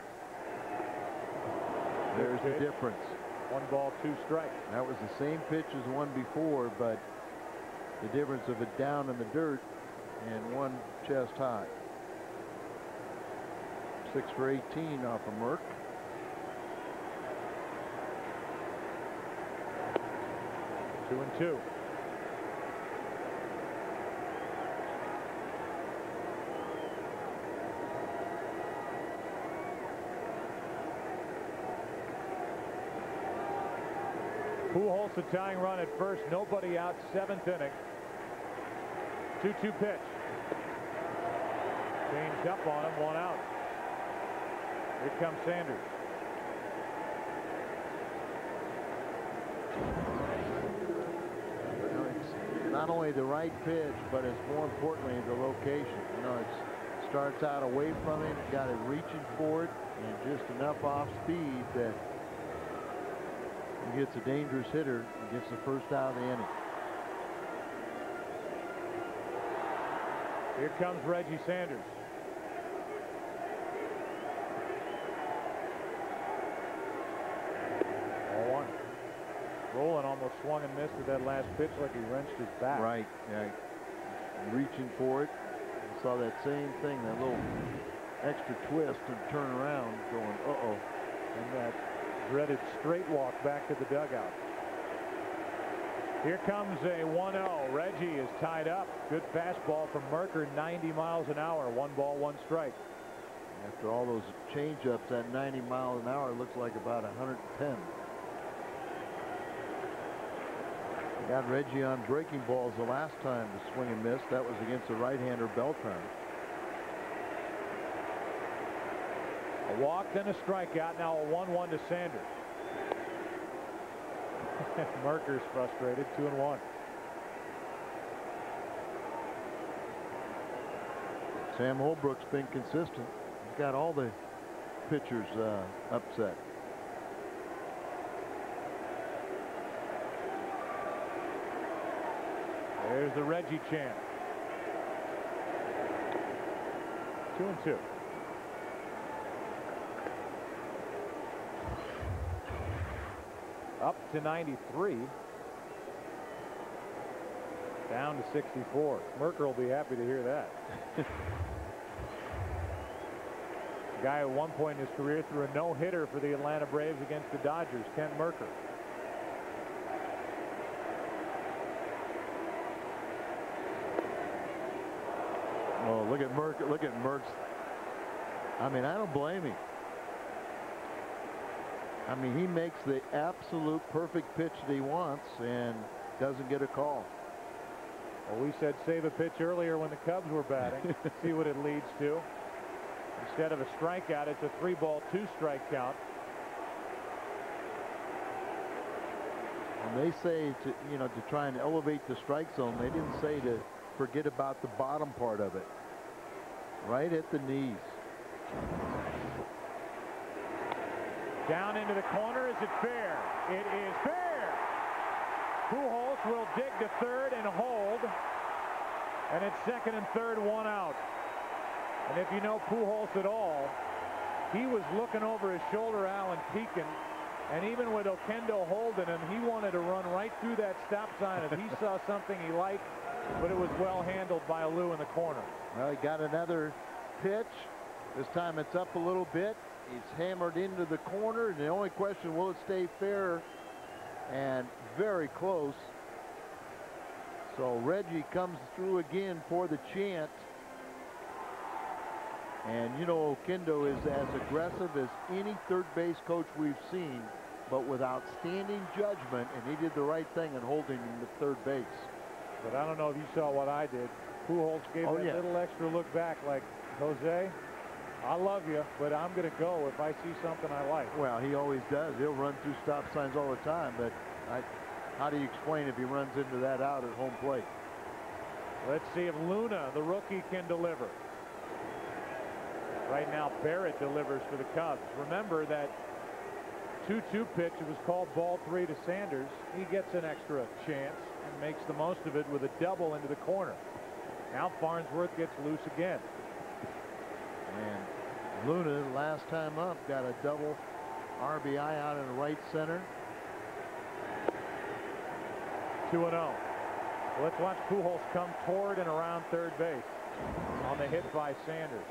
There's the difference. 1 ball, 2 strikes. That was the same pitch as the one before, but the difference of it down in the dirt and one chest high. 6 for 18 off of Merck. Two and two. Pujols the tying run at first, nobody out, 7th inning. 2-2 pitch. Changed up on him, 1 out. Here comes Sanders. Not only the right pitch, but it's more importantly the location. You know, it starts out away from him, got it reaching for it, and just enough off speed that he gets a dangerous hitter and gets the first out of the inning. Here comes Reggie Sanders. Rolen almost swung and missed at that last pitch like he wrenched his back. Right, yeah. Reaching for it. I saw that same thing, that little extra twist and turn around going, uh-oh. And that dreaded straight walk back to the dugout. Here comes a 1-0. Reggie is tied up. Good fastball from Merker, 90 miles an hour. 1 ball, 1 strike. After all those change-ups, that 90 miles an hour looks like about 110. Got Reggie on breaking balls the last time to swing and miss. That was against the right-hander Beltran. A walk, then a strikeout. Now a 1-1 to Sanders. Merker's frustrated. 2-1. Sam Holbrook's been consistent. He's got all the pitchers upset. There's the Reggie chant. 2-2. Up to 93. Down to 64. Merker will be happy to hear that. The guy at one point in his career threw a no-hitter for the Atlanta Braves against the Dodgers, Kent Merker. Oh, look at Merck. Look at Merck's. I mean, I don't blame him. I mean, he makes the absolute perfect pitch that he wants and doesn't get a call. Well, we said save a pitch earlier when the Cubs were batting. See what it leads to. Instead of a strikeout, it's a 3-ball, 2-strike count. And they say to, you know, to try and elevate the strike zone. They didn't say to forget about the bottom part of it. Right at the knees. Down into the corner. Is it fair? It is fair. Pujols will dig to third and hold. And it's second and third, 1 out. And if you know Pujols at all, he was looking over his shoulder, Alan, peeking. And even with Oquendo holding him, he wanted to run right through that stop sign if he saw something he liked. But it was well handled by Lou in the corner. Well, he got another pitch. This time it's up a little bit. He's hammered into the corner. And the only question, will it stay fair? And very close. So Reggie comes through again for the chant. And you know, Oquendo is as aggressive as any third base coach we've seen, but with outstanding judgment, and he did the right thing in holding him to third base. But I don't know if you saw what I did. Pujols gave that little extra look back like, Jose, I love you, but I'm going to go if I see something I like. Well, he always does. He'll run through stop signs all the time, but how do you explain if he runs into that out at home plate? Let's see if Luna, the rookie, can deliver. Right now, Barrett delivers for the Cubs. Remember that 2-2 pitch, it was called ball 3 to Sanders. He gets an extra chance and makes the most of it with a double into the corner. Now Farnsworth gets loose again. And Luna, last time up, got a double RBI out in right center. 2-0. Let's watch Pujols come toward and around third base on the hit by Sanders.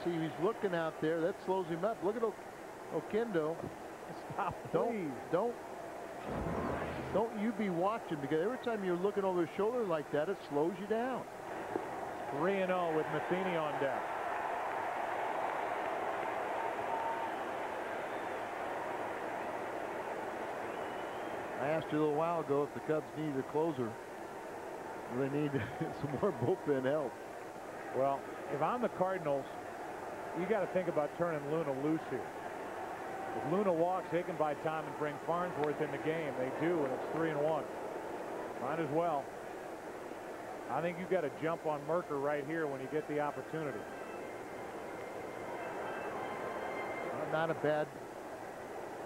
See, he's looking out there. That slows him up. Look at Oquendo. Stop, please. Don't you be watching, because every time you're looking over his shoulder like that, it slows you down. 3-0 with Matheny on deck. I asked you a little while ago if the Cubs needed a closer. They need some more bullpen help. Well, if I'm the Cardinals, you got to think about turning Luna loose here. If Luna walks, they can buy time and bring Farnsworth in the game. They do, and it's 3-1. Might as well. I think you've got to jump on Merker right here when you get the opportunity. Not a bad,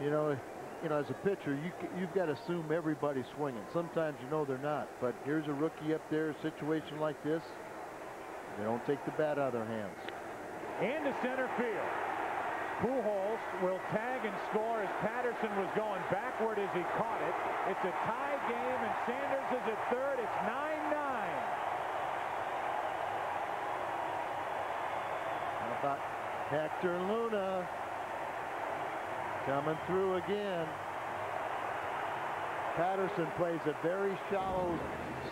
you know, as a pitcher, you've got to assume everybody's swinging. Sometimes you know they're not, but here's a rookie up there, a situation like this. They don't take the bat out of their hands. Into center field. Pujols will tag and score as Patterson was going backward as he caught it. It's a tie game, and Sanders is at third. It's 9-9. How about Hector Luna coming through again? Patterson plays a very shallow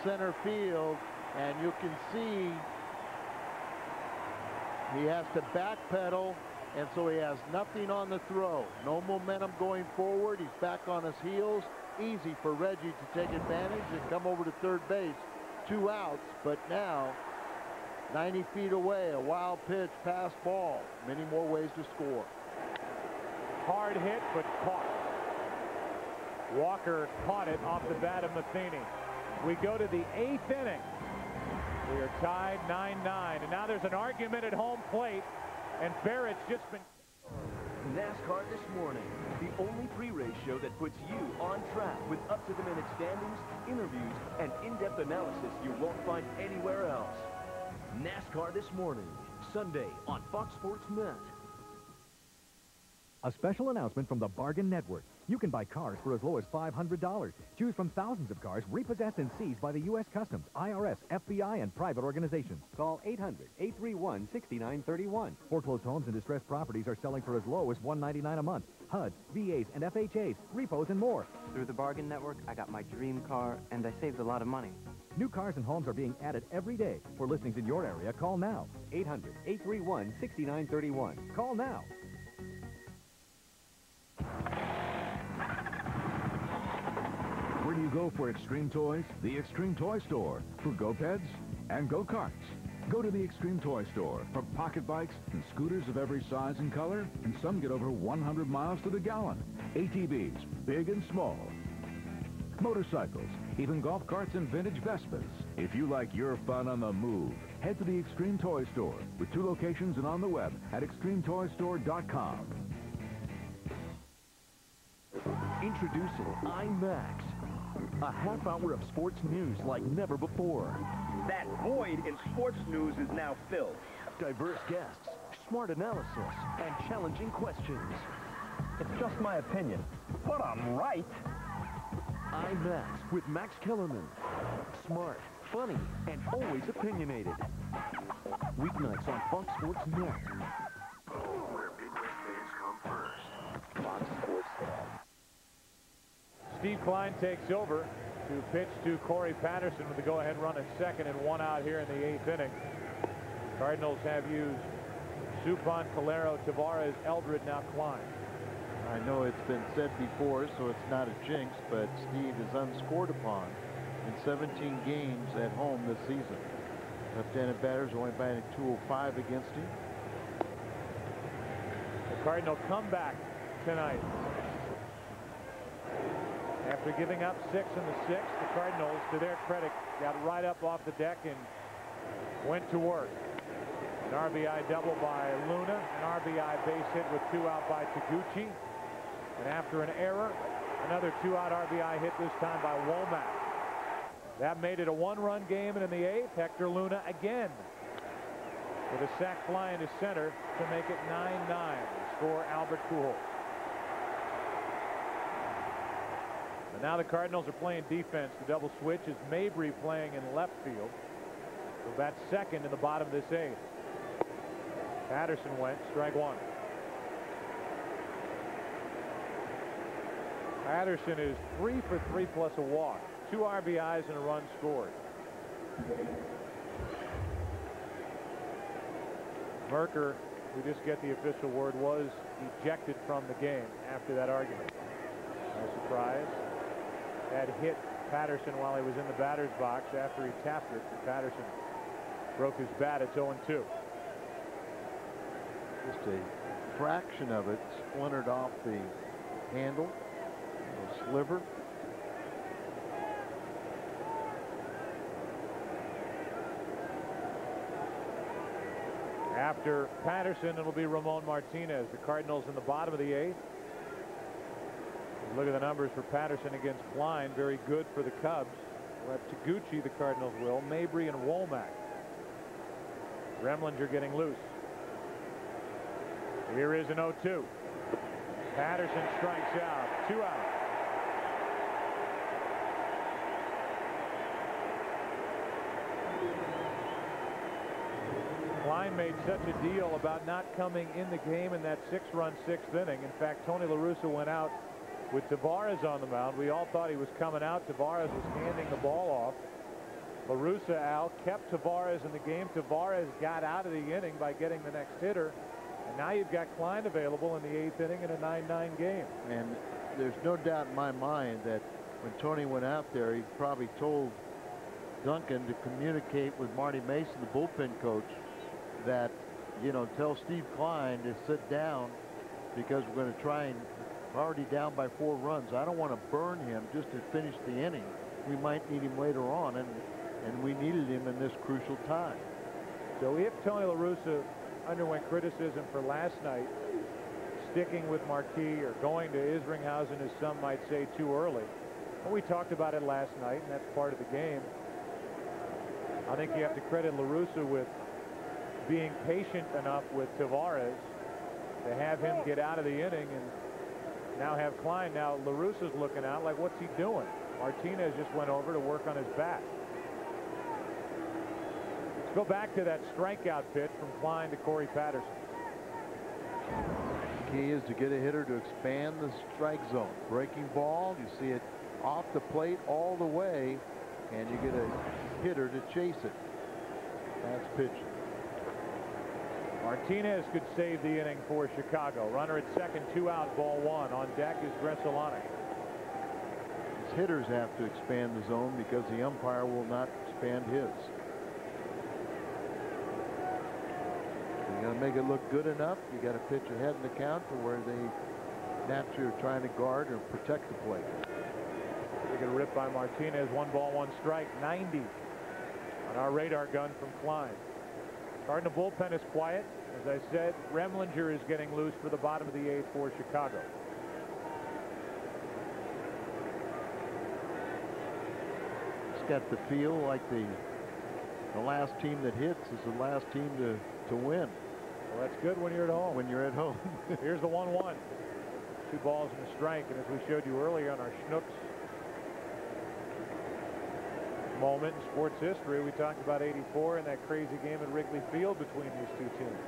center field, and you can see he has to backpedal, and so he has nothing on the throw. No momentum going forward. He's back on his heels. Easy for Reggie to take advantage and come over to third base. 2 outs, but now 90 feet away, a wild pitch, pass ball. Many more ways to score. Hard hit, but caught. Walker caught it off the bat of Matheny. We go to the 8th inning. We are tied 9-9, and now there's an argument at home plate, and Barrett's just been... NASCAR This Morning, the only pre-race show that puts you on track with up-to-the-minute standings, interviews, and in-depth analysis you won't find anywhere else. NASCAR This Morning, Sunday on Fox Sports Net. A special announcement from the Bargain Network. You can buy cars for as low as $500. Choose from thousands of cars repossessed and seized by the U.S. Customs, IRS, FBI, and private organizations. Call 800-831-6931. Foreclosed homes and distressed properties are selling for as low as $199 a month. HUDs, VAs, and FHAs, repos, and more. Through the Bargain Network, I got my dream car, and I saved a lot of money. New cars and homes are being added every day. For listings in your area, call now. 800-831-6931. Call now. Where do you go for extreme toys? The Extreme Toy Store for go-peds and go-karts. Go to the Extreme Toy Store for pocket bikes and scooters of every size and color, and some get over 100 miles to the gallon. ATVs, big and small. Motorcycles, even golf carts and vintage Vespas. If you like your fun on the move, head to the Extreme Toy Store with 2 locations and on the web at extremetoystore.com. Introducing IMAX, a half hour of sports news like never before. That void in sports news is now filled. Diverse guests, smart analysis, and challenging questions. It's just my opinion, but I'm right. IMAX with Max Kellerman. Smart, funny, and always opinionated. Weeknights on Fox Sports Net. Where big days come first. Fox Sports Net. Steve Klein takes over to pitch to Corey Patterson with the go-ahead run at second and 1 out here in the 8th inning. Cardinals have used Suppan, Calero, Tavares, Eldred, now Klein. I know it's been said before, so it's not a jinx, but Steve is unscored upon in 17 games at home this season. Left-handed batters only batting .205 against him. The Cardinal comeback tonight. After giving up 6 in the 6th, the Cardinals, to their credit, got right up off the deck and went to work. An RBI double by Luna, an RBI base hit with 2 out by Taguchi. And after an error, another 2-out RBI hit, this time by Womack. That made it a 1-run game, and in the 8th, Hector Luna again with a sac fly into center to make it 9-9. Score Albert Pujols. But now the Cardinals are playing defense. The double switch is Mabry playing in left field. So that's second in the bottom of this 8th. Patterson went, strike 1. Patterson is 3 for 3 plus a walk. 2 RBIs and a run scored. Merker, we just get the official word, was ejected from the game after that argument. No surprise. That hit Patterson while he was in the batter's box after he tapped it. And Patterson broke his bat. It's 0-2. Just a fraction of it splintered off the handle, a sliver. After Patterson, it'll be Ramon Martinez. The Cardinals in the bottom of the 8th. Look at the numbers for Patterson against Klein. Very good for the Cubs. We'll have Taguchi, the Cardinals will. Mabry and Womack. Remlinger getting loose. Here is an 0-2. Patterson strikes out. 2 out. Klein made such a deal about not coming in the game in that 6-run 6th inning. In fact, Tony La Russa went out with Tavares on the mound. We all thought he was coming out. Tavares was handing the ball off. La Russa, Al, kept Tavares in the game. Tavares got out of the inning by getting the next hitter. And now you've got Klein available in the 8th inning in a 9-9 game. And there's no doubt in my mind that when Tony went out there, he probably told Duncan to communicate with Marty Mason, the bullpen coach, that, you know, tell Steve Klein to sit down because we're going to try and already down by 4 runs. I don't want to burn him just to finish the inning. We might need him later on, and we needed him in this crucial time. So if Tony La Russa underwent criticism for last night, sticking with Marquis or going to Isringhausen, as some might say, too early, well, we talked about it last night, and that's part of the game. I think you have to credit La Russa with being patient enough with Tavares to have him get out of the inning and now have Klein. Now La Russa's looking out like, what's he doing? Martinez just went over to work on his bat. Let's go back to that strikeout pitch from Klein to Corey Patterson. Key is to get a hitter to expand the strike zone. Breaking ball, you see it off the plate all the way, and you get a hitter to chase it. That's pitching. Martinez could save the inning for Chicago. Runner at second, 2 out, ball 1. On deck is Gressolani. His hitters have to expand the zone because the umpire will not expand his. You got to make it look good enough. You got to pitch ahead in the count to where they naturally are trying to guard or protect the plate. They get a rip by Martinez. 1 ball, 1 strike. 90 on our radar gun from Klein. Cardinal bullpen is quiet. As I said, Remlinger is getting loose for the bottom of the 8th for Chicago. It's got the feel like the last team that hits is the last team to win. Well, that's good when you're at home. When you're at home. Here's the 1-1. 2 balls and a strike. And as we showed you earlier on our Schnooks moment in sports history, we talked about '84 and that crazy game at Wrigley Field between these 2 teams.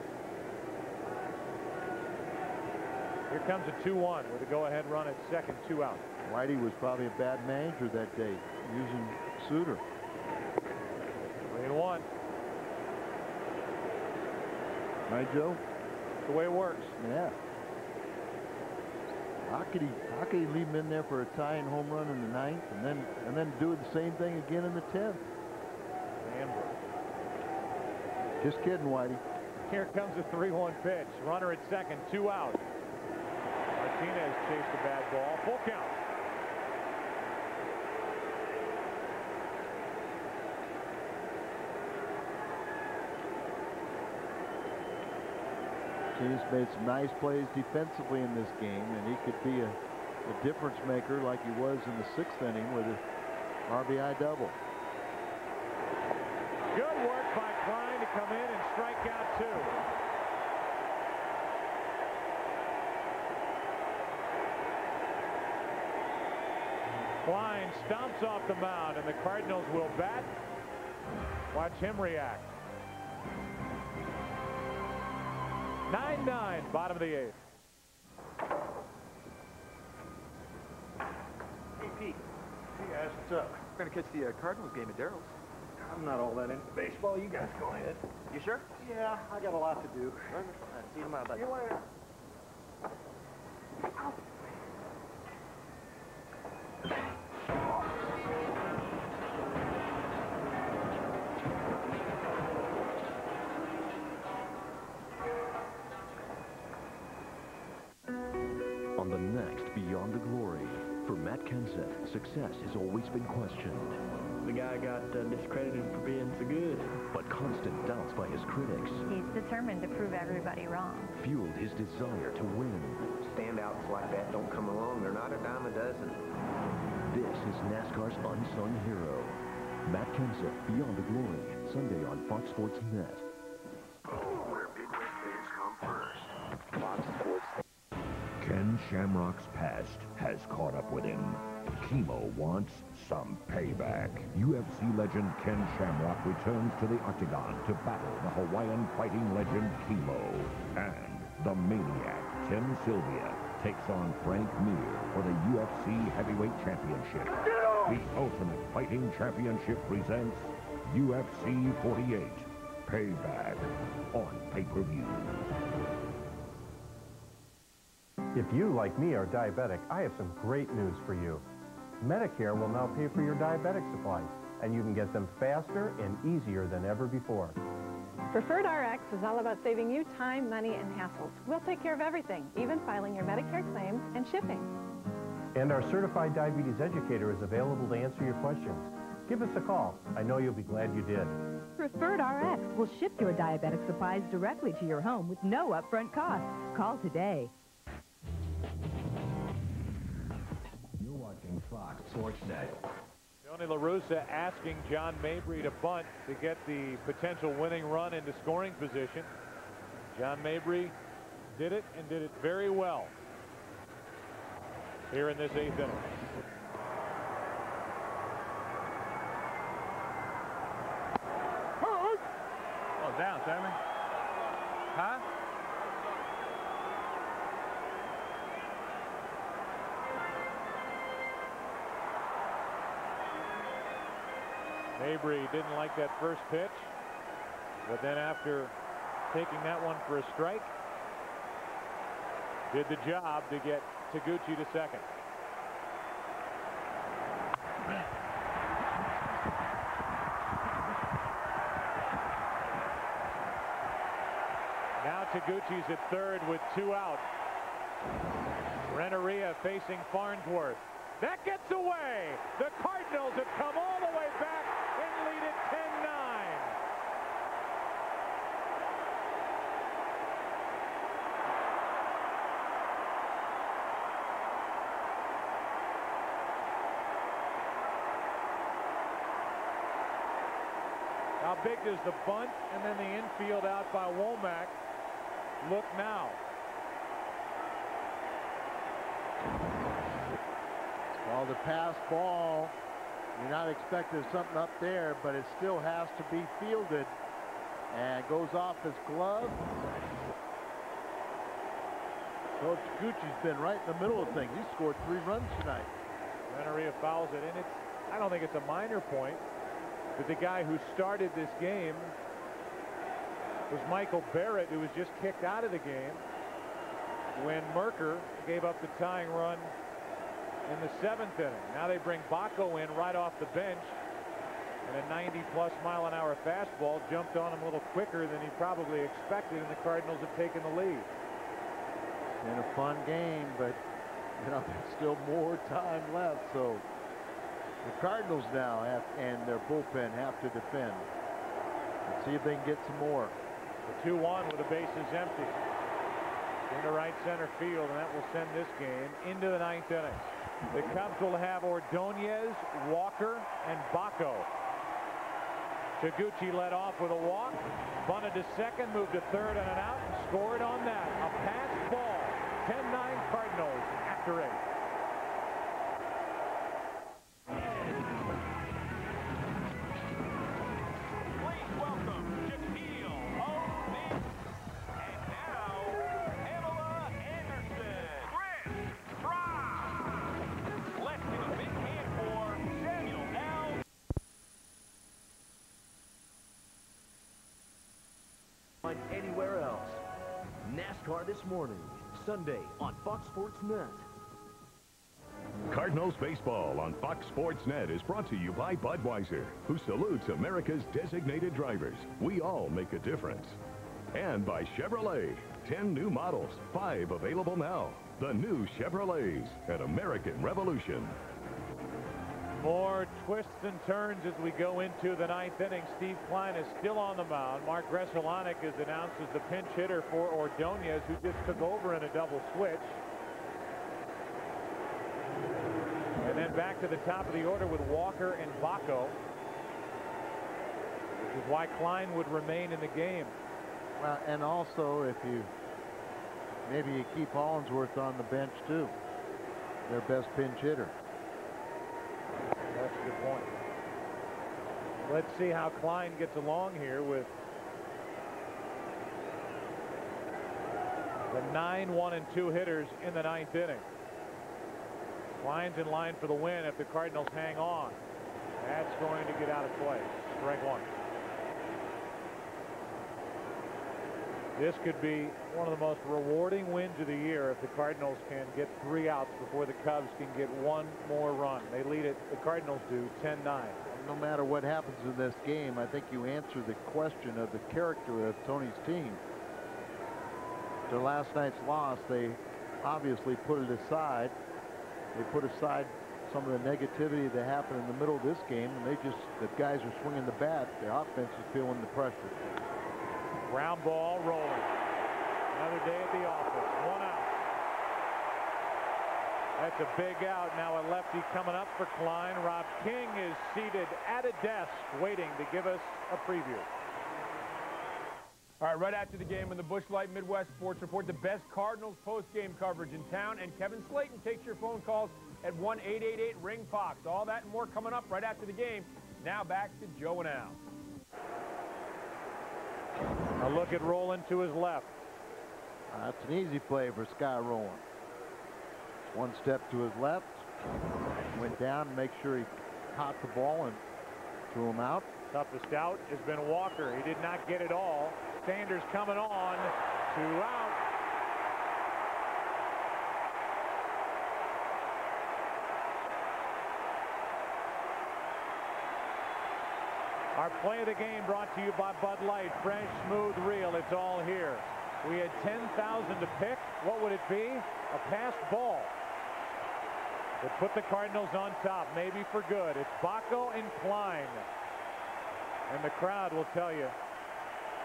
Here comes a 2-1 with a go-ahead run at second, 2 out. Whitey was probably a bad manager that day, using Suter. 3-1. Right, Joe? That's the way it works. Yeah. How could he leave him in there for a tying home run in the 9th and then do the same thing again in the 10th? Just kidding, Whitey. Here comes a 3-1 pitch. Runner at second, 2 out. Martinez chased the bad ball. Full count. He's made some nice plays defensively in this game, and he could be a difference maker like he was in the 6th inning with an RBI double. Good work by Klein to come in and strike out 2. Klein stomps off the mound, and the Cardinals will bat. Watch him react. 9-9, bottom of the 8th. Hey, Pete. Hey, guys, what's up? We're going to catch the Cardinals game at Daryl's. I'm not all that into baseball. You guys go ahead. You sure? Yeah, I got a lot to do. See you tomorrow, buddy. You want to... On the next Beyond the Glory, for Matt Kenseth, success has always been questioned. The guy got discredited for being so good. But constant doubts by his critics He's determined to prove everybody wrong. fueled his desire to win. Standouts like that don't come along. They're not a dime a dozen. This is NASCAR's unsung hero. Matt Kenseth, Beyond the Glory, Sunday on Fox Sports Net. Where Midwest fans come first. Fox Sports. Ken Shamrock's past has caught up with him. Kimo wants some payback. UFC legend Ken Shamrock returns to the octagon to battle the Hawaiian fighting legend Kimo. And the maniac Tim Sylvia takes on Frank Mir for the UFC Heavyweight Championship. The Ultimate Fighting Championship presents UFC 48 Payback on pay-per-view. If you, like me, are diabetic, I have some great news for you. Medicare will now pay for your diabetic supplies, and you can get them faster and easier than ever before. Preferred RX is all about saving you time, money, and hassles. We'll take care of everything, even filing your Medicare claims and shipping. And our certified diabetes educator is available to answer your questions. Give us a call. I know you'll be glad you did. Preferred RX will ship your diabetic supplies directly to your home with no upfront cost. Call today. You're watching Fox Sports Net. Tony La Russa asking John Mabry to bunt to get the potential winning run into scoring position. John Mabry did it and did it very well here in this 8th inning. Oh, down, Sammy. Huh? Mabry didn't like that first pitch, but then after taking that one for a strike, did the job to get Taguchi to second. Now Taguchi's at third with 2 out. Renneria facing Farnsworth. That gets away. The Cardinals have come all the way back and lead it 10-9. How big does the bunt and then the infield out by Womack look now? Well, the pass ball, you're not expecting something up there, but it still has to be fielded, and goes off his glove. So Taguchi's been right in the middle of things. He scored 3 runs tonight. Renneria fouls it, and I don't think it's a minor point, but the guy who started this game was Michael Barrett, who was just kicked out of the game when Merker gave up the tying run in the 7th inning. Now they bring Baco in right off the bench, and a 90-plus mile-an-hour fastball jumped on him a little quicker than he probably expected, and the Cardinals have taken the lead. It's been a fun game, but you know, there's still more time left, so the Cardinals now and their bullpen have to defend. Let's see if they can get some more. The 2-1 with the bases empty. into right center field, and that will send this game into the 9th inning. The Cubs will have Ordonez, Walker, and Baco. Taguchi led off with a walk, bunted to second, moved to third on an out, and scored on that. A pass ball. 10-9 Cardinals after 8. Anywhere else. NASCAR This Morning, Sunday on Fox Sports Net. Cardinals baseball on Fox Sports Net is brought to you by Budweiser, who salutes America's designated drivers. We all make a difference. And by Chevrolet. 10 new models, 5 available now. The new Chevrolets at American Revolution. More twists and turns as we go into the 9th inning. Steve Klein is still on the mound. Mark Gresselanic is announced as the pinch hitter for Ordonez, who just took over in a double switch. And then back to the top of the order with Walker and Baco, which is why Klein would remain in the game. Well, and also if maybe you keep Hollinsworth on the bench too, their best pinch hitter. That's a good point. Let's see how Klein gets along here with the 9, 1, and 2 hitters in the 9th inning. Klein's in line for the win if the Cardinals hang on. That's going to get out of play. Strike 1. This could be one of the most rewarding wins of the year if the Cardinals can get 3 outs before the Cubs can get 1 more run. They lead it, the Cardinals do, 10-9. No matter what happens in this game, I think you answer the question of the character of Tony's team. After last night's loss, they obviously put it aside. They put aside some of the negativity that happened in the middle of this game, and the guys are swinging the bat. The offense is feeling the pressure. Ground ball rolling. Another day at the office. 1 out. That's a big out. Now a lefty coming up for Klein. Rob King is seated at a desk waiting to give us a preview. All right, right after the game in the Busch Light Midwest Sports Report, the best Cardinals post-game coverage in town, and Kevin Slayton takes your phone calls at 1-888-RING-FOX. All that and more coming up right after the game. Now back to Joe and Al. A look at Rowland to his left. That's an easy play for Sky Rowland. 1 step to his left, went down to make sure he caught the ball and threw him out. Toughest out has been Walker. He did not get it all. Sanders coming on. 2 out. Our play of the game brought to you by Bud Light. Fresh, smooth, real. It's all here. We had 10,000 to pick. What would it be? A passed ball that put the Cardinals on top, maybe for good. It's Baco and Klein. And the crowd will tell you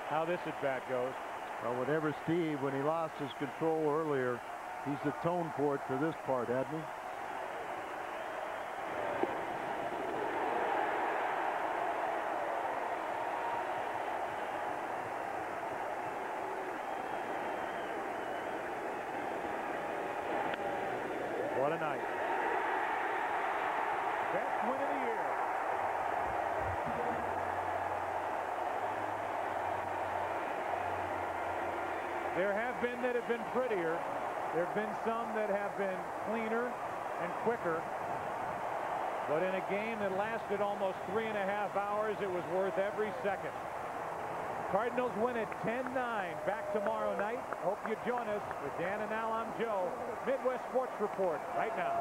how this at-bat goes. Well, whatever Steve, when he lost his control earlier, he's atoned for it for this part, hasn't he? What a night. Best win of the year. There have been that have been prettier. There have been some that have been cleaner and quicker. But in a game that lasted almost 3.5 hours, it was worth every second. Cardinals win at 10-9. Back tomorrow night. Hope you join us. For Dan and Al, I'm Joe. Midwest Sports Report right now.